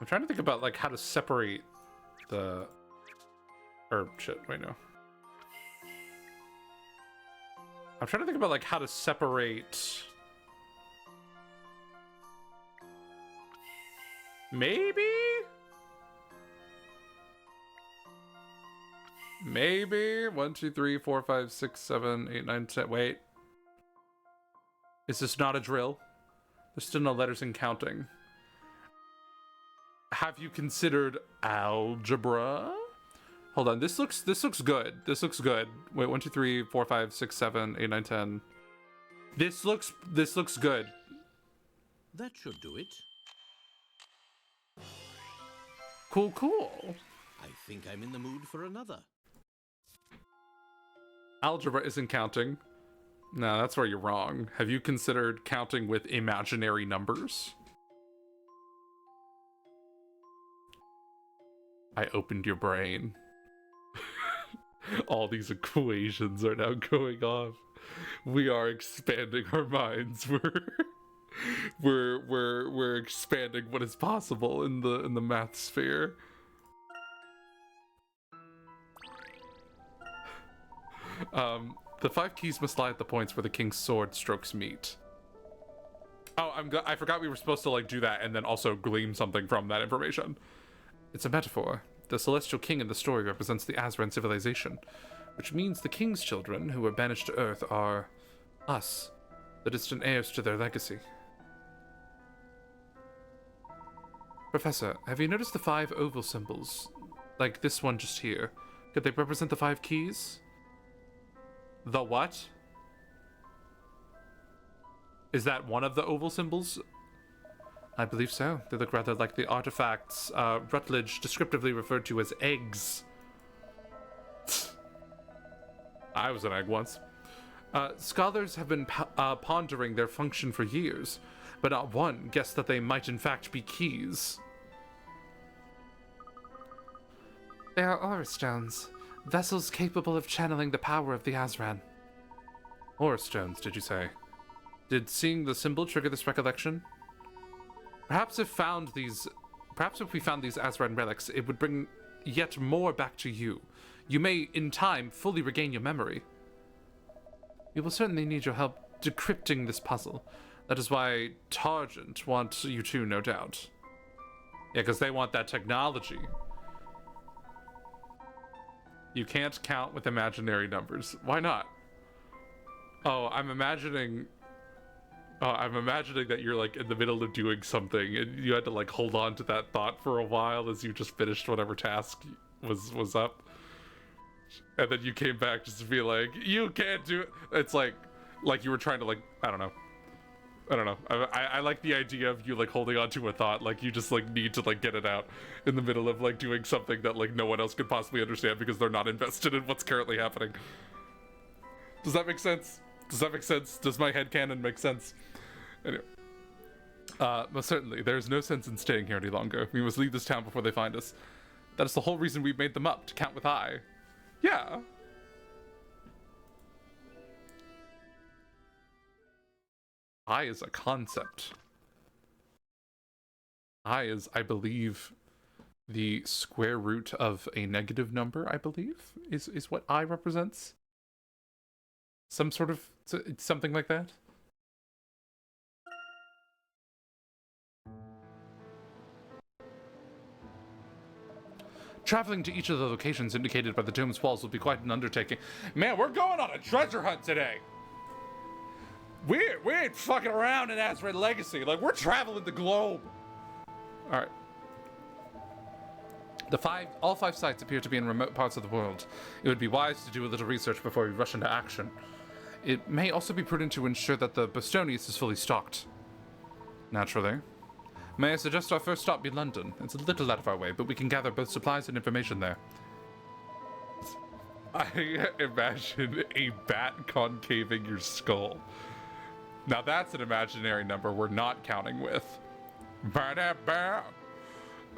I'm trying to think about like how to separate the... Or shit, wait, no. I'm trying to think about like how to separate... Maybe? Maybe 1, 2, 3, 4, 5, 6, 7, 8, 9, 10. Wait. Is this not a drill? There's still no letters in counting. Have you considered algebra? Hold on. This looks good. This looks good. Wait, 1, 2, 3, 4, 5, 6, 7, 8, 9, 10. This looks good. That should do it. Cool, cool. I think I'm in the mood for another. Algebra isn't counting. No, that's where you're wrong. Have you considered counting with imaginary numbers? I opened your brain. All these equations are now going off. We are expanding our minds. We're expanding what is possible in the math sphere. The 5 keys must lie at the points where the king's sword strokes meet. Oh, I forgot we were supposed to like do that and then also glean something from that information. It's a metaphor. The celestial king in the story represents the Azran civilization, which means the king's children who were banished to Earth are us, the distant heirs to their legacy. Professor, have you noticed the 5 oval symbols? Like this one just here. Could they represent the 5 keys? The what? Is that one of the oval symbols? I believe so. They look rather like the artifacts Rutledge descriptively referred to as eggs. I was an egg once. Scholars have been pondering their function for years, but not one guessed that they might in fact be keys. They are aura stones. Vessels capable of channeling the power of the Azran. Aura stones, did you say? Did seeing the symbol trigger this recollection? Perhaps if we found these Azran relics, it would bring yet more back to you. You may, in time, fully regain your memory. We will certainly need your help decrypting this puzzle. That is why Targent wants you to, no doubt. Yeah, because they want that technology. You can't count with imaginary numbers. Why not? Oh, I'm imagining that you're like in the middle of doing something and you had to like hold on to that thought for a while as you just finished whatever task was up. And then you came back just to be like, you can't do it. It's like you were trying to like, I don't know. I like the idea of you like holding on to a thought, like you just like need to like get it out in the middle of like doing something that like no one else could possibly understand because they're not invested in what's currently happening. Does that make sense? Does my headcanon make sense? Anyway. Most certainly, there is no sense in staying here any longer. We must leave this town before they find us. That is the whole reason we made them up, to count with I. Yeah. I is a concept. I is, I believe, the square root of a negative number, I believe, is what I represents. Some sort of, something like that. Traveling to each of the locations indicated by the dome's walls will be quite an undertaking. Man, we're going on a treasure hunt today! We ain't fucking around in Azran Legacy. Like, we're traveling the globe. All right. All 5 sites appear to be in remote parts of the world. It would be wise to do a little research before we rush into action. It may also be prudent to ensure that the Bostonius is fully stocked. Naturally. May I suggest our first stop be London? It's a little out of our way, but we can gather both supplies and information there. I imagine a bat concaving your skull. Now that's an imaginary number we're not counting with.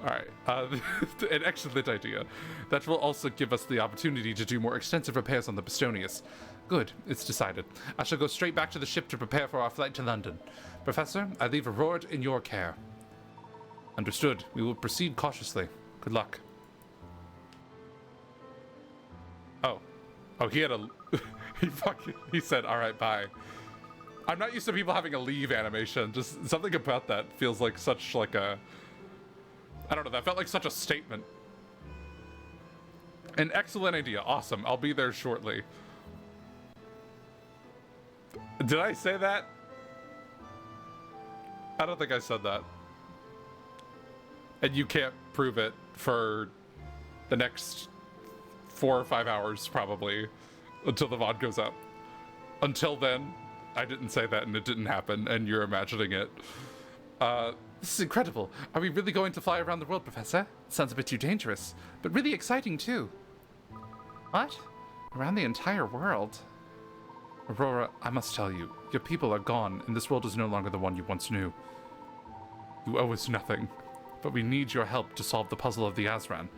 Alright, an excellent idea. That will also give us the opportunity to do more extensive repairs on the Bastonius. Good, it's decided. I shall go straight back to the ship to prepare for our flight to London. Professor, I leave Aurora in your care. Understood. We will proceed cautiously. Good luck. Oh, he had a... he said, alright, bye. I'm not used to people having a leave animation. Just something about that feels like such like a... I don't know, that felt like such a statement. An excellent idea. Awesome. I'll be there shortly. Did I say that? I don't think I said that. And you can't prove it for the next 4 or 5 hours, probably, until the VOD goes up. Until then, I didn't say that and it didn't happen, and you're imagining it. This is incredible. Are we really going to fly around the world, Professor? Sounds a bit too dangerous, but really exciting too. What? Around the entire world? Aurora, I must tell you, your people are gone, and this world is no longer the one you once knew. You owe us nothing, but we need your help to solve the puzzle of the Azran.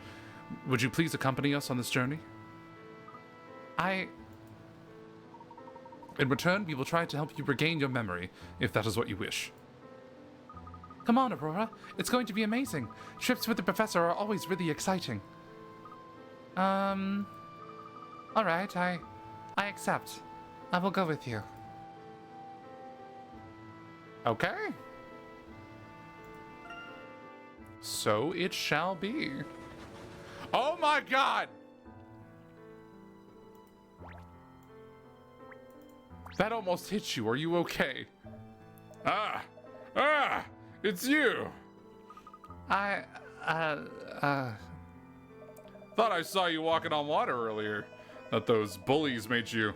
Would you please accompany us on this journey? In return, we will try to help you regain your memory, if that is what you wish. Come on, Aurora. It's going to be amazing. Trips with the professor are always really exciting. Alright, I accept. I will go with you. Okay. So it shall be. Oh my god! That almost hit you. Are you okay? It's you! Thought I saw you walking on water earlier. That those bullies made you.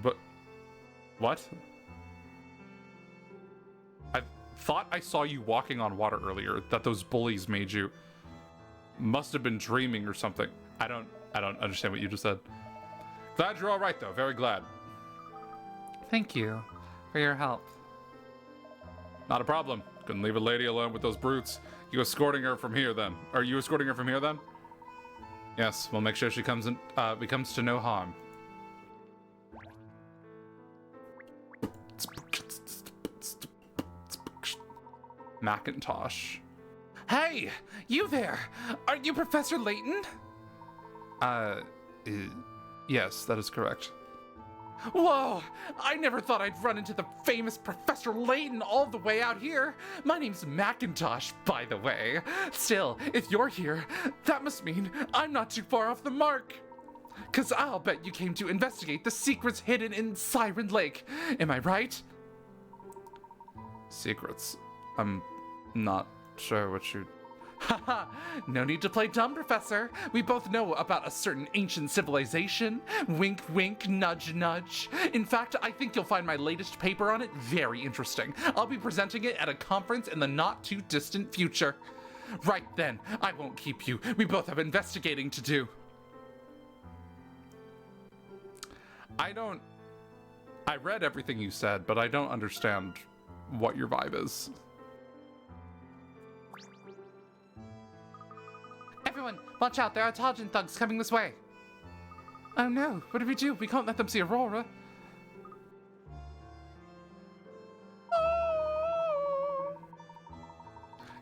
But... what? I thought I saw you walking on water earlier. That those bullies made you. Must have been dreaming or something. I don't understand what you just said. Glad you're alright though. Very glad. Thank you for your help. Not a problem. Couldn't leave a lady alone with those brutes. You escorting her from here then? Are you escorting her from here then? Yes, we'll make sure she comes to no harm. Macintosh. Hey, you there! Aren't you Professor Layton? Yes, that is correct. Whoa! I never thought I'd run into the famous Professor Layton all the way out here. My name's Macintosh, by the way. Still, if you're here, that must mean I'm not too far off the mark. 'Cause I'll bet you came to investigate the secrets hidden in Siren Lake. Am I right? Secrets? I'm not sure what you... Haha, no need to play dumb, Professor. We both know about a certain ancient civilization. Wink, wink, nudge, nudge. In fact, I think you'll find my latest paper on it very interesting. I'll be presenting it at a conference in the not-too-distant future. Right then, I won't keep you. We both have investigating to do. I read everything you said, but I don't understand what your vibe is. Everyone, watch out, there are Tajin thugs coming this way. Oh no, what do we do? We can't let them see Aurora.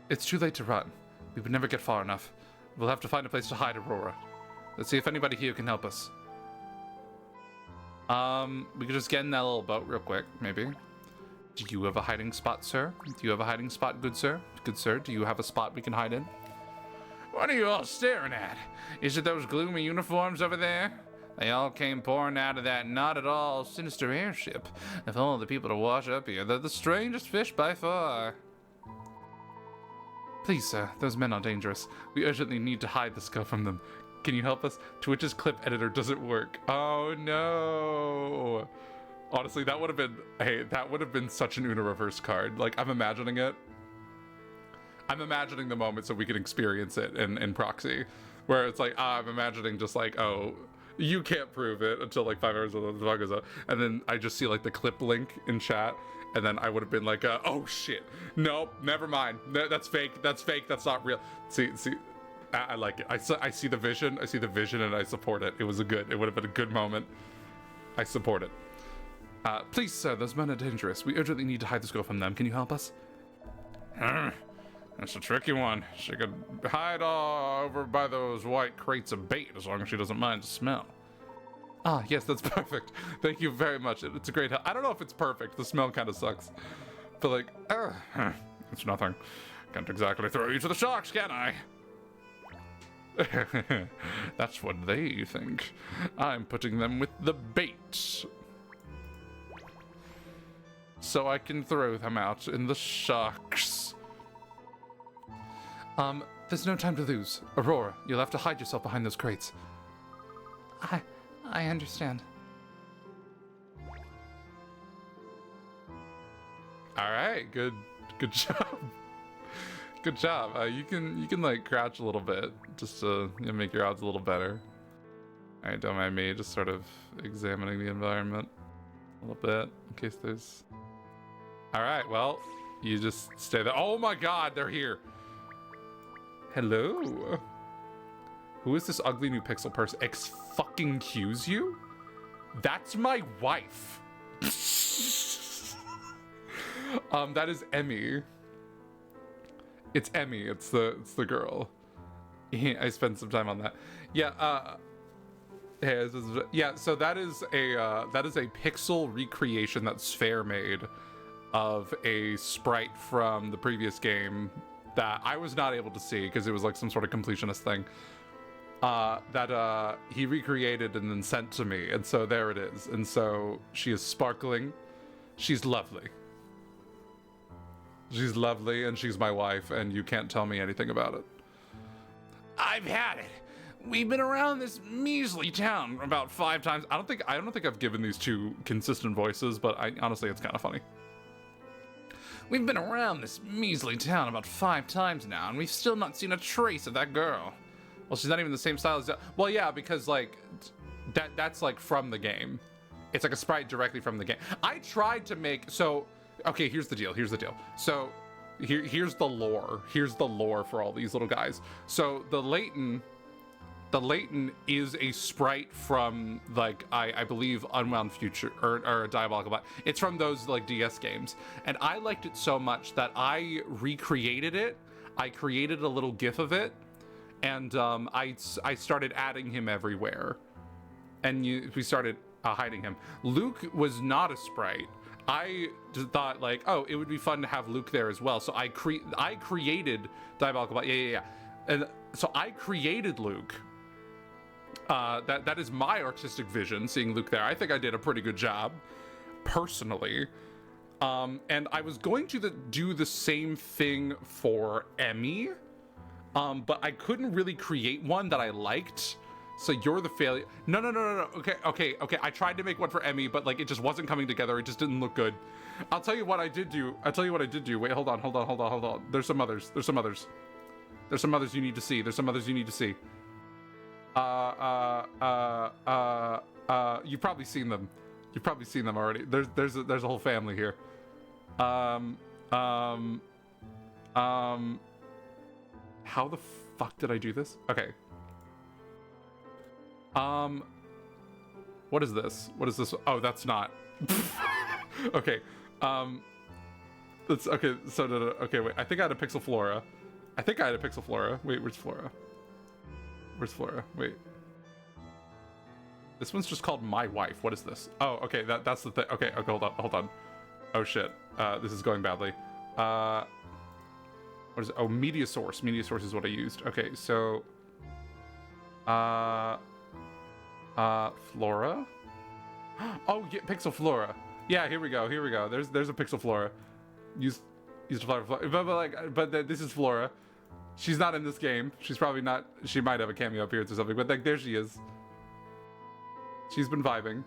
It's too late to run. We would never get far enough. We'll have to find a place to hide Aurora. Let's see if anybody here can help us. We could just get in that little boat real quick, maybe. Do you have a hiding spot, sir? Do you have a hiding spot, good sir? Good sir, do you have a spot we can hide in? What are you all staring at? Is it those gloomy uniforms over there? They all came pouring out of that not at all sinister airship. Of all the people to wash up here, they're the strangest fish by far. Please, sir, those men are dangerous. We urgently need to hide this girl from them. Can you help us? Twitch's clip editor doesn't work. Oh no. Honestly, that would have been, hey, that would have been such an Una reverse card. Like, I'm imagining it. I'm imagining the moment so we can experience it in proxy. Where it's like, I'm imagining just like, oh, You can't prove it until like 5 hours of the vlog goes up. And then I just see like the clip link in chat. And then I would have been like, oh shit. Nope, never mind. That's fake. That's fake. That's not real. See, I like it. I see the vision. I see the vision and I support it. It would have been a good moment. I support it. Please, sir, those men are dangerous. We urgently need to hide this girl from them. Can you help us? That's a tricky one. She could hide all over by those white crates of bait as long as she doesn't mind the smell. Ah, yes, that's perfect. Thank you very much. It's a great help. I don't know if it's perfect. The smell kind of sucks. But like, it's nothing. Can't exactly throw you to the sharks, can I? That's what they think. I'm putting them with the bait. So I can throw them out in the sharks. There's no time to lose. Aurora, you'll have to hide yourself behind those crates. I understand. All right, good job. Good job. You can like crouch a little bit just to make your odds a little better. All right, don't mind me, just sort of examining the environment a little bit in case there's. All right, well, you just stay there. Oh my God, they're here. Hello. Who is this ugly new pixel person? X-fucking-Q's you? That's my wife. That is Emmy. It's Emmy. It's the girl. I spent some time on that. Yeah. Yeah. So that is a pixel recreation that Sphere made of a sprite from the previous game that I was not able to see because it was like some sort of completionist thing. That he recreated and then sent to me, and so there it is. And so she is sparkling. She's lovely. She's lovely, and she's my wife, and you can't tell me anything about it. I've had it. We've been around this measly town about 5 times. I don't think I've given these two consistent voices, but honestly, it's kind of funny. We've been around this measly town about 5 times now, and we've still not seen a trace of that girl. Well, she's not even the same style as... Well, yeah, because, like, that's, like, from the game. It's, like, a sprite directly from the game. I tried to make... So, okay, here's the deal. So, here's the lore. Here's the lore for all these little guys. So, the Layton is a sprite from, like, I believe Unwound Future, or Diabolical Bot. It's from those, like, DS games. And I liked it so much that I recreated it. I created a little GIF of it. And I started adding him everywhere, and we started hiding him. Luke was not a sprite. I just thought like, oh, it would be fun to have Luke there as well. So I created Diabolical Bot. Yeah. And so I created Luke. That is my artistic vision, seeing Luke there. I think I did a pretty good job, personally. And I was going to do the same thing for Emmy. But I couldn't really create one that I liked. So you're the failure. No. Okay. I tried to make one for Emmy, but like it just wasn't coming together. It just didn't look good. I'll tell you what I did do. Wait, hold on. There's some others you need to see. You've probably seen them. Already. There's a whole family here. How the fuck did I do this? Okay. What is this? Oh, that's not. Okay. That's okay. So no. Okay, wait. I think I had a Pixel Flora. Wait, where's Flora? Wait. This one's just called My Wife. What is this? Oh, okay. That's the thing. Okay. Hold on. Oh shit. This is going badly. What is it? Oh, media source. Media source is what I used. Okay, so Flora. Oh, yeah, Pixel Flora. Yeah, here we go. There's a Pixel Flora. Used to Flora, but this is Flora. She's not in this game. She's probably not. She might have a cameo appearance or something, but like there she is. She's been vibing.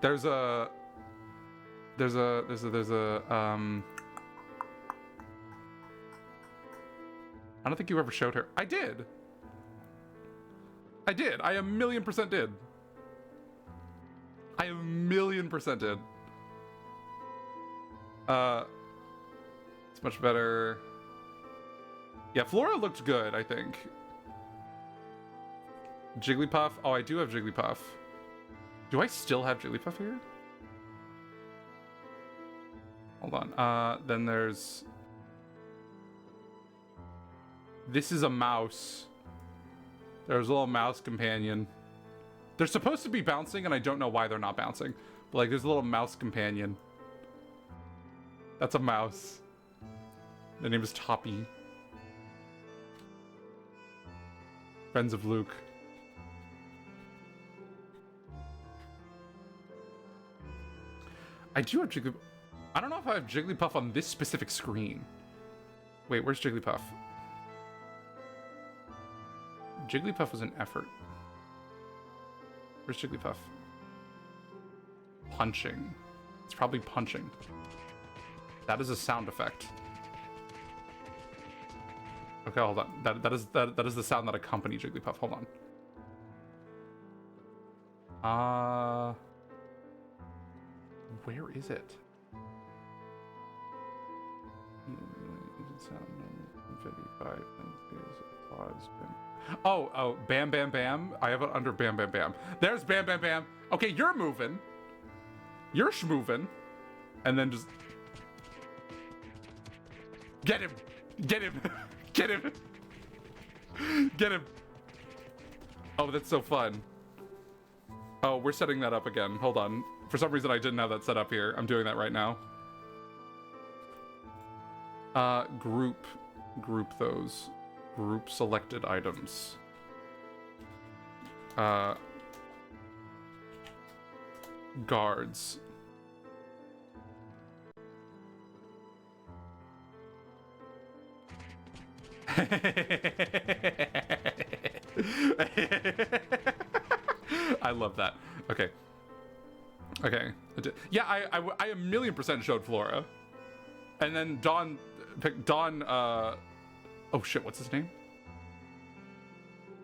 There's a I don't think you ever showed her. I did. I did. I 1,000,000% did. I 1,000,000% did. It's much better. Yeah, Flora looked good, I think. Jigglypuff. Oh, I do have Jigglypuff. Do I still have Jigglypuff here? Hold on. Then there's... This is a mouse. There's a little mouse companion. They're supposed to be bouncing, and I don't know why they're not bouncing. But, like, there's a little mouse companion. That's a mouse. The name is Toppy. Friends of Luke. I do have Jigglypuff. I don't know if I have Jigglypuff on this specific screen. Wait, where's Jigglypuff? Jigglypuff was an effort. Where's Jigglypuff? Punching. It's probably punching. That is a sound effect. Okay, hold on. That is the sound that accompanied Jigglypuff. Hold on. Where is it? Oh, Bam Bam Bam. I have it under Bam Bam Bam. There's Bam Bam Bam. Okay, you're moving. You're schmoving. And then just... Get him! Get him! Get him! Get him! Oh, that's so fun. Oh, we're setting that up again. Hold on. For some reason, I didn't have that set up here. I'm doing that right now. Group those. Group selected items. Guards. I love that. Okay. Okay. Yeah, I 1,000,000% showed Flora. And then Dawn picked Dawn, oh shit, what's his name?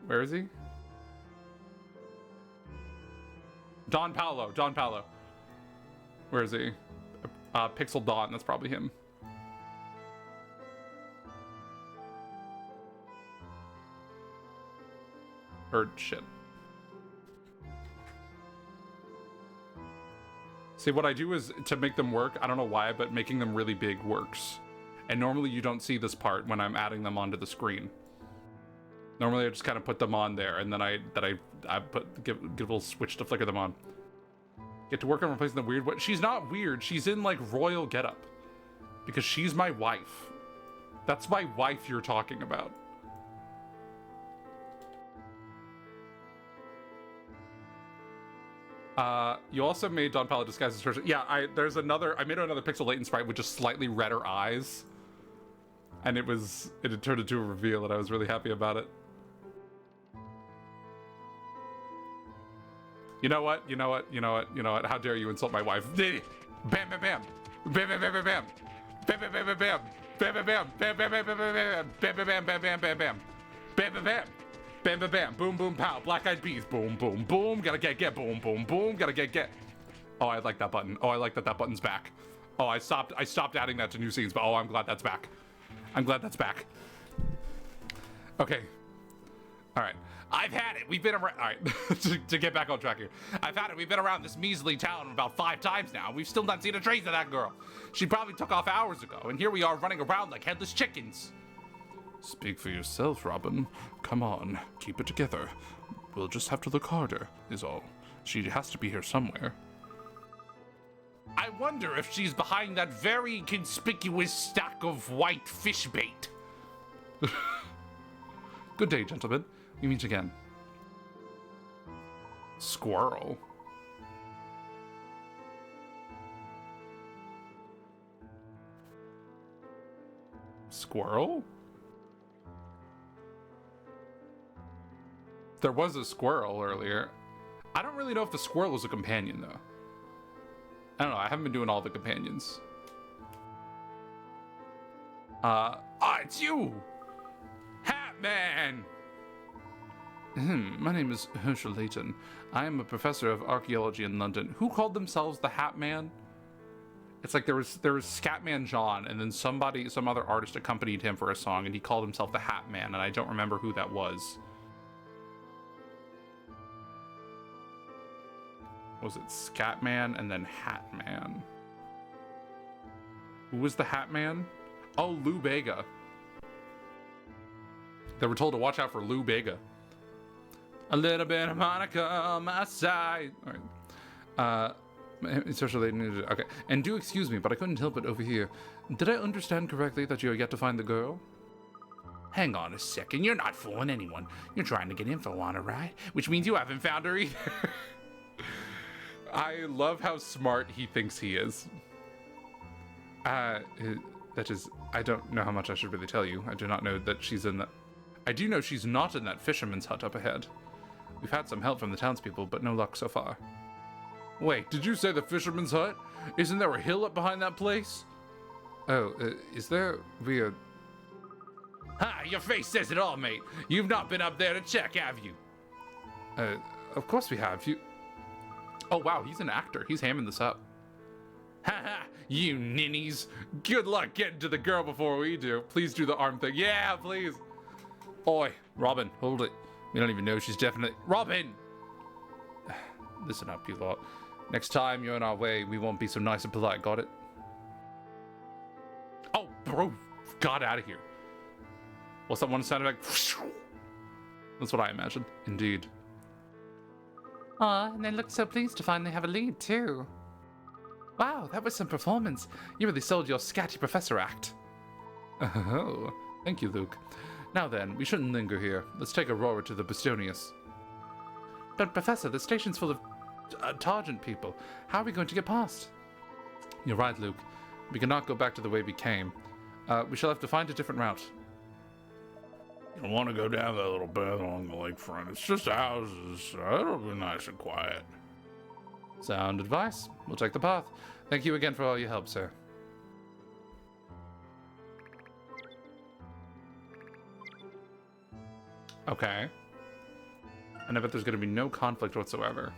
Where is he? Don Paolo. Don Paolo. Where is he? Pixel Dawn, that's probably him. Or shit. See, what I do is, to make them work, I don't know why, but making them really big works. And normally you don't see this part when I'm adding them onto the screen. Normally I just kind of put them on there, and then I give a little switch to flicker them on. Get to work on replacing the weird one. She's not weird, she's in like royal getup. Because she's my wife. That's my wife you're talking about. You also made Don Paolo disguise as her. Yeah, I made another Pixel Layton sprite with just slightly redder eyes. And it had turned into a reveal, and I was really happy about it. You know what? How dare you insult my wife? Bam bam bam. Bam bam bam bam bam. Bam bam bam bam bam. Bam bam bam. Bam bam bam bam bam. Bam bam bam bam bam bam bam. Bam bam bam. Bam bam bam. Boom boom pow. Black Eyed Peas. Boom boom boom. Gotta get. Boom boom boom. Gotta get. Oh, I like that button. Oh, I like that button's back. Oh, I stopped adding that to new scenes, but oh, I'm glad that's back. I'm glad that's back. Okay. All right. I've had it. We've been around. All right. to get back on track here. I've had it. We've been around this measly town about 5 times now. We've still not seen a trace of that girl. She probably took off hours ago, and here we are running around like headless chickens. Speak for yourself, Robin. Come on. Keep it together. We'll just have to look harder, is all. She has to be here somewhere. I wonder if she's behind that very conspicuous stack of white fish bait. Good day, gentlemen. We meet again. Squirrel. Squirrel? There was a squirrel earlier. I don't really know if the squirrel was a companion, though. I don't know. I haven't been doing all the companions. It's you! Man! My name is Herschel Layton. I am a professor of archaeology in London. Who called themselves the Hat Man? It's like there was Scatman John, and then some other artist accompanied him for a song, and he called himself the Hat Man, and I don't remember who that was. Was it Scatman and then Hat Man? Who was the Hat Man? Oh, Lou Bega. They were told to watch out for Lou Bega. A little bit of Monica on my side. All right. Especially okay. And do excuse me, but I couldn't help it over here. Did I understand correctly that you're yet to find the girl? Hang on a second. You're not fooling anyone. You're trying to get info on her, right? Which means you haven't found her either. I love how smart he thinks he is. That is, I don't know how much I should really tell you. I do not know that she's in that. I do know she's not in that fisherman's hut up ahead. We've had some help from the townspeople, but no luck so far. Wait, did you say the fisherman's hut? Isn't there a hill up behind that place? Oh, is there weird? Ha! Your face says it all, mate. You've not been up there to check, have you? Of course we have. Oh wow, he's an actor. He's hamming this up. Ha ha! You ninnies! Good luck getting to the girl before we do. Please do the arm thing. Yeah, please. Oi, Robin, hold it. We don't even know she's definitely Robin! Listen up, you lot. Next time you're in our way, we won't be so nice and polite, got it? Oh, bro, got out of here. What's that one sounded like? That's what I imagined. Indeed. Aw, and they looked so pleased to finally have a lead, too. Wow, that was some performance. You really sold your scatty professor act. Oh, thank you, Luke. Now then, we shouldn't linger here. Let's take Aurora to the Bastonius. But, Professor, the station's full of Targent people. How are we going to get past? You're right, Luke. We cannot go back to the way we came. We shall have to find a different route. You don't want to go down that little path along the lakefront. It's just houses, so it'll be nice and quiet. Sound advice. We'll take the path. Thank you again for all your help, sir. Okay. And I bet there's going to be no conflict whatsoever.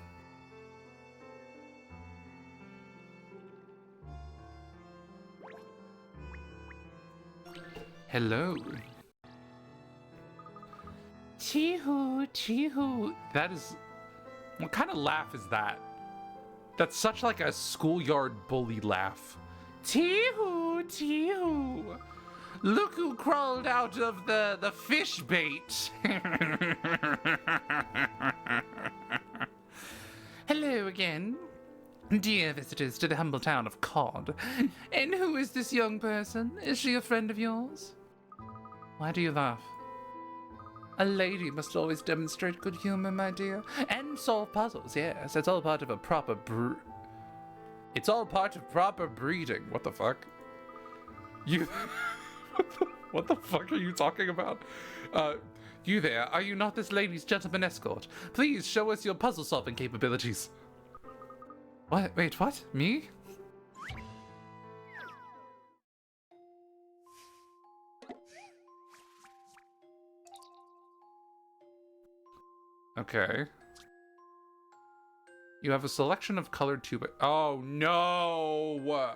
Hello. Chee-hoo, chee-hoo. That is... What kind of laugh is that? That's such like a schoolyard bully laugh. Chee-hoo, chee-hoo. Look who crawled out of the fish bait. Hello again, dear visitors to the humble town of Cod. And who is this young person? Is she a friend of yours? Why do you laugh? A lady must always demonstrate good humor, my dear. And solve puzzles, yes. It's all part of a proper It's all part of proper breeding. What the fuck? You... What the fuck are you talking about? You there, are you not this lady's gentleman escort? Please show us your puzzle-solving capabilities. What? Wait, what? Me? Okay. You have a selection of colored tube. Oh no!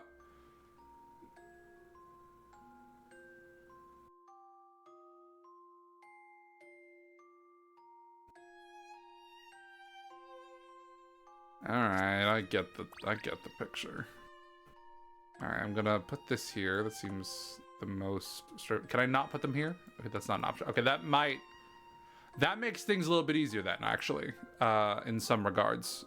Alright, I get the picture. Alright, I'm gonna put this here. That seems the most straight. Can I not put them here? Okay, that's not an option. Okay, that makes things a little bit easier then, actually, in some regards.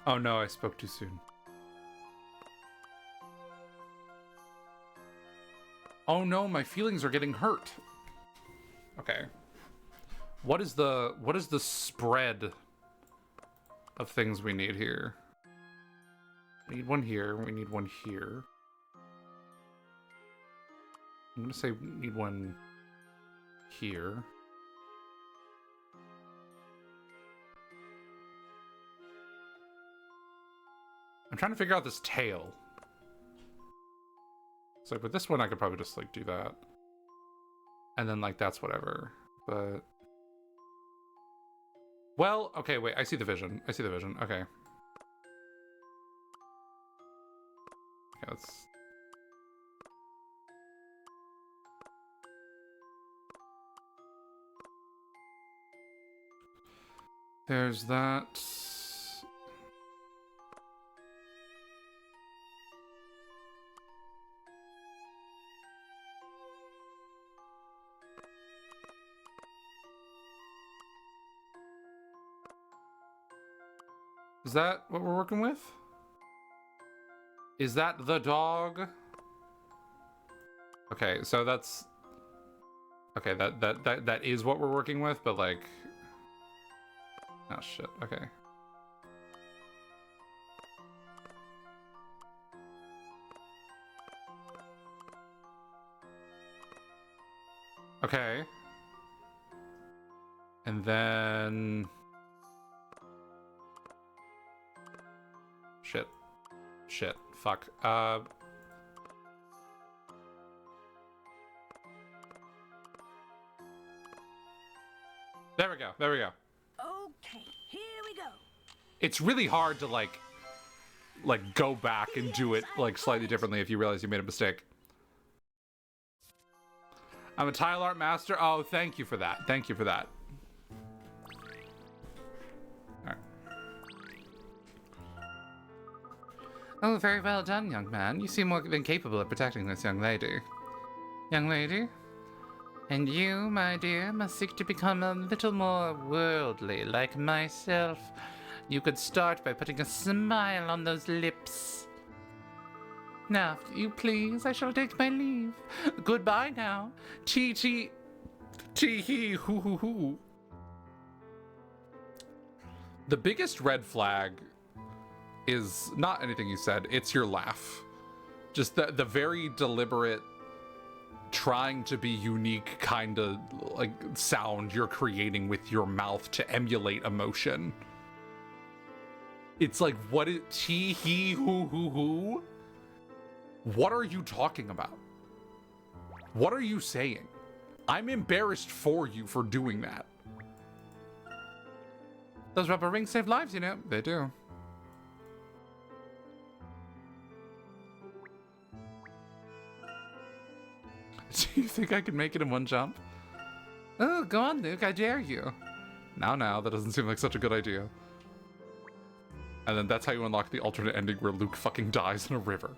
Oh no, I spoke too soon. Oh no, my feelings are getting hurt. Okay. What is the spread of things we need here? We need one here, we need one here. I'm gonna say we need one here. I'm trying to figure out this tail. So with this one, I could probably just like do that. And then like, that's whatever. But, well, okay, wait, I see the vision. I see the vision, okay. Okay, let's... There's that. Is that what we're working with? Is that the dog? Okay, so that's... Okay, that is what we're working with, but like... Oh shit, okay. Okay. And then... Shit. Shit. Fuck. There we go. There we go. Okay, here we go. It's really hard to like go back and do it like slightly differently if you realize you made a mistake. I'm a tile art master. Oh, thank you for that. Thank you for that. All right. Oh, very well done, young man. You seem more than capable of protecting this young lady. Young lady? And you, my dear, must seek to become a little more worldly, like myself. You could start by putting a smile on those lips. Now, if you please, I shall take my leave. Goodbye now. Tee-hee, hoo-hoo-hoo. The biggest red flag is not anything you said, it's your laugh. Just the very deliberate, trying to be unique kind of like sound you're creating with your mouth to emulate emotion. It's like, what is tee-hee, hoo-hoo-hoo? What are you talking about? What are you saying? I'm embarrassed for you for doing that. Those rubber rings save lives, you know. They do. Do you think I can make it in one jump? Oh, go on, Luke. I dare you. Now, that doesn't seem like such a good idea. And then that's how you unlock the alternate ending where Luke fucking dies in a river.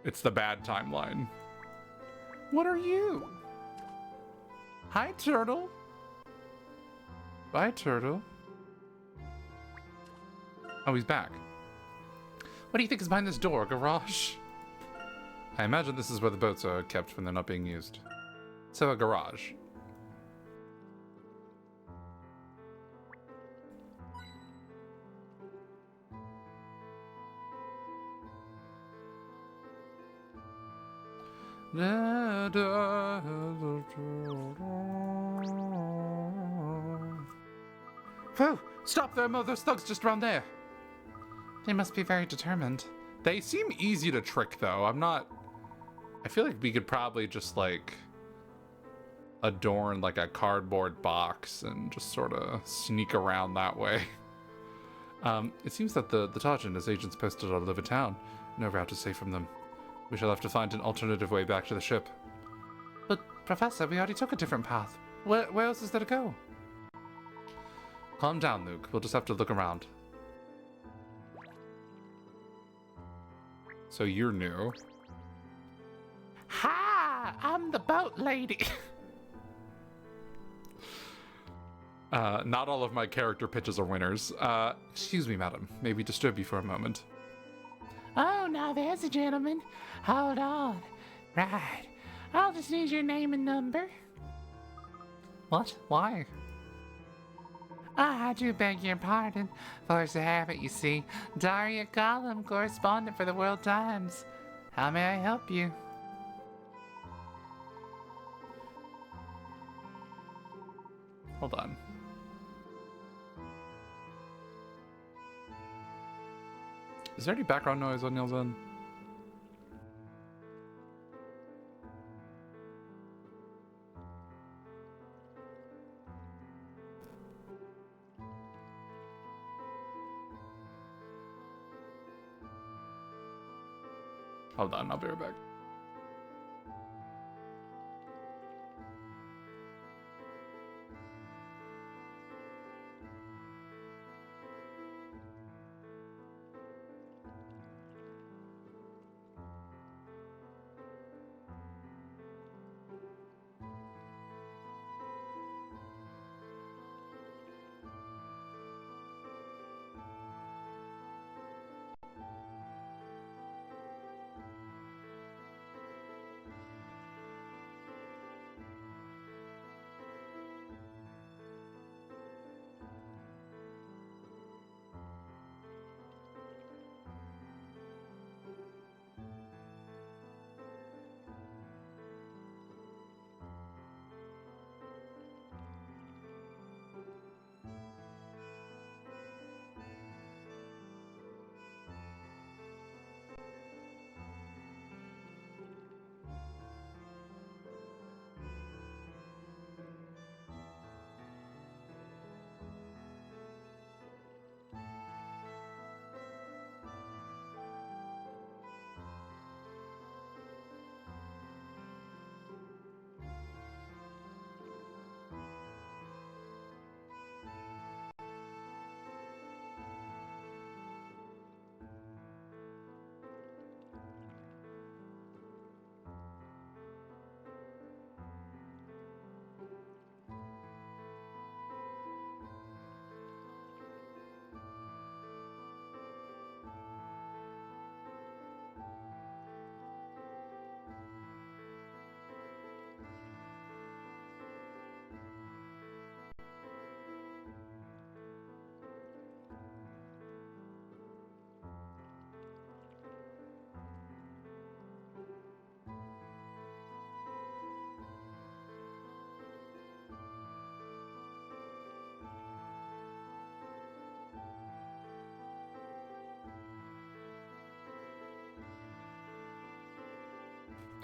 It's the bad timeline. What are you? Hi, turtle. Bye, turtle. Oh, he's back. What do you think is behind this door? A garage? I imagine this is where the boats are kept when they're not being used. So a garage. Whoa! Stop there, Mo! Those thugs just around there! They must be very determined. They seem easy to trick, though. I feel like we could probably just, like, adorn, like, a cardboard box and just sort of sneak around that way. It seems that the Taj and his agents posted out of the town. No route is safe from them. We shall have to find an alternative way back to the ship. But, Professor, we already took a different path. Where else is there to go? Calm down, Luke. We'll just have to look around. So you're new. Ha! I'm the boat lady. Not all of my character pitches are winners. Excuse me, madam. May we disturb you for a moment? Oh, now there's a gentleman. Hold on. Right. I'll just need your name and number. What? Why? I do beg your pardon. Force of habit, you see. Daria Gollum, correspondent for the World Times. How may I help you? Hold on. Is there any background noise on Neil's end? Hold on, I'll be right back.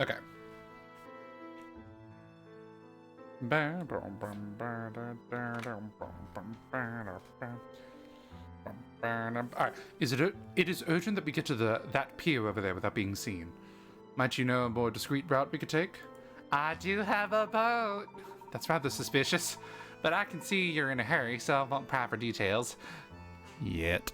Okay. Alright, it is urgent that we get to that pier over there without being seen. Might you know a more discreet route we could take? I do have a boat. That's rather suspicious, but I can see you're in a hurry, so I won't pry for details. Yet.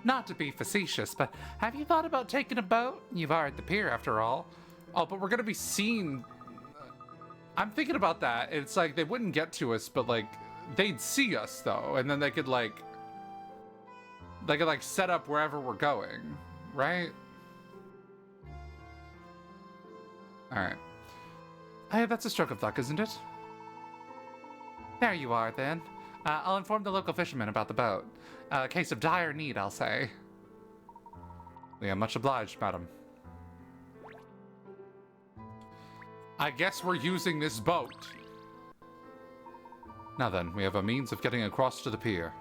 Not to be facetious, but have you thought about taking a boat? You are at the pier after all. Oh, but we're gonna be seen. I'm thinking about that. It's like they wouldn't get to us, but like they'd see us though, and then they could like set up wherever we're going, right? All right. Hey, that's a stroke of luck, isn't it? There you are, then. I'll inform the local fishermen about the boat. A case of dire need, I'll say. We are much obliged, madam. I guess we're using this boat. Now then, we have a means of getting across to the pier.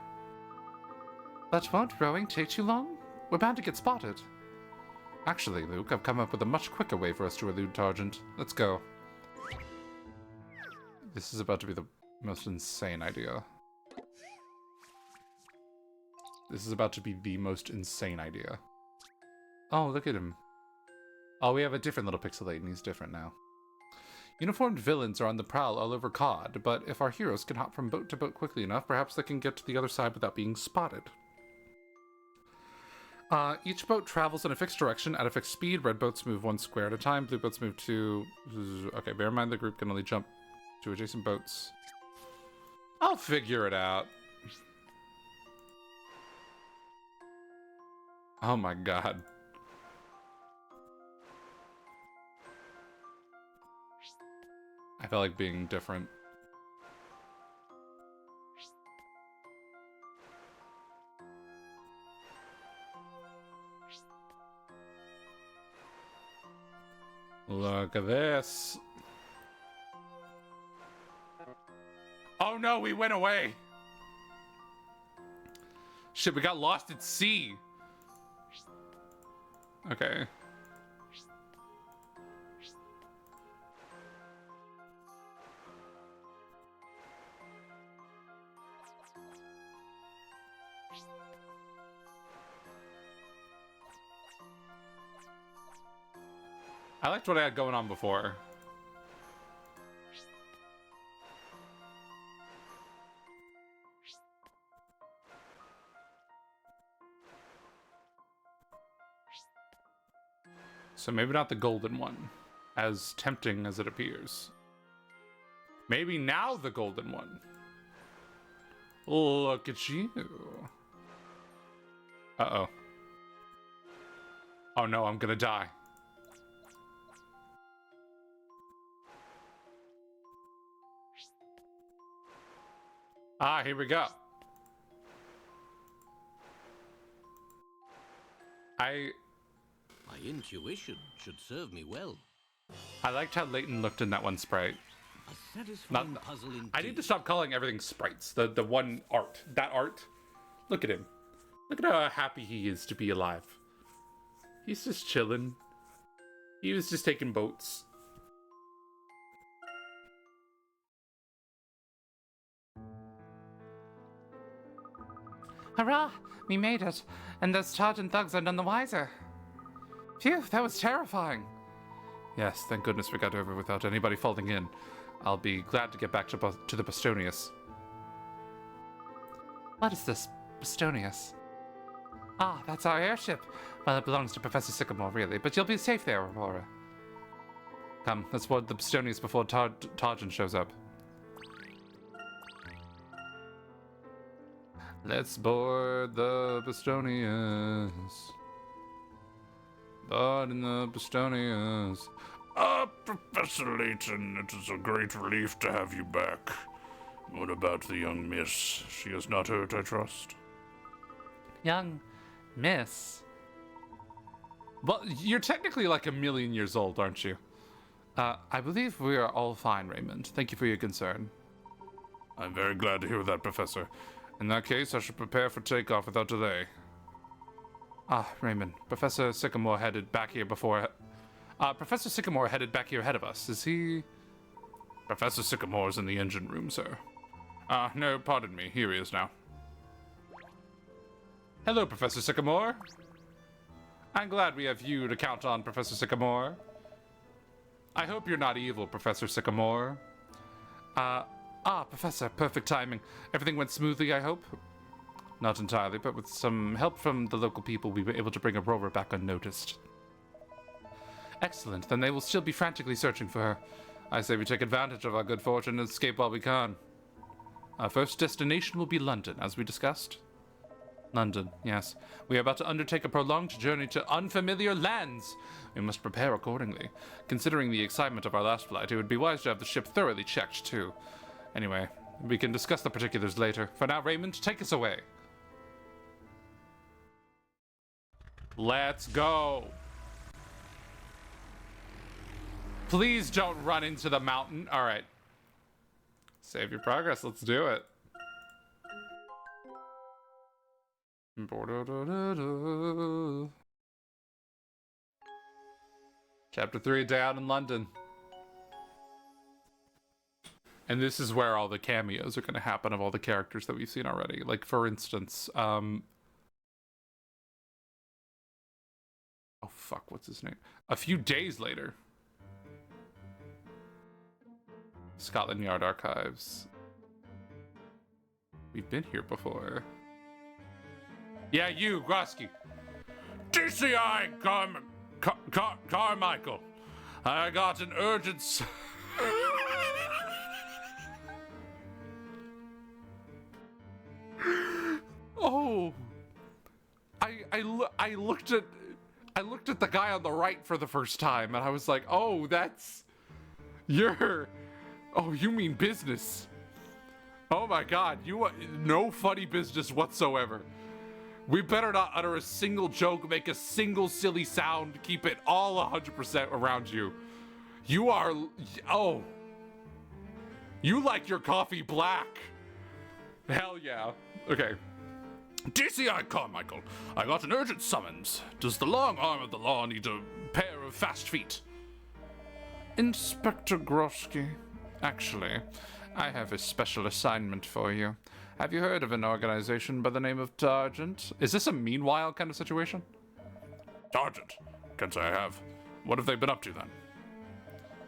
But won't rowing take too long? We're bound to get spotted. Actually, Luke, I've come up with a much quicker way for us to elude Targent. Let's go. This is about to be the most insane idea. This is about to be the most insane idea. Oh, look at him. Oh, we have a different little pixelate, and he's different now. Uniformed villains are on the prowl all over COD, but if our heroes can hop from boat to boat quickly enough, perhaps they can get to the other side without being spotted. Each boat travels in a fixed direction at a fixed speed. Red boats move 1 square at a time. Blue boats move 2... Okay, bear in mind the group can only jump to adjacent boats. I'll figure it out. Oh my god. I felt like being different. Look at this. Oh no, we went away. Shit, we got lost at sea. Okay. I liked what I had going on before. So maybe not the golden one, as tempting as it appears. Maybe now the golden one. Look at you. Uh-oh. Oh no, I'm gonna die. Ah, here we go. My intuition should serve me well. I liked how Layton looked in that one sprite. A satisfying puzzle indeed. I need to stop calling everything sprites. The one art. That art. Look at him. Look at how happy he is to be alive. He's just chilling. He was just taking boats. Hurrah! We made it, and those sergeant thugs are none the wiser. Phew, that was terrifying. Yes, thank goodness we got over without anybody falling in. I'll be glad to get back to the Bostonius. What is this, Bostonius? Ah, that's our airship. Well, it belongs to Professor Sycamore, really, but you'll be safe there, Aurora. Come, let's board the Bostonius before Tarjan shows up. Let's board the Bostonius. Board in the Bostonius. Professor Layton, it is a great relief to have you back. What about the young miss? She is not hurt, I trust. Young miss? Well, you're technically like 1,000,000 years old, aren't you? I believe we are all fine, Raymond. Thank you for your concern. I'm very glad to hear that, Professor. In that case, I should prepare for takeoff without delay. Ah, Raymond. Professor Sycamore headed back here before... Professor Sycamore headed back here ahead of us. Is he... Professor Sycamore's in the engine room, sir. No, pardon me. Here he is now. Hello, Professor Sycamore. I'm glad we have you to count on, Professor Sycamore. I hope you're not evil, Professor Sycamore. Professor, perfect timing. Everything went smoothly, I hope? Not entirely, but with some help from the local people, we were able to bring Aurora back unnoticed. Excellent, then they will still be frantically searching for her. I say we take advantage of our good fortune and escape while we can. Our first destination will be London, as we discussed. London, yes. We are about to undertake a prolonged journey to unfamiliar lands. We must prepare accordingly. Considering the excitement of our last flight, it would be wise to have the ship thoroughly checked, too. Anyway, we can discuss the particulars later. For now, Raymond, take us away. Let's go. Please don't run into the mountain. All right. Save your progress. Let's do it. Chapter 3, Day Out in London. And this is where all the cameos are going to happen of all the characters that we've seen already. Like, for instance, oh fuck, what's his name? A few days later. Scotland Yard Archives. We've been here before. Yeah, you, Grosky. DCI Carmichael. I got an urgent... I looked at the guy on the right for the first time, and I was like, oh, oh, you mean business. Oh my god, no funny business whatsoever. We better not utter a single joke, make a single silly sound, keep it all 100% around you. You are, oh. You like your coffee black. Hell yeah. Okay. DCI Carmichael, I got an urgent summons. Does the long arm of the law need a pair of fast feet? Inspector Groski, actually, I have a special assignment for you. Have you heard of an organization by the name of Targent? Is this a meanwhile kind of situation? Targent? Can't say I have. What have they been up to then?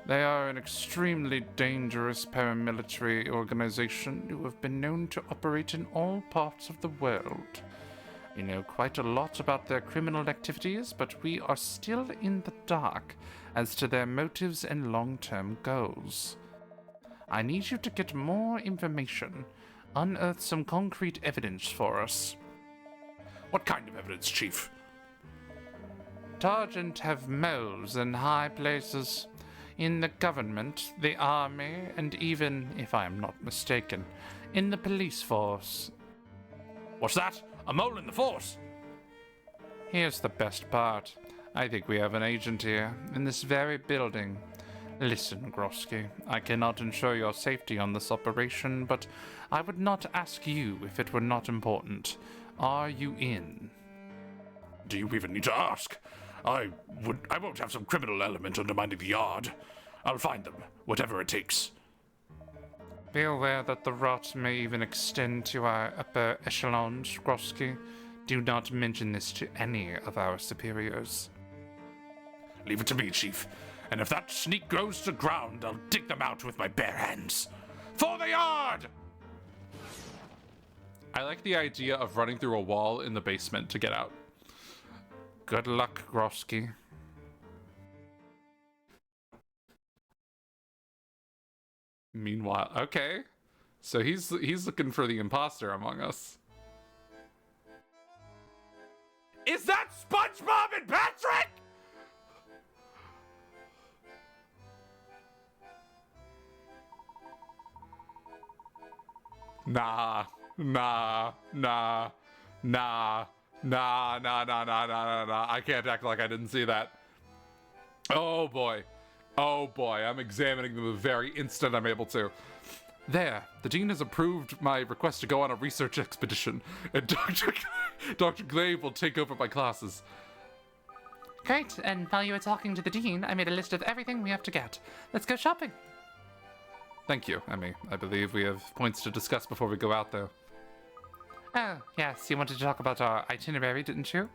They are an extremely dangerous paramilitary organization who have been known to operate in all parts of the world. We know quite a lot about their criminal activities, but we are still in the dark as to their motives and long-term goals. I need you to get more information, unearth some concrete evidence for us. What kind of evidence, Chief? Targent have moles in high places. In the government, the army, and even, if I am not mistaken, in the police force. What's that? A mole in the force? Here's the best part. I think we have an agent here, in this very building. Listen, Groski, I cannot ensure your safety on this operation, but I would not ask you if it were not important. Are you in? Do you even need to ask? I won't have some criminal element undermining the yard. I'll find them, whatever it takes. Be aware that the rot may even extend to our upper echelons, Groski. Do not mention this to any of our superiors. Leave it to me, Chief. And if that sneak goes to ground, I'll dig them out with my bare hands. For the yard! I like the idea of running through a wall in the basement to get out. Good luck, Groski. Meanwhile, okay. So he's looking for the imposter among us. Is that SpongeBob and Patrick? Nah. I can't act like I didn't see that. Oh boy. I'm examining them the very instant I'm able to. There, the dean has approved my request to go on a research expedition, and Dr. Glaive will take over my classes. Great, and while you were talking to the dean, I made a list of everything we have to get. Let's go shopping. Thank you, Emmy. I believe we have points to discuss before we go out, though. Oh, yes, you wanted to talk about our itinerary, didn't you?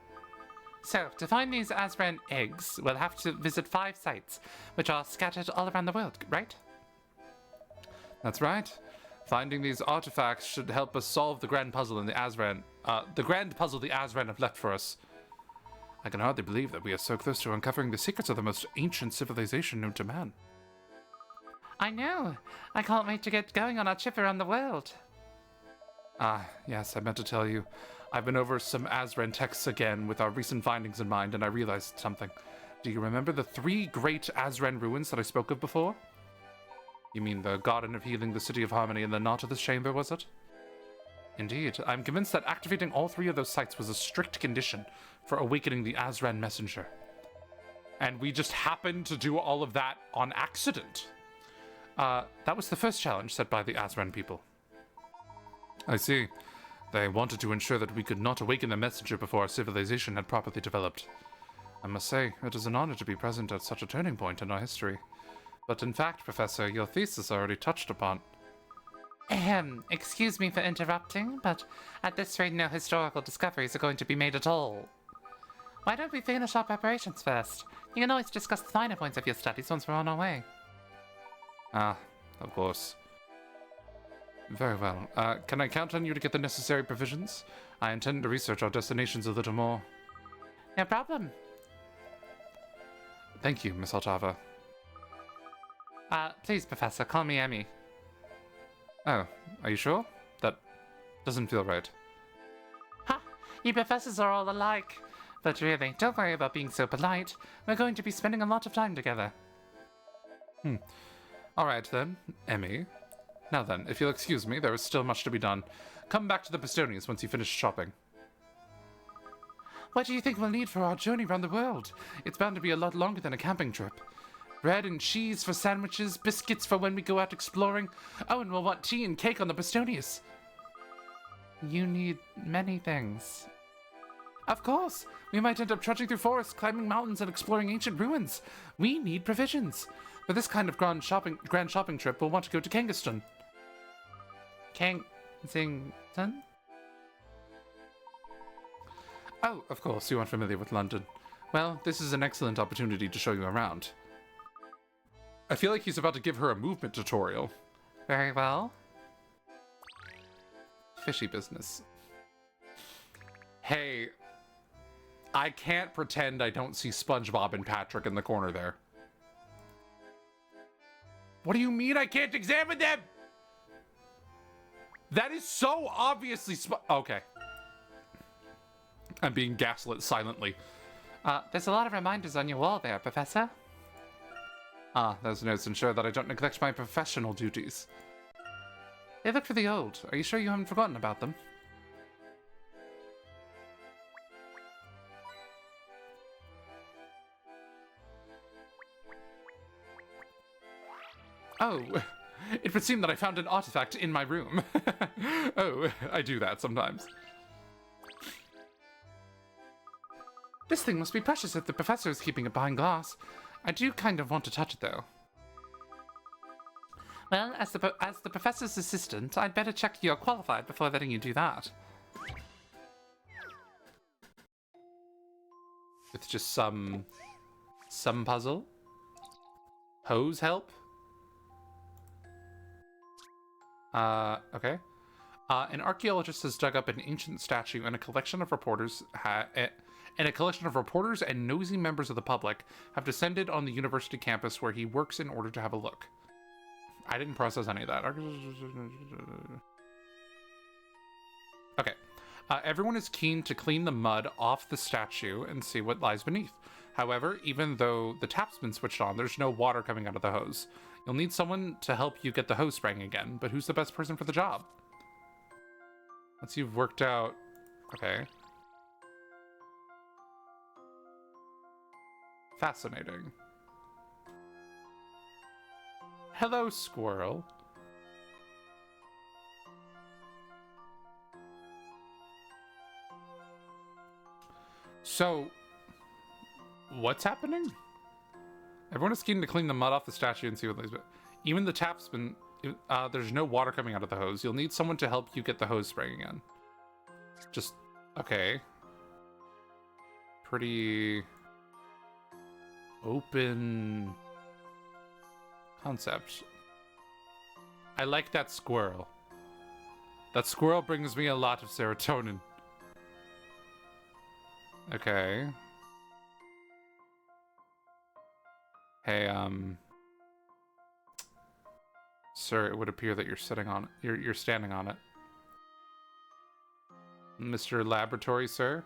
So, to find these Azran eggs, we'll have to visit 5 sites, which are scattered all around the world, right? That's right. Finding these artifacts should help us solve the grand puzzle in the Azran. The grand puzzle the Azran have left for us. I can hardly believe that we are so close to uncovering the secrets of the most ancient civilization known to man. I know. I can't wait to get going on our trip around the world. Yes, I meant to tell you. I've been over some Azran texts again with our recent findings in mind, and I realized something. Do you remember the 3 great Azran ruins that I spoke of before? You mean the Garden of Healing, the City of Harmony, and the Knot of the Chamber, was it? Indeed. I'm convinced that activating all 3 of those sites was a strict condition for awakening the Azran messenger. And we just happened to do all of that on accident. That was the first challenge set by the Azran people. I see. They wanted to ensure that we could not awaken the messenger before our civilization had properly developed. I must say, it is an honor to be present at such a turning point in our history. But in fact, Professor, your thesis already touched upon... Excuse me for interrupting, but at this rate no historical discoveries are going to be made at all. Why don't we finish our preparations first? You can always discuss the finer points of your studies once we're on our way. Of course. Very well. Can I count on you to get the necessary provisions? I intend to research our destinations a little more. No problem. Thank you, Miss Altava. Please, Professor, call me Emmy. Oh, are you sure? That doesn't feel right. Ha! You professors are all alike. But really, don't worry about being so polite. We're going to be spending a lot of time together. Alright then, Emmy. Now then, if you'll excuse me, there is still much to be done. Come back to the Pistonius once you finish shopping. What do you think we'll need for our journey around the world? It's bound to be a lot longer than a camping trip. Bread and cheese for sandwiches, biscuits for when we go out exploring. Oh, and we'll want tea and cake on the Pistonius. You need many things. Of course! We might end up trudging through forests, climbing mountains, and exploring ancient ruins. We need provisions. For this kind of grand shopping trip, we'll want to go to Kangaston. Kensington? Oh, of course, you aren't familiar with London. Well, this is an excellent opportunity to show you around. I feel like he's about to give her a movement tutorial. Very well. Fishy business. Hey, I can't pretend I don't see SpongeBob and Patrick in the corner there. What do you mean I can't examine them? That is so obviously okay. I'm being gaslit silently. There's a lot of reminders on your wall there, Professor. Those notes ensure that I don't neglect my professional duties. They look really old. Are you sure you haven't forgotten about them? Oh, it would seem that I found an artifact in my room. Oh, I do that sometimes. This thing must be precious if the professor is keeping it behind glass. I do kind of want to touch it, though. Well, as the professor's assistant, I'd better check you're qualified before letting you do that. It's just some puzzle. Hose help. Okay. An archaeologist has dug up an ancient statue and a collection of reporters and nosy members of the public have descended on the university campus where he works in order to have a look. I didn't process any of that. Okay. Everyone is keen to clean the mud off the statue and see what lies beneath. However, even though the tap's been switched on, there's no water coming out of the hose. You'll need someone to help you get the hose spraying again, but who's the best person for the job? Once you've worked out... Okay. Fascinating. Hello, squirrel. So, what's happening? Everyone is keen to clean the mud off the statue and see what lays. But even the tap's been. There's no water coming out of the hose. You'll need someone to help you get the hose spraying again. Just okay. Pretty open concept. I like that squirrel. That squirrel brings me a lot of serotonin. Okay. Hey, sir, it would appear that you're sitting on it. You're standing on it. Mr. Laboratory, sir?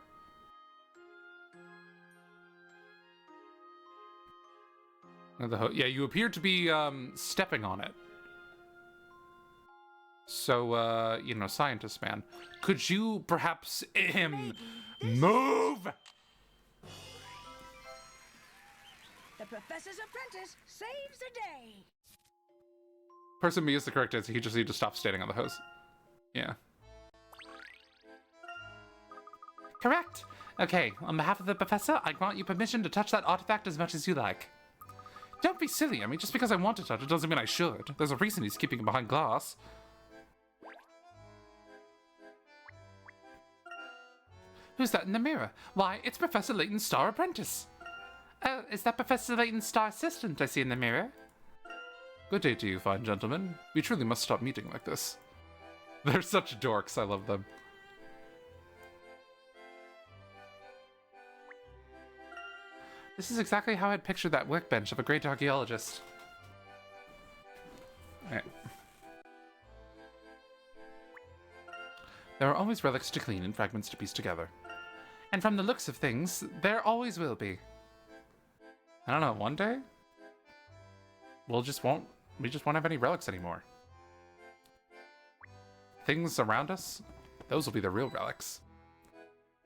Yeah, you appear to be, stepping on it. So, you know, scientist man. Could you perhaps, move? The professor's apprentice saves the day. Person B is the correct answer. He just needs to stop standing on the hose. Yeah. Correct. Okay, on behalf of the professor, I grant you permission to touch that artifact as much as you like. Don't be silly. I mean, just because I want to touch it doesn't mean I should. There's a reason he's keeping it behind glass. Who's that in the mirror? Why, it's Professor Layton's star apprentice. Oh, is that Professor Layton's star assistant I see in the mirror? Good day to you, fine gentlemen. We truly must stop meeting like this. They're such dorks. I love them. This is exactly how I'd pictured that workbench of a great archaeologist. Right. There are always relics to clean and fragments to piece together. And from the looks of things, there always will be. I don't know, one day? We just won't have any relics anymore. Things around us, those will be the real relics.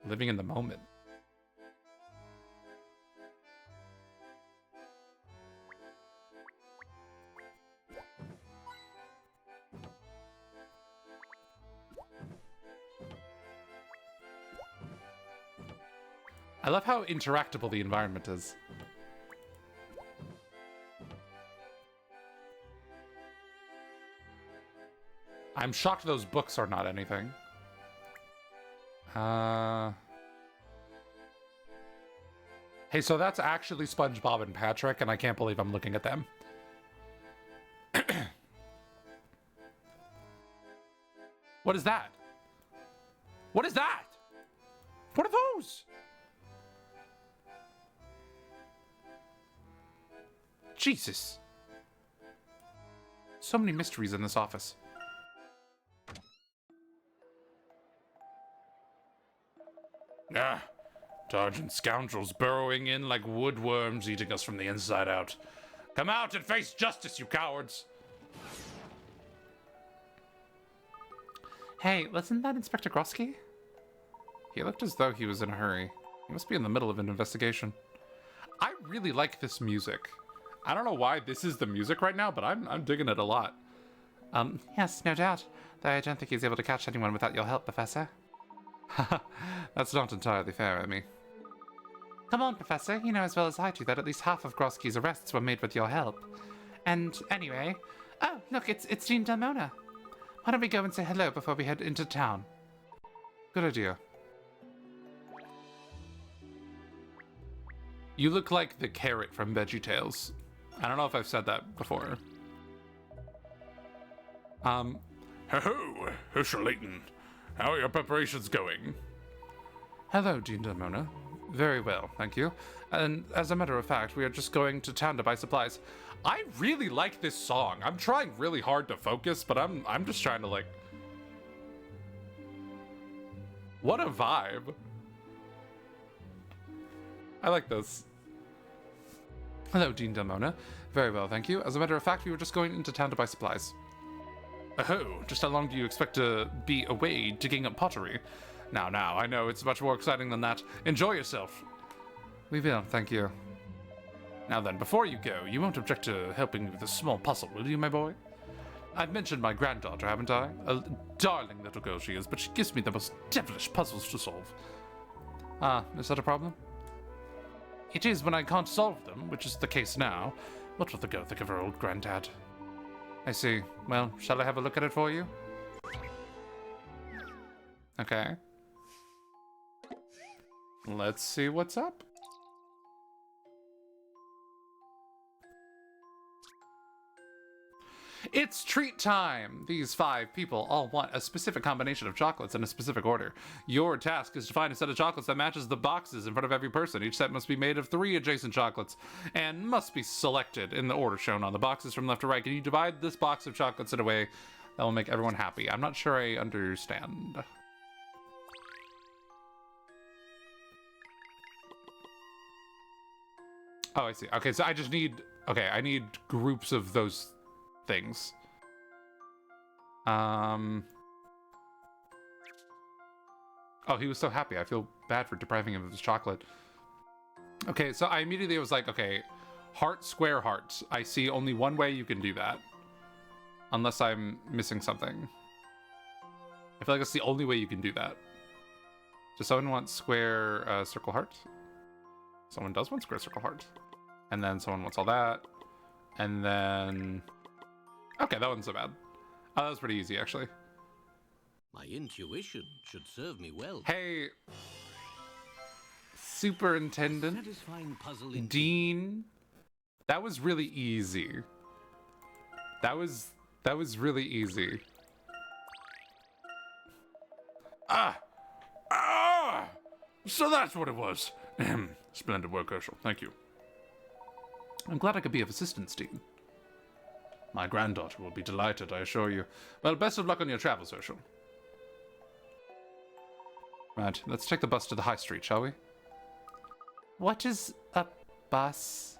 Living in the moment. I love how interactable the environment is. I'm shocked those books are not anything. Hey, so that's actually SpongeBob and Patrick, and I can't believe I'm looking at them. What is that? What is that? What are those? Jesus. So many mysteries in this office. Ah, Targent scoundrels burrowing in like woodworms, eating us from the inside out. Come out and face justice, you cowards! Hey, wasn't that Inspector Grosky? He looked as though he was in a hurry. He must be in the middle of an investigation. I really like this music. I don't know why this is the music right now, but I'm digging it a lot. Yes, no doubt. Though I don't think he's able to catch anyone without your help, Professor. Haha, that's not entirely fair, Amy. Come on, Professor. You know as well as I do that at least half of Grosky's arrests were made with your help. And anyway... Oh, look, it's Jean Dalmona. Why don't we go and say hello before we head into town? Good idea. You look like the carrot from VeggieTales. I don't know if I've said that before. Ho-ho! Herschel Layton. How are your preparations going? Hello, Jean Dalmona. Very well, thank you. And as a matter of fact, we are just going to town to buy supplies. I really like this song. I'm trying really hard to focus, but I'm just trying to like... What a vibe. I like this. Hello, Jean Dalmona. Very well, thank you. As a matter of fact, we were just going into town to buy supplies. Oh, just how long do you expect to be away digging up pottery? Now, I know it's much more exciting than that. Enjoy yourself. We will, thank you. Now then, before you go, you won't object to helping me with a small puzzle, will you, my boy? I've mentioned my granddaughter, haven't I? A darling little girl she is, but she gives me the most devilish puzzles to solve. Ah, is that a problem? It is when I can't solve them, which is the case now. What will the girl think of her old granddad? I see. Well, shall I have a look at it for you? Okay. Let's see what's up. It's treat time! These 5 people all want a specific combination of chocolates in a specific order. Your task is to find a set of chocolates that matches the boxes in front of every person. Each set must be made of 3 adjacent chocolates and must be selected in the order shown on the boxes from left to right. Can you divide this box of chocolates in a way that will make everyone happy? I'm not sure I understand. Oh, I see. Okay, so I just need... Okay, I need groups of those things. Oh, he was so happy. I feel bad for depriving him of his chocolate. Okay, so I immediately was like, okay, heart, square, heart. I see only one way you can do that. Unless I'm missing something. I feel like that's the only way you can do that. Does someone want square, circle, heart? Someone does want square, circle, heart. And then someone wants all that. And then... Okay, that wasn't so bad. Oh, that was pretty easy, actually. My intuition should serve me well. Hey, Superintendent, Satisfying puzzle indeed. Dean, that was really easy. That was really easy. So that's what it was. Splendid work, Herschel. Thank you. I'm glad I could be of assistance, Dean. My granddaughter will be delighted, I assure you. Well, best of luck on your travels, Herschel. Right, let's take the bus to the high street, shall we? What is a bus?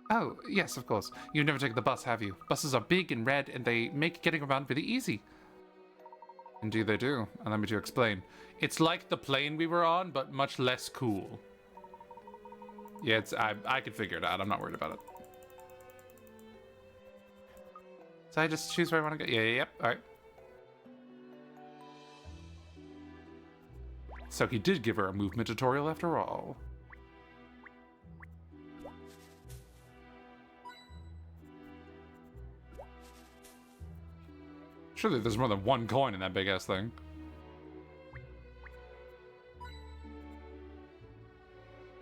Oh, yes, of course. You've never taken the bus, have you? Buses are big and red, and they make getting around really easy. Indeed they do. Allow me to explain. It's like the plane we were on, but much less cool. Yeah, I can figure it out. I'm not worried about it. So I just choose where I want to go? Yeah, yep. All right. So he did give her a movement tutorial after all. Surely there's more than one coin in that big-ass thing.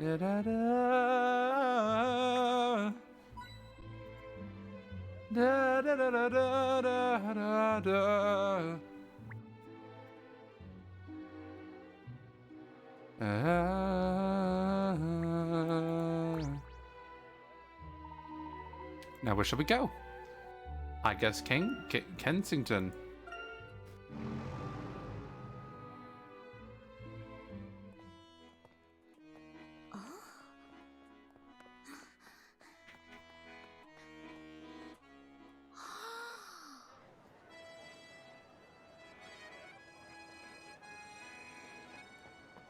Da-da-da. Da-da-da-da-da-da-da. Now where shall we go? I guess Kensington.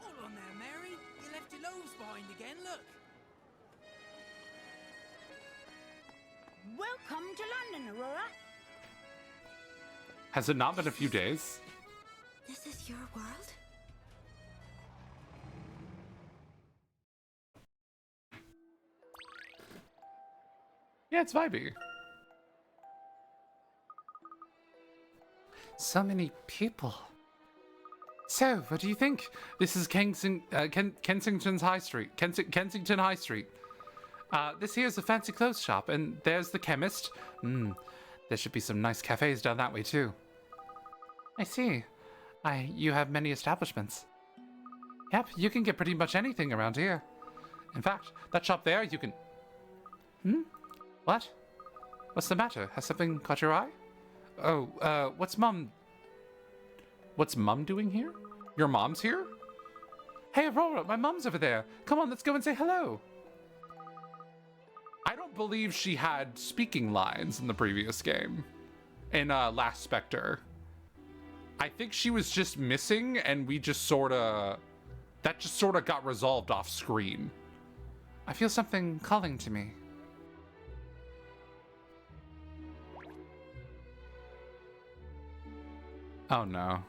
Hold on there, Mary. You left your loaves behind again, look. Welcome to London, Aurora. Has it not been a few days? This is your world? Yeah, it's vibey. So many people. So, what do you think? This is Kensington's High Street. Kensington High Street. This here is a fancy clothes shop, and there's the chemist. There should be some nice cafes down that way, too. I see. You have many establishments. Yep, you can get pretty much anything around here. In fact, that shop there, you can... What? What's the matter? Has something caught your eye? Oh, what's Mum doing here? Your mom's here? Hey, Aurora, my mom's over there. Come on, let's go and say hello. I don't believe she had speaking lines in the previous game. In Last Spectre. I think she was just missing, and we just sorta... That just sorta got resolved off screen. I feel something calling to me. Oh no.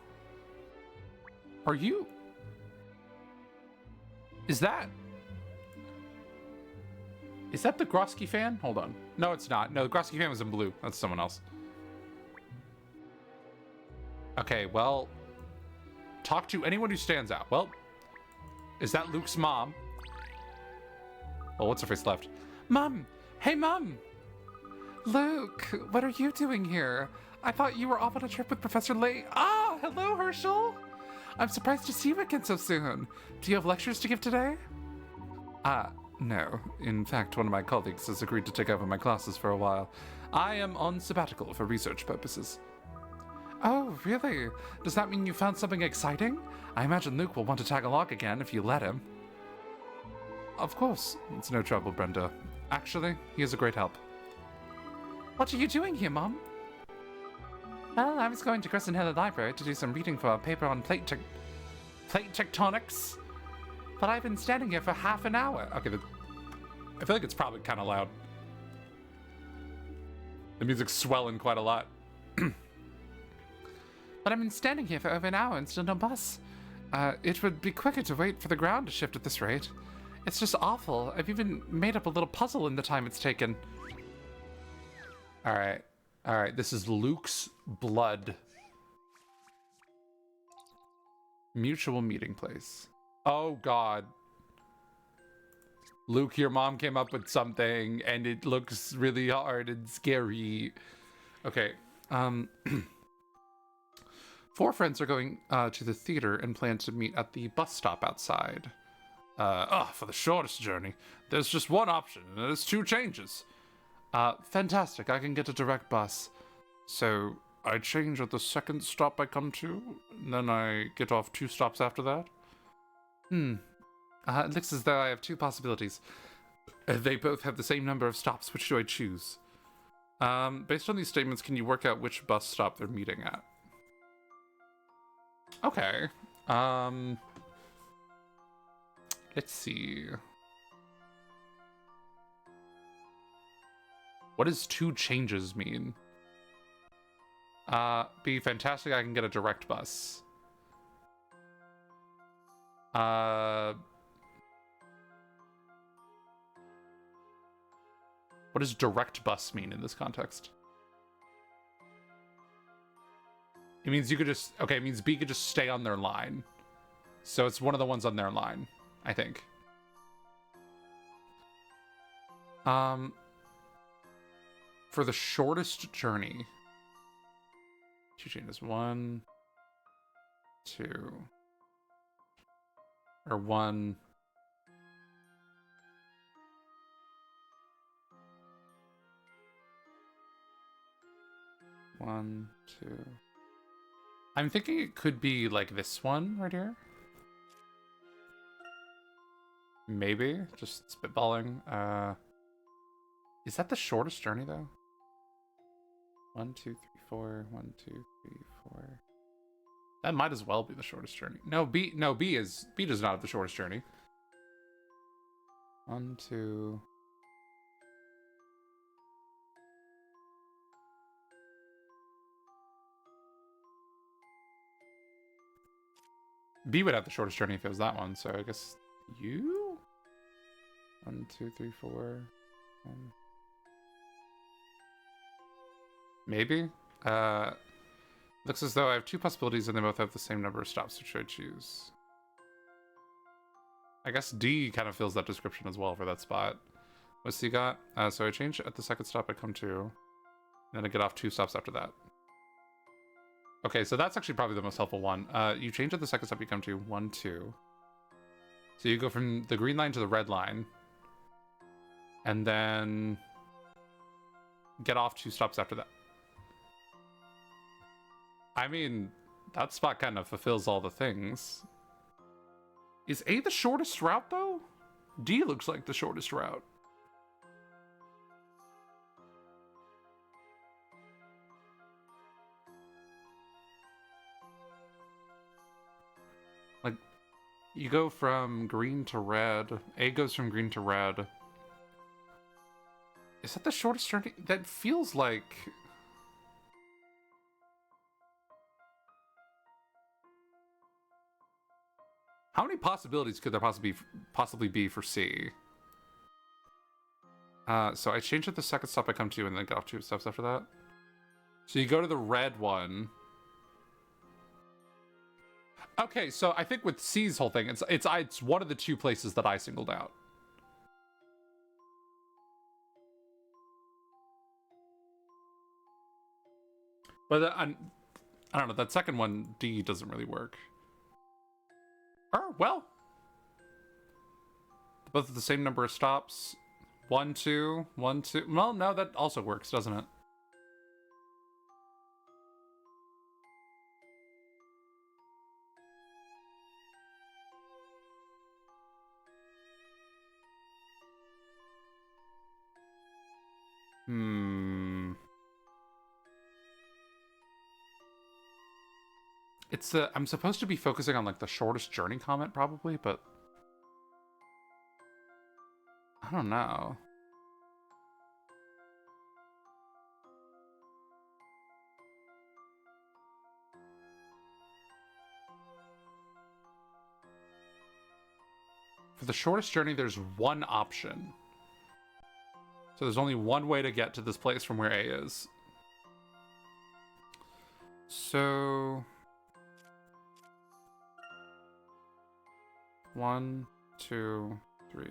Are you? Is that the Grosky fan? Hold on. No, it's not. No, the Grosky fan was in blue. That's someone else. Okay, well, talk to anyone who stands out. Well, is that Luke's mom? Well, what's her face left? Mom! Hey, Mom! Luke, what are you doing here? I thought you were off on a trip with Professor Layton. Ah, hello, Herschel! I'm surprised to see you again so soon. Do you have lectures to give today? No. In fact, one of my colleagues has agreed to take over my classes for a while. I am on sabbatical for research purposes. Oh, really? Does that mean you found something exciting? I imagine Luke will want to tag along again if you let him. Of course. It's no trouble, Brenda. Actually, he is a great help. What are you doing here, Mom? Well, I was going to Crescent Hill Library to do some reading for a paper on plate tectonics. But I've been standing here for half an hour. Okay, I feel like it's probably kind of loud. The music's swelling quite a lot. But I've been standing here for over an hour and still no bus. It would be quicker to wait for the ground to shift at this rate. It's just awful. I've even made up a little puzzle in the time it's taken. Alright. Alright, this is Luke's blood. Mutual meeting place. Oh god. Luke, your mom came up with something and it looks really hard and scary. Okay, 4 friends are going to the theater and plan to meet at the bus stop outside. For the shortest journey, there's just one option and there's 2 changes. Fantastic, I can get a direct bus. So, I change at the second stop I come to, and then I get off 2 stops after that. It looks as though I have 2 possibilities. They both have the same number of stops. Which do I choose? Based on these statements, can you work out which bus stop they're meeting at? Okay. Let's see. What does 2 changes mean? Be fantastic, I can get a direct bus. What does direct bus mean in this context? It means you could just... Okay, it means B could just stay on their line. So it's one of the ones on their line, I think. For the shortest journey... 2 changes. 1, 2... Or 1... 1, 2... I'm thinking it could be like this one right here. Maybe. Just spitballing. Is that the shortest journey though? 1, 2, 3, 4. 1, 2, 3, 4. That might as well be the shortest journey. No, B does not have the shortest journey. 1, 2. B would have the shortest journey if it was that one, so I guess you? 1, 2, 3, 4. 1. Maybe? Looks as though I have 2 possibilities and they both have the same number of stops. Which should I choose? I guess D kind of fills that description as well for that spot. What's C got? So I change at the second stop I come to, and then I get off 2 stops after that. Okay, so that's actually probably the most helpful one. You change at the second stop you come to, 1, 2. So you go from the green line to the red line, and then get off 2 stops after that. I mean, that spot kind of fulfills all the things. Is A the shortest route, though? D looks like the shortest route. Like, you go from green to red. A goes from green to red. Is that the shortest journey? That feels like... How many possibilities could there possibly be for C? So I change at the second stop I come to and then get off 2 stops after that. So you go to the red one. Okay, so I think with C's whole thing, it's one of the 2 places that I singled out. But I don't know, that second one, D, doesn't really work. Oh, well. Both of the same number of stops. 1, 2, 1, 2. Well, no, that also works, doesn't it? It's I'm supposed to be focusing on like the shortest journey comment probably, but I don't know. For the shortest journey, there's one option. So there's only one way to get to this place from where A is. So... 1, 2, 3,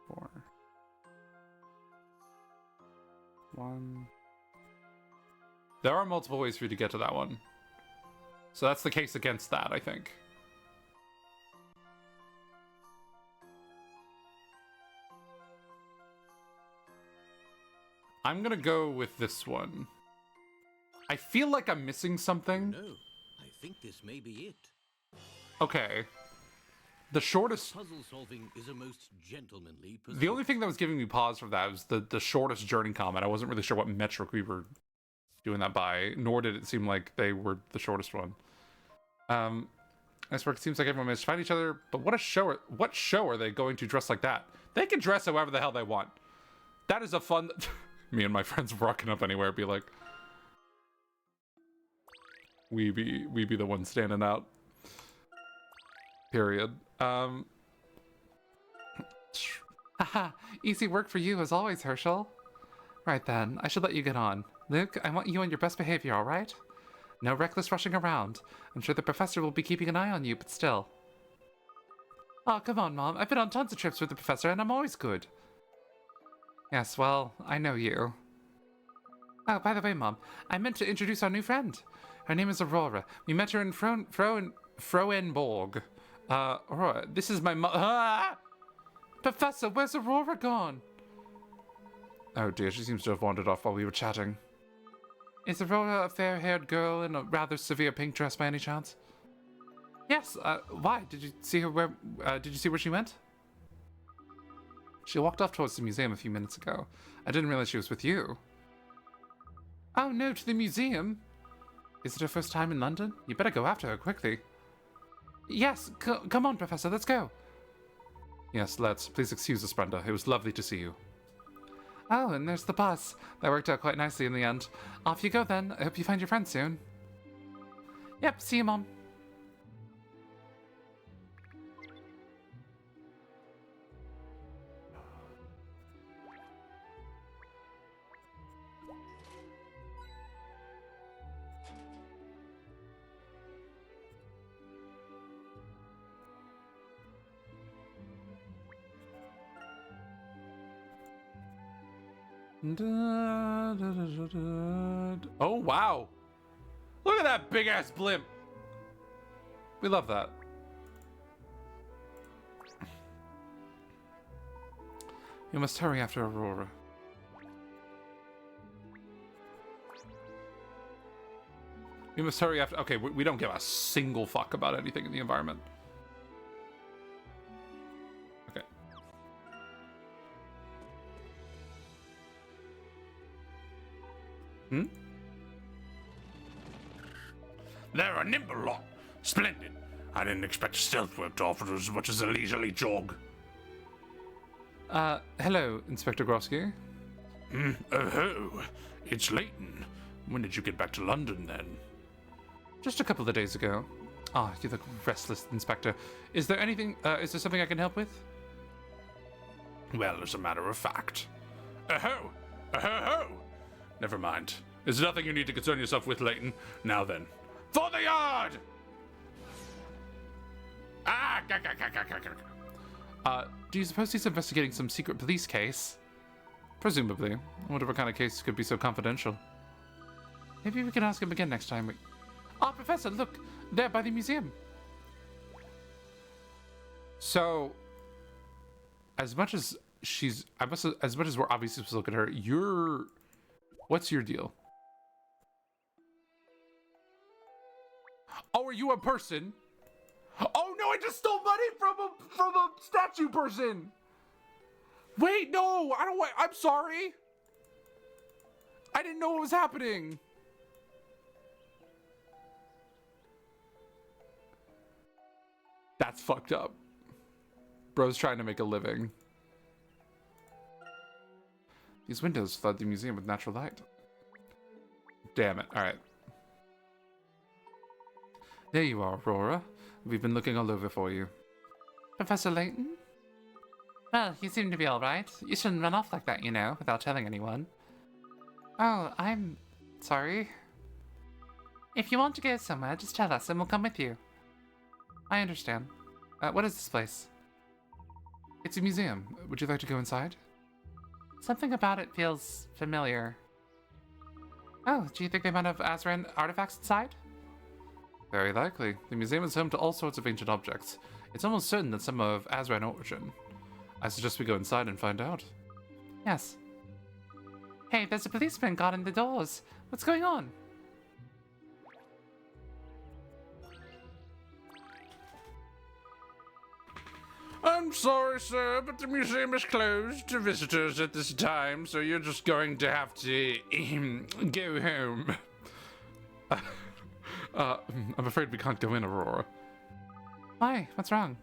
4. 1. There are multiple ways for you to get to that one. So that's the case against that, I think. I'm gonna go with this one. I feel like I'm missing something. No, I think this may be it. Okay. The shortest... Puzzle solving is a most gentlemanly pursuit. The only thing that was giving me pause for that was the shortest journey comment. I wasn't really sure what metric we were doing that by, nor did it seem like they were the shortest one. It seems like everyone managed to find each other, but what show are they going to dress like that? They can dress however the hell they want. That is a fun... Me and my friends rocking up anywhere be like... We be the ones standing out. Period. Haha, easy work for you as always, Herschel. Right then, I should let you get on. Luke, I want you on your best behavior, alright? No reckless rushing around. I'm sure the professor will be keeping an eye on you, but still. Oh, come on, Mom. I've been on tons of trips with the professor, and I'm always good. Yes, well, I know you. Oh, by the way, Mom, I meant to introduce our new friend. Her name is Aurora. We met her in Froenborg. Aurora, this is my Professor, where's Aurora gone? Oh dear, she seems to have wandered off while we were chatting. Is Aurora a fair-haired girl in a rather severe pink dress by any chance? Yes, why? Did you see her did you see where she went? She walked off towards the museum a few minutes ago. I didn't realize she was with you. Oh no, to the museum? Is it her first time in London? You better go after her quickly. Yes, come on, Professor, let's go. Yes, let's. Please excuse us, Brenda. It was lovely to see you. Oh, and there's the bus. That worked out quite nicely in the end. Off you go then. I hope you find your friend soon. Yep, see you, Mom. Oh, wow. Look at that big ass blimp. We love that. You must hurry after Aurora. We must hurry after... Okay, we don't give a single fuck about anything in the environment. Okay. Hmm? They're a nimble lot. Splendid. I didn't expect stealth work to offer as much as a leisurely jog. Hello, Inspector Grosky. Oh, it's Layton. When did you get back to London, then? Just a couple of days ago. Ah, you look restless, Inspector. Is there something I can help with? Well, as a matter of fact. Oh! Never mind. There's nothing you need to concern yourself with, Layton. Now then, for the yard! Do you suppose he's investigating some secret police case? Presumably. I wonder what kind of case could be so confidential. Maybe we can ask him again next time we... Ah, Professor, look! There by the museum! So... As much as we're obviously supposed to look at her, what's your deal? Oh, are you a person? Oh no, I just stole money from a statue person! Wait, no! I'm sorry! I didn't know what was happening! That's fucked up. Bro's trying to make a living. These windows flood the museum with natural light. Damn it. Alright. There you are, Aurora. We've been looking all over for you. Professor Layton? Well, you seem to be alright. You shouldn't run off like that, you know, without telling anyone. Oh, I'm sorry. If you want to go somewhere, just tell us and we'll come with you. I understand. What is this place? It's a museum. Would you like to go inside? Something about it feels familiar. Oh, do you think they might have Azran artifacts inside? Very likely. The museum is home to all sorts of ancient objects. It's almost certain that some are of Azran origin. I suggest we go inside and find out. Yes. Hey, there's a policeman guarding the doors. What's going on? I'm sorry, sir, but the museum is closed to visitors at this time, so you're just going to have to go home. I'm afraid we can't go in, Aurora. Why? What's wrong?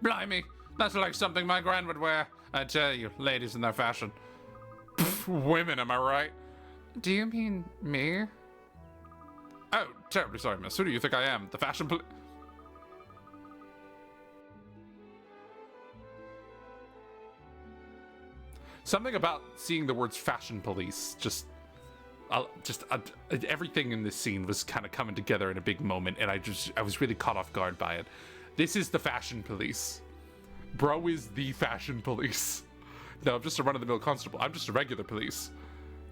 Blimey, that's like something my gran would wear. I tell you, ladies in their fashion. Pff, women, am I right? Do you mean me? Oh, terribly sorry, miss. Who do you think I am? The fashion Something about seeing the words fashion police everything in this scene was kind of coming together in a big moment, and I was really caught off guard by it. This is the fashion police. Bro is the fashion police. No, I'm just a run-of-the-mill constable. I'm just a regular police.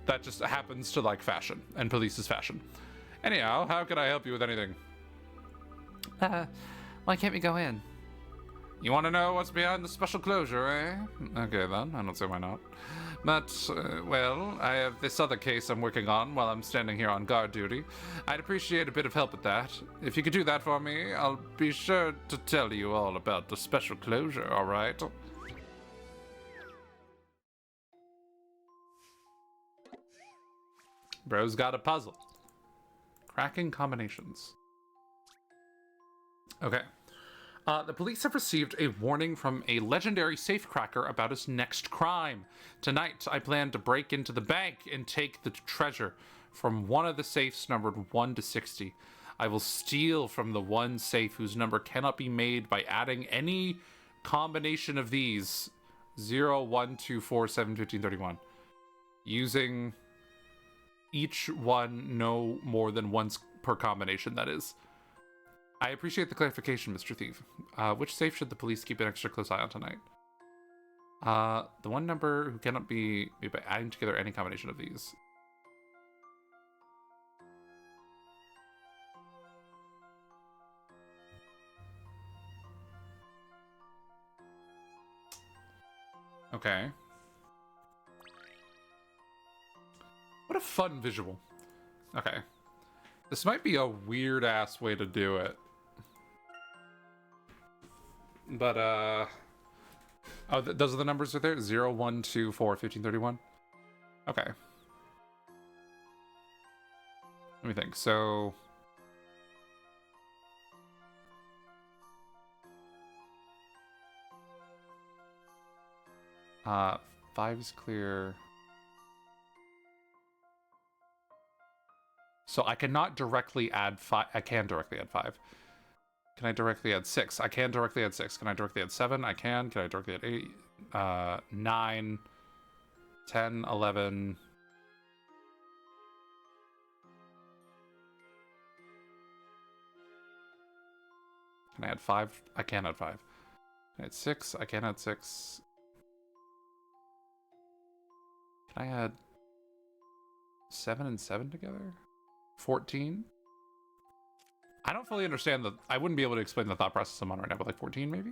That just happens to like fashion, and police is fashion. Anyhow, how can I help you with anything? Why can't we go in? You want to know what's behind the special closure, eh? Okay then, I don't see why not. But, well, I have this other case I'm working on while I'm standing here on guard duty. I'd appreciate a bit of help with that. If you could do that for me, I'll be sure to tell you all about the special closure, alright? Bro's got a puzzle. Cracking combinations. Okay. The police have received a warning from a legendary safecracker about his next crime. Tonight, I plan to break into the bank and take the treasure from one of the safes numbered 1 to 60. I will steal from the one safe whose number cannot be made by adding any combination of these 0, 1, 2, 4, 7, 15, 31. Using each one no more than once per combination, that is. I appreciate the clarification, Mr. Thief. Which safe should the police keep an extra close eye on tonight? The one number who cannot be made by adding together any combination of these. Okay. What a fun visual. Okay. This might be a weird-ass way to do it. But, oh, those are the numbers right there? 0, 1, 2, 4, 15, 31? Okay. Let me think. So... 5 is clear. So I cannot directly add 5. I can directly add 5. Can I directly add 6? I can directly add 6. Can I directly add 7? I can. Can I directly add 8? 9, 10, 11. Can I add 5? I can add 5. Can I add 6? I can add 6. Can I add 7 and 7 together? 14? I don't fully understand the... I wouldn't be able to explain the thought process I'm on right now, but like 14 maybe?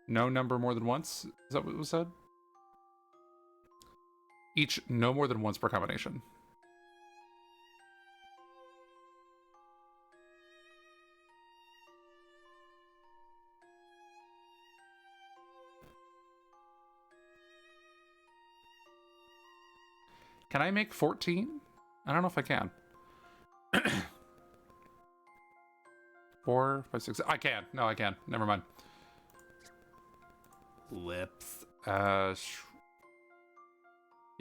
No number more than once? Is that what was said? Each no more than once per combination. Can I make 14? I don't know if I can. 4, 5, 6. I can. No, I can. Never mind. Whoops. Yeah,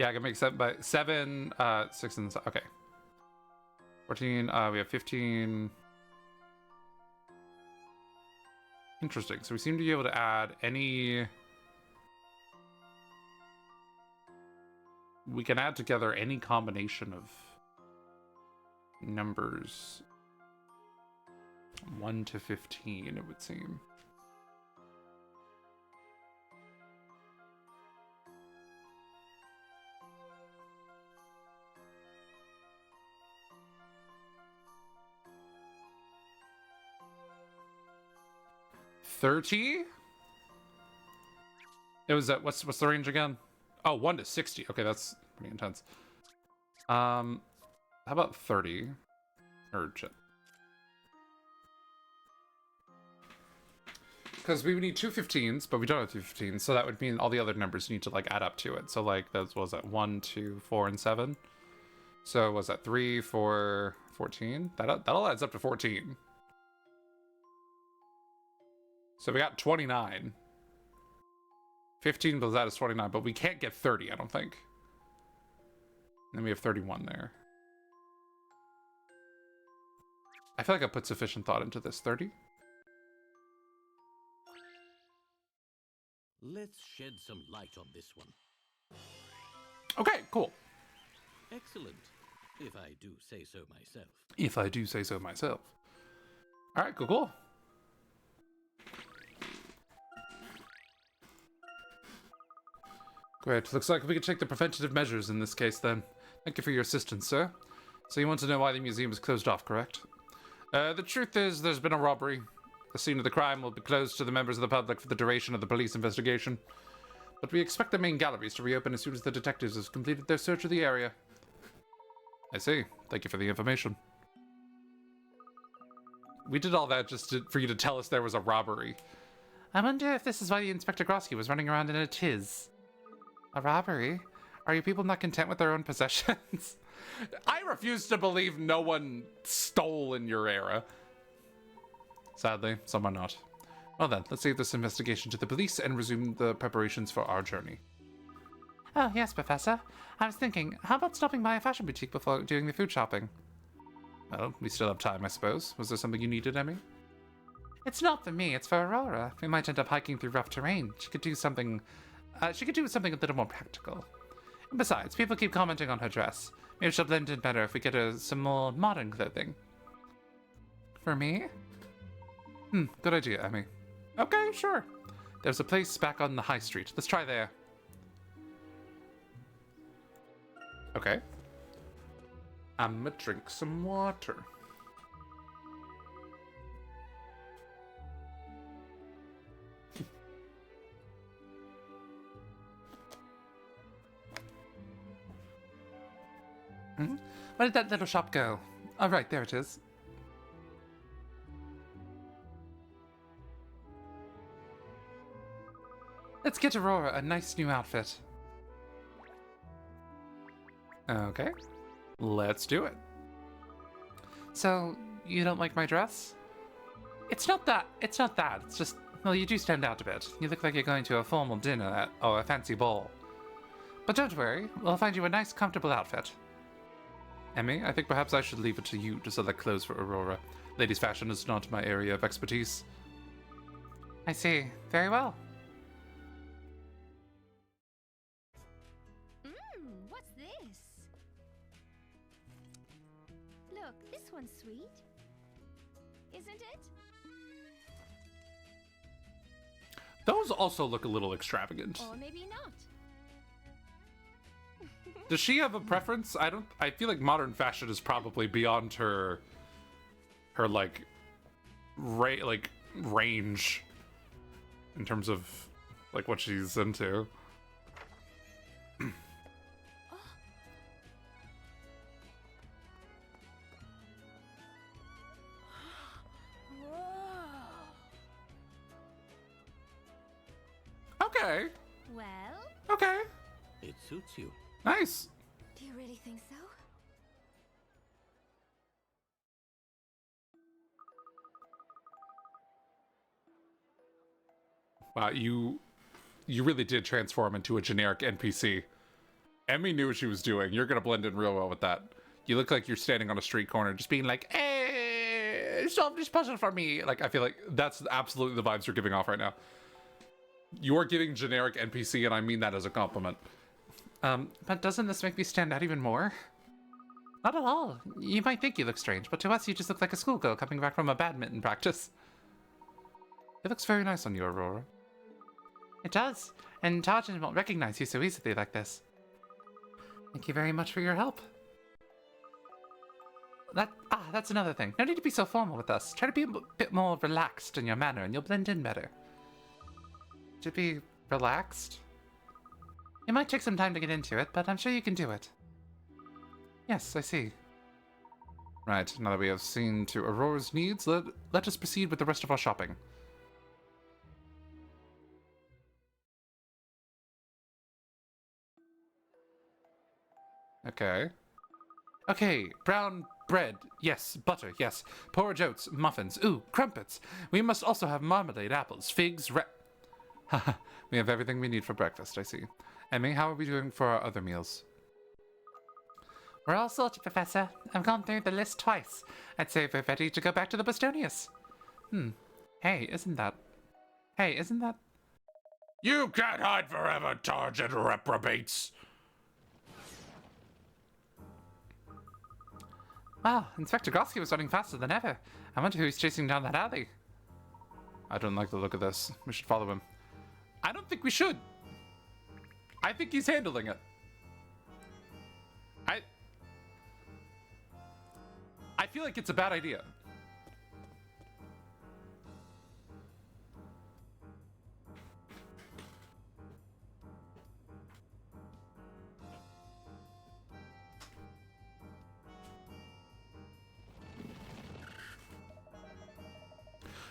I can make 7 by 7, 6, and 7. Okay. 14. We have 15. Interesting. So we seem to be able to add any. We can add together any combination of numbers 1 to 15, it would seem. $30? It was at what's the range again? Oh, 1 to 60. Okay, that's pretty intense. How about 30? Or shit. because we would need two 15s, but we don't have two 15s, so that would mean all the other numbers need to like add up to it. So like that was that 1, 2, 4, and 7. So was that 3, 4, 14? That all adds up to 14. So we got 29. 15 plus that is 29, but we can't get 30, I don't think. And then we have 31 there. I feel like I put sufficient thought into this. 30? Let's shed some light on this one. Okay, cool. Excellent, if I do say so myself. If I do say so myself. All right, cool. Great. Looks like we can take the preventative measures in this case, then. Thank you for your assistance, sir. So you want to know why the museum is closed off, correct? The truth is, there's been a robbery. The scene of the crime will be closed to the members of the public for the duration of the police investigation. But we expect the main galleries to reopen as soon as the detectives have completed their search of the area. I see. Thank you for the information. We did all that just for you to tell us there was a robbery. I wonder if this is why the Inspector Grosky was running around in a tiz. A robbery? Are you people not content with their own possessions? I refuse to believe no one stole in your era. Sadly, some are not. Well then, let's leave this investigation to the police and resume the preparations for our journey. Oh, yes, Professor. I was thinking, how about stopping by a fashion boutique before doing the food shopping? Well, we still have time, I suppose. Was there something you needed, Emmy? It's not for me, it's for Aurora. We might end up hiking through rough terrain. She could do something a little more practical. And besides, people keep commenting on her dress. Maybe she'll blend in better if we get her some more modern clothing. For me? Good idea, Emmy. Okay, sure. There's a place back on the high street. Let's try there. Okay. I'ma drink some water. Where did that little shop go? Oh, right, there it is. Let's get Aurora a nice new outfit. Okay. Let's do it. So, you don't like my dress? It's not that. It's just, well, you do stand out a bit. You look like you're going to a formal dinner or a fancy ball. But don't worry, we'll find you a nice, comfortable outfit. Emmy, I think perhaps I should leave it to you to select clothes for Aurora. Ladies' fashion is not my area of expertise. I see. Very well. What's this? Look, this one's sweet. Isn't it? Those also look a little extravagant. Or maybe not. Does she have a preference? I feel like modern fashion is probably beyond her like range in terms of like what she's into. Okay. Well? Okay. It suits you. Nice. Do you really think so? Wow, you really did transform into a generic NPC. Emmy knew what she was doing. You're gonna blend in real well with that. You look like you're standing on a street corner just being like, hey, solve this puzzle for me. Like, I feel like that's absolutely the vibes you're giving off right now. You're giving generic NPC, and I mean that as a compliment. But doesn't this make me stand out even more? Not at all. You might think you look strange, but to us you just look like a schoolgirl coming back from a badminton practice. It looks very nice on you, Aurora. It does, and Tarjan won't recognize you so easily like this. Thank you very much for your help. That's another thing. No need to be so formal with us. Try to be a bit more relaxed in your manner and you'll blend in better. To be relaxed? It might take some time to get into it, but I'm sure you can do it. Yes, I see. Right, now that we have seen to Aurora's needs, let us proceed with the rest of our shopping. Okay. Okay, brown bread. Yes, butter. Yes, porridge oats, muffins. Ooh, crumpets. We must also have marmalade, apples, figs, Haha, we have everything we need for breakfast, I see. Emmy, how are we doing for our other meals? We're all sorted, Professor. I've gone through the list twice. I'd say we're ready to go back to the Bostonius. Hey, isn't that... You can't hide forever, target reprobates! Wow, Inspector Gorsky was running faster than ever. I wonder who he's chasing down that alley. I don't like the look of this. We should follow him. I don't think we should. I think he's handling it. I feel like it's a bad idea.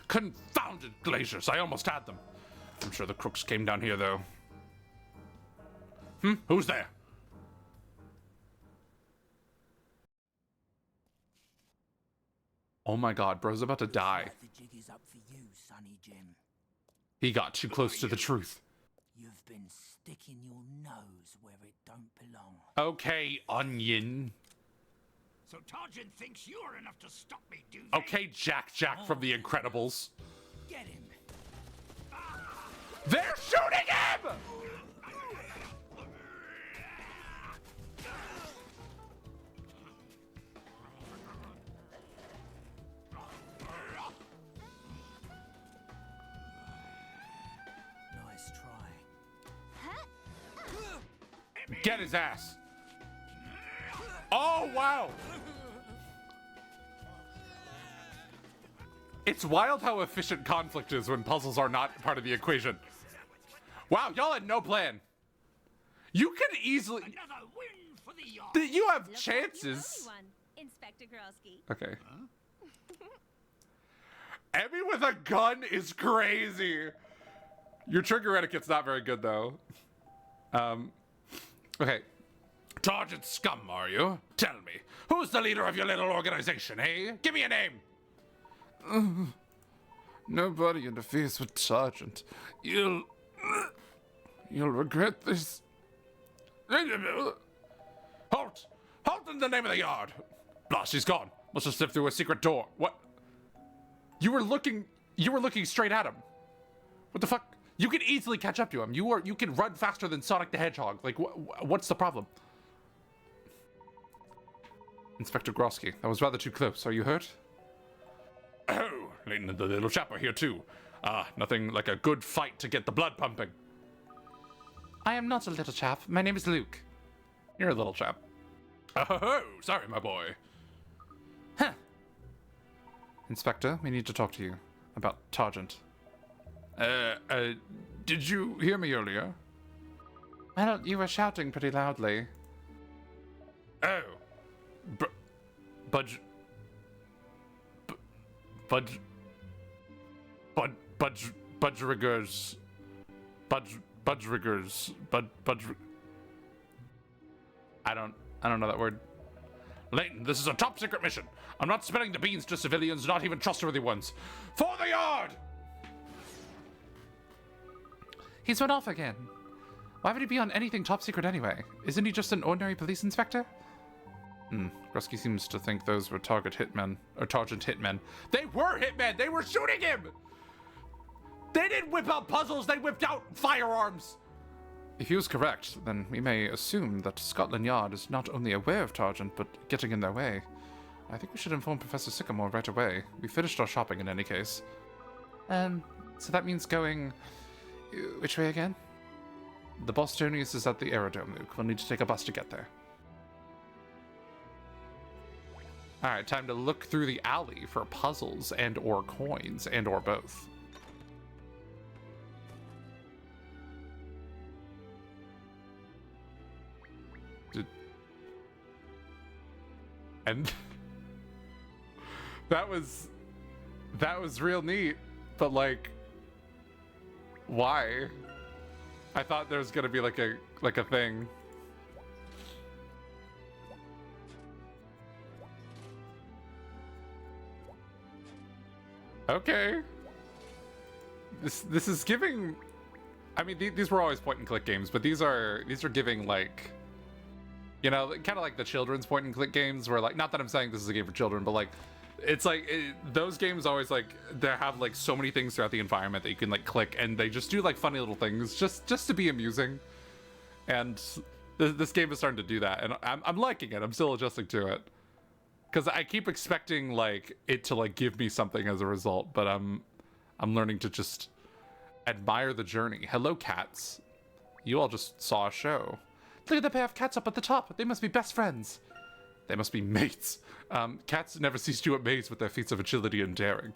Confounded glaciers! I almost had them. I'm sure the crooks came down here, though. Who's there? Oh my god, bro's about to die. The jig is up for you, Sonny Jim. He got too close to the truth. You've been sticking your nose where it don't belong. Okay, onion. So Targent thinks you're enough to stop me, do they? Okay, Jack from The Incredibles. Get him! They're shooting him! Nice try. Get his ass. Oh, wow. It's wild how efficient conflict is when puzzles are not part of the equation. Wow, y'all had no plan. You could easily... Another win for the yard. You have Looks chances. like you owe me one, Inspector Grosky. Okay. Emmy with a gun is crazy. Your trigger etiquette's not very good, though. Okay. Target scum, are you? Tell me, who's the leader of your little organization, eh? Give me a name! Nobody interferes with Sergeant. You'll regret this. Halt! Halt in the name of the yard! Blast, he's gone. Must have slipped through a secret door. What? You were looking straight at him. What the fuck? You can easily catch up to him. You can run faster than Sonic the Hedgehog. Like, what's the problem? Inspector Grosky, that was rather too close. Are you hurt? Oh, Layton and the little chap are here too. Nothing like a good fight to get the blood pumping. I am not a little chap. My name is Luke. You're a little chap. Oh, sorry, my boy. Huh. Inspector, we need to talk to you about Targent. Did you hear me earlier? Well, you were shouting pretty loudly. Oh. Budge. Budgeriggers. Budgeriggers. I don't know that word. Layton, this is a top secret mission. I'm not spilling the beans to civilians, not even trustworthy ones. For the yard! He's run off again. Why would he be on anything top secret anyway? Isn't he just an ordinary police inspector? Grosky seems to think those were Targent hitmen. They were hitmen! They were shooting him! They didn't whip out puzzles, they whipped out firearms! If he was correct, then we may assume that Scotland Yard is not only aware of Targent, but getting in their way. I think we should inform Professor Sycamore right away. We finished our shopping in any case. So that means going... which way again? The Bostonius is at the aerodrome, Luke. We'll need to take a bus to get there. Alright, time to look through the alley for puzzles and or coins and or both. And that was real neat, but like, why? I thought there was gonna be like a thing. Okay. This is giving. I mean, these were always point and click games, but these are giving like, you know, kind of like the children's point and click games, where like, not that I'm saying this is a game for children, but like, it's like those games always like they have like so many things throughout the environment that you can like click, and they just do like funny little things just to be amusing. And this game is starting to do that, and I'm liking it. I'm still adjusting to it because I keep expecting like it to like give me something as a result, but I'm learning to just admire the journey. Hello, cats. You all just saw a show. Look at the pair of cats up at the top. They must be best friends. They must be mates. Cats never cease to amaze with their feats of agility and daring.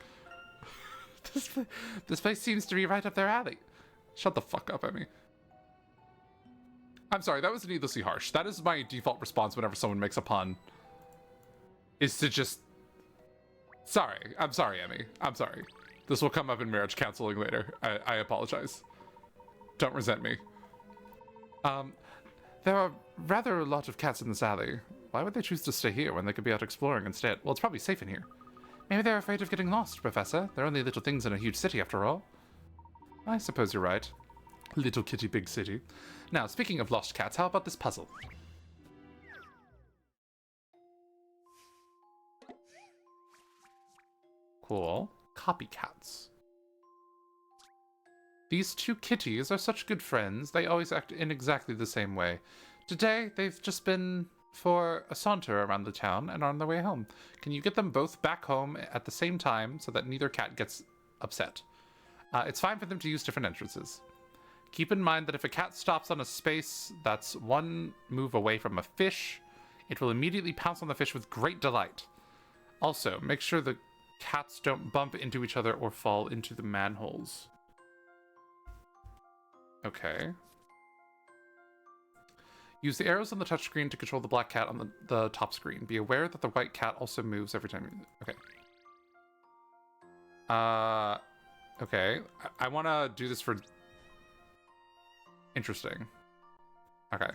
This place seems to be right up their alley. Shut the fuck up, Emmy. I'm sorry, that was needlessly harsh. That is my default response whenever someone makes a pun. Is to just... Sorry. I'm sorry, Emmy. I'm sorry. This will come up in marriage counseling later. I apologize. Don't resent me. There are rather a lot of cats in this alley. Why would they choose to stay here when they could be out exploring instead? Well, it's probably safe in here. Maybe they're afraid of getting lost, Professor. They're only little things in a huge city, after all. I suppose you're right. Little kitty, big city. Now, speaking of lost cats, how about this puzzle? Cool. Copycats. These two kitties are such good friends. They always act in exactly the same way. Today, they've just been for a saunter around the town and are on their way home. Can you get them both back home at the same time so that neither cat gets upset? It's fine for them to use different entrances. Keep in mind that if a cat stops on a space that's one move away from a fish, it will immediately pounce on the fish with great delight. Also, make sure the cats don't bump into each other or fall into the manholes. Okay. Use the arrows on the touchscreen to control the black cat on the top screen. Be aware that the white cat also moves every time you... Okay. Okay. I want to do this for... Interesting. Okay.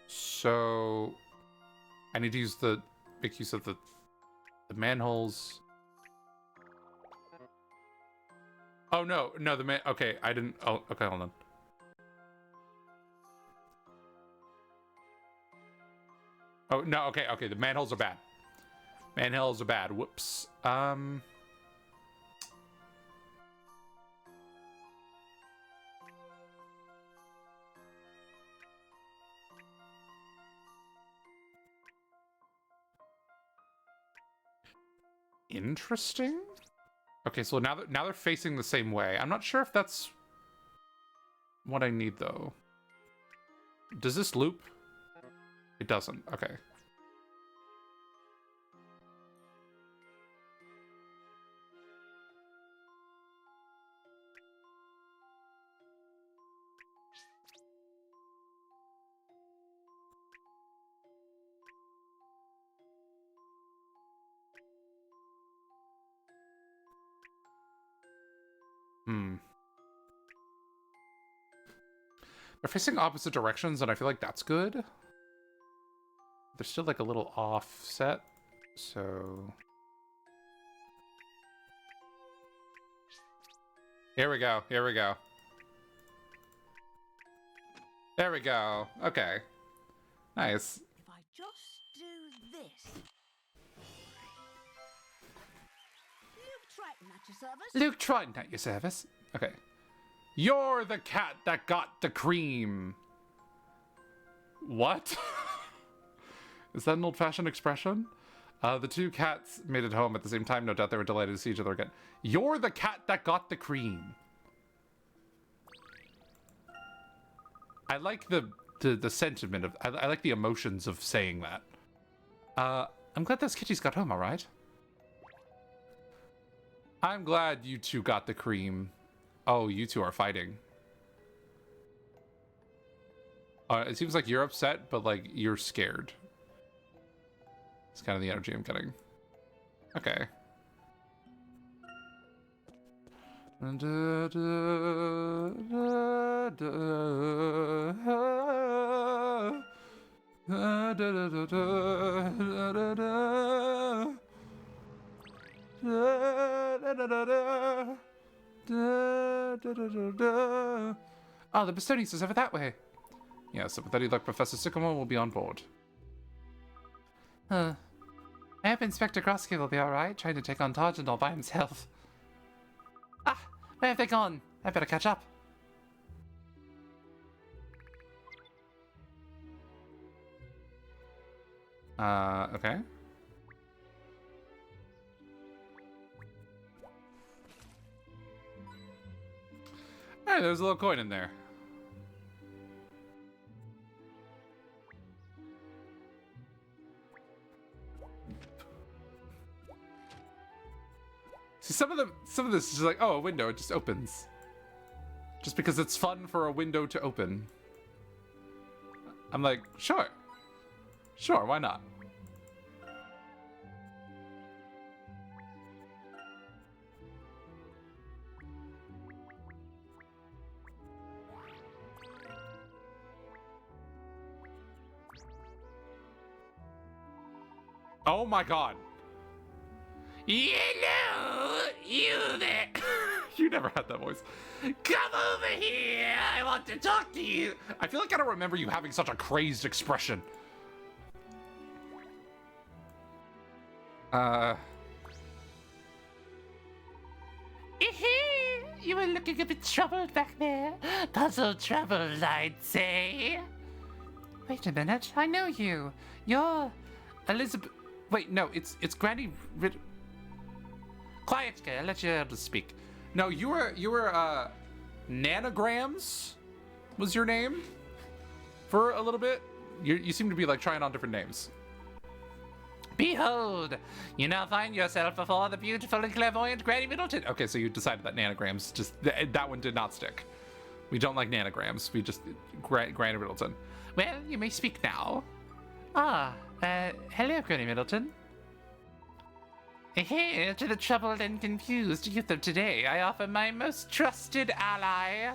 So... I need to use the... Make use of the manholes... Oh, no. No, the man... Okay, I didn't... Oh, okay, hold on. Oh, no, okay, okay. The manholes are bad. Manholes are bad. Whoops. Interesting. Okay, so now they're facing the same way. I'm not sure if that's what I need, though. Does this loop? It doesn't. Okay. They're facing opposite directions, and I feel like that's good. They're still like a little offset, so... Here we go, here we go. There we go, okay. Nice. If I just do this. Luke Triton at your service. Luke Triton at your service. Okay. You're the cat that got the cream. What? Is that an old-fashioned expression? The two cats made it home at the same time. No doubt they were delighted to see each other again. You're the cat that got the cream. I like the sentiment of... I like the emotions of saying that. I'm glad those kitties got home all right. I'm glad you two got the cream. Oh, you two are fighting. It seems like you're upset, but like you're scared. It's kind of the energy I'm getting. Okay. Da, da, da, da, da. Da, da, da, da, da. Oh, the Bastonians is over that way. Yes, with any luck, Professor Sycamore will be on board. Huh. I hope Inspector Grosky will be alright, trying to take on Targent all by himself. Ah, where have they gone? I better catch up. Okay. Hey, there's a little coin in there. See, some of this is just like, oh, a window, it just opens. Just because it's fun for a window to open. I'm like, sure. Sure, why not? Oh my god. Hello, you there. You never had that voice. Come over here. I want to talk to you. I feel like I don't remember you having such a crazed expression. You were looking a bit troubled back there. Puzzle troubled, I'd say. Wait a minute, I know you. You're Elizabeth. Wait, no, it's Granny Quiet, girl. Let your elders speak. No, you were Nanograms was your name for a little bit. You seem to be like trying on different names. Behold, you now find yourself before the beautiful and clairvoyant Granny Middleton. Okay, so you decided that nanograms just that one did not stick. We don't like nanograms. We just Granny Middleton. Well, you may speak now. Hello, Granny Middleton. Here, to the troubled and confused youth of today, I offer my most trusted ally.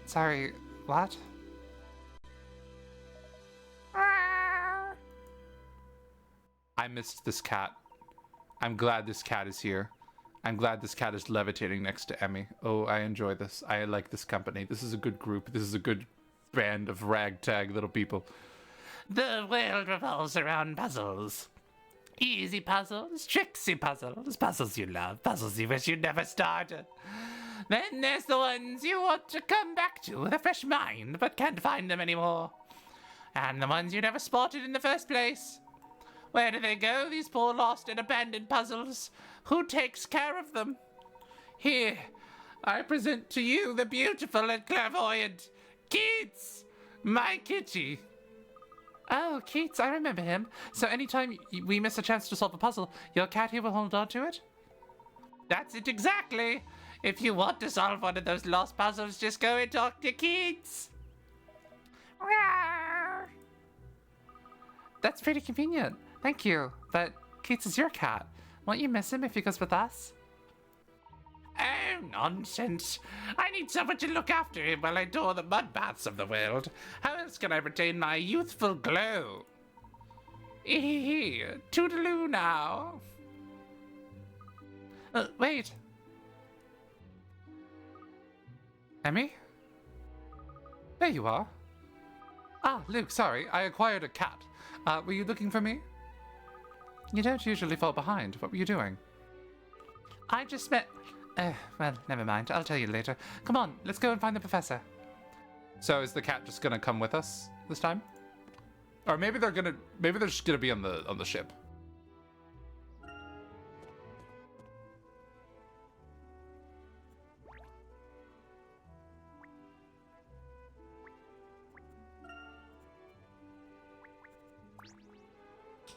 Sorry, what? I missed this cat. I'm glad this cat is here. I'm glad this cat is levitating next to Emmy. Oh, I enjoy this. I like this company. This is a good group. This is a good band of ragtag little people. The world revolves around puzzles. Easy puzzles, tricksy puzzles, puzzles you love, puzzles you wish you'd never started. Then there's the ones you want to come back to with a fresh mind, but can't find them anymore. And the ones you never spotted in the first place. Where do they go, these poor lost and abandoned puzzles? Who takes care of them? Here, I present to you the beautiful and clairvoyant Keats, my kitty. Oh, Keats, I remember him. So anytime we miss a chance to solve a puzzle, your cat here will hold on to it? That's it exactly. If you want to solve one of those lost puzzles, just go and talk to Keats. That's pretty convenient. Thank you. But Keats is your cat. Won't you miss him if he goes with us? Oh, nonsense. I need someone to look after him while I tour the mud baths of the world. How else can I retain my youthful glow? Toodaloo now. Wait. Emmy? There you are. Ah, Luke, sorry. I acquired a cat. Were you looking for me? You don't usually fall behind. What were you doing? I just met... well, never mind. I'll tell you later. Come on, let's go and find the professor. So is the cat just gonna come with us this time? Or maybe they're just gonna be on the ship.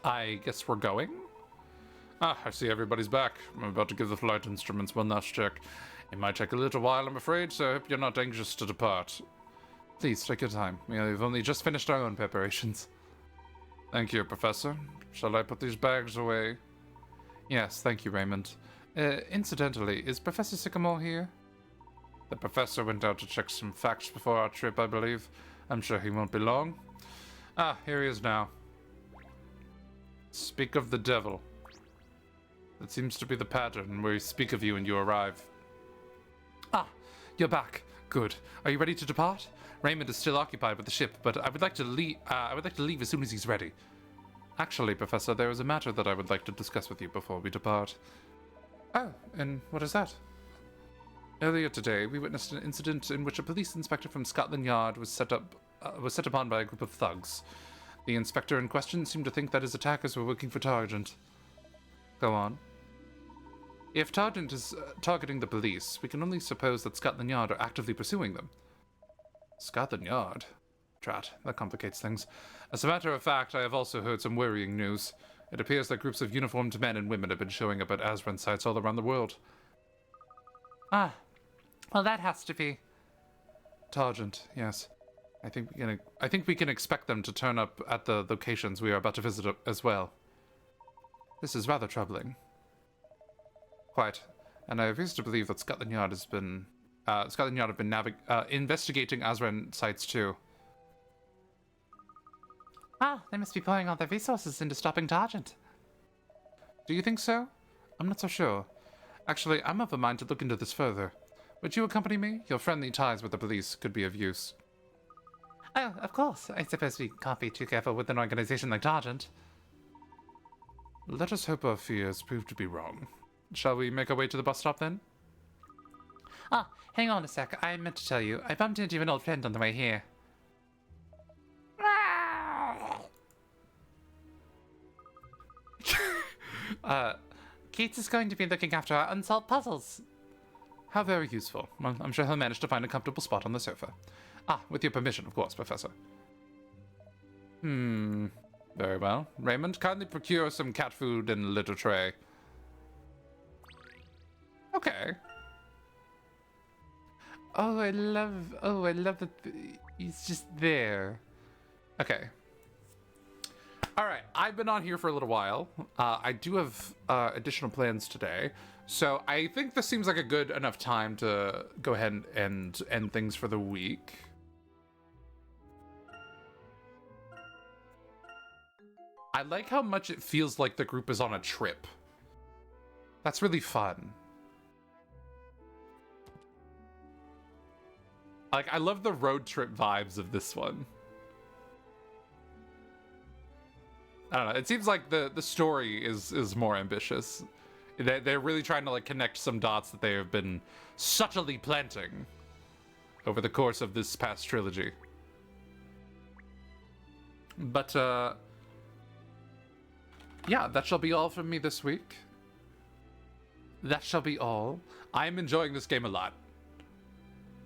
I guess we're going? Ah, I see everybody's back. I'm about to give the flight instruments one last check. It might take a little while, I'm afraid, so I hope you're not anxious to depart. Please, take your time. We've only just finished our own preparations. Thank you, Professor. Shall I put these bags away? Yes, thank you, Raymond. Incidentally, is Professor Sycamore here? The Professor went out to check some facts before our trip, I believe. I'm sure he won't be long. Ah, here he is now. Speak of the devil. That seems to be the pattern where we speak of you when you arrive. Ah, you're back. Good. Are you ready to depart? Raymond is still occupied with the ship, but I would like to leave as soon as he's ready. Actually, Professor, there is a matter that I would like to discuss with you before we depart. Oh, and what is that? Earlier today, we witnessed an incident in which a police inspector from Scotland Yard was set upon by a group of thugs. The inspector in question seemed to think that his attackers were working for Targent. Go on. If Targent is targeting the police, we can only suppose that Scotland Yard are actively pursuing them. Scotland Yard? Drat, that complicates things. As a matter of fact, I have also heard some worrying news. It appears that groups of uniformed men and women have been showing up at Azran sites all around the world. Ah, well that has to be... Targent, yes. I think we can expect them to turn up at the locations we are about to visit as well. This is rather troubling. Quite. And I have reason to believe that Scotland Yard have been investigating Azran sites too. Ah, they must be pouring all their resources into stopping Targent. Do you think so? I'm not so sure. Actually, I'm of a mind to look into this further. Would you accompany me? Your friendly ties with the police could be of use. Oh, of course. I suppose we can't be too careful with an organization like Targent. Let us hope our fears prove to be wrong. Shall we make our way to the bus stop then? Ah, hang on a sec. I meant to tell you. I bumped into an old friend on the way here. Keats is going to be looking after our unsolved puzzles. How very useful. Well, I'm sure he'll manage to find a comfortable spot on the sofa. Ah, with your permission, of course, Professor. Very well. Raymond, kindly procure some cat food in a litter tray. Okay. Oh, I love that he's just there. Okay. Alright, I've been on here for a little while. I do have additional plans today. So I think this seems like a good enough time to go ahead and end things for the week. I like how much it feels like the group is on a trip. That's really fun. Like, I love the road trip vibes of this one. I don't know, it seems like the story is more ambitious. They're really trying to, like, connect some dots that they have been subtly planting over the course of this past trilogy. But, yeah, that shall be all from me this week. That shall be all. I'm enjoying this game a lot.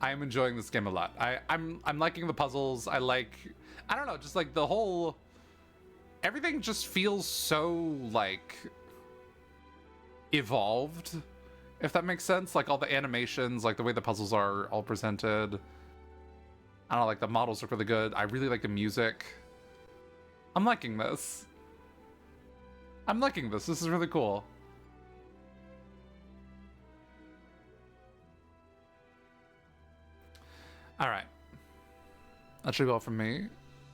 I'm enjoying this game a lot. I'm liking the puzzles. I don't know, just like the whole... Everything just feels so, like, evolved, if that makes sense. Like, all the animations, like, the way the puzzles are all presented. I don't know, like, the models look really good. I really like the music. I'm liking this. I'm liking this. This is really cool. Alright. That should be all from me.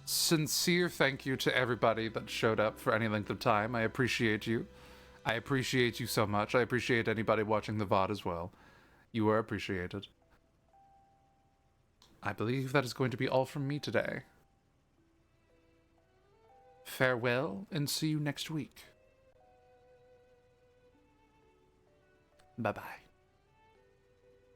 Sincere thank you to everybody that showed up for any length of time. I appreciate you. I appreciate you so much. I appreciate anybody watching the VOD as well. You are appreciated. I believe that is going to be all from me today. Farewell, and see you next week. Bye-bye.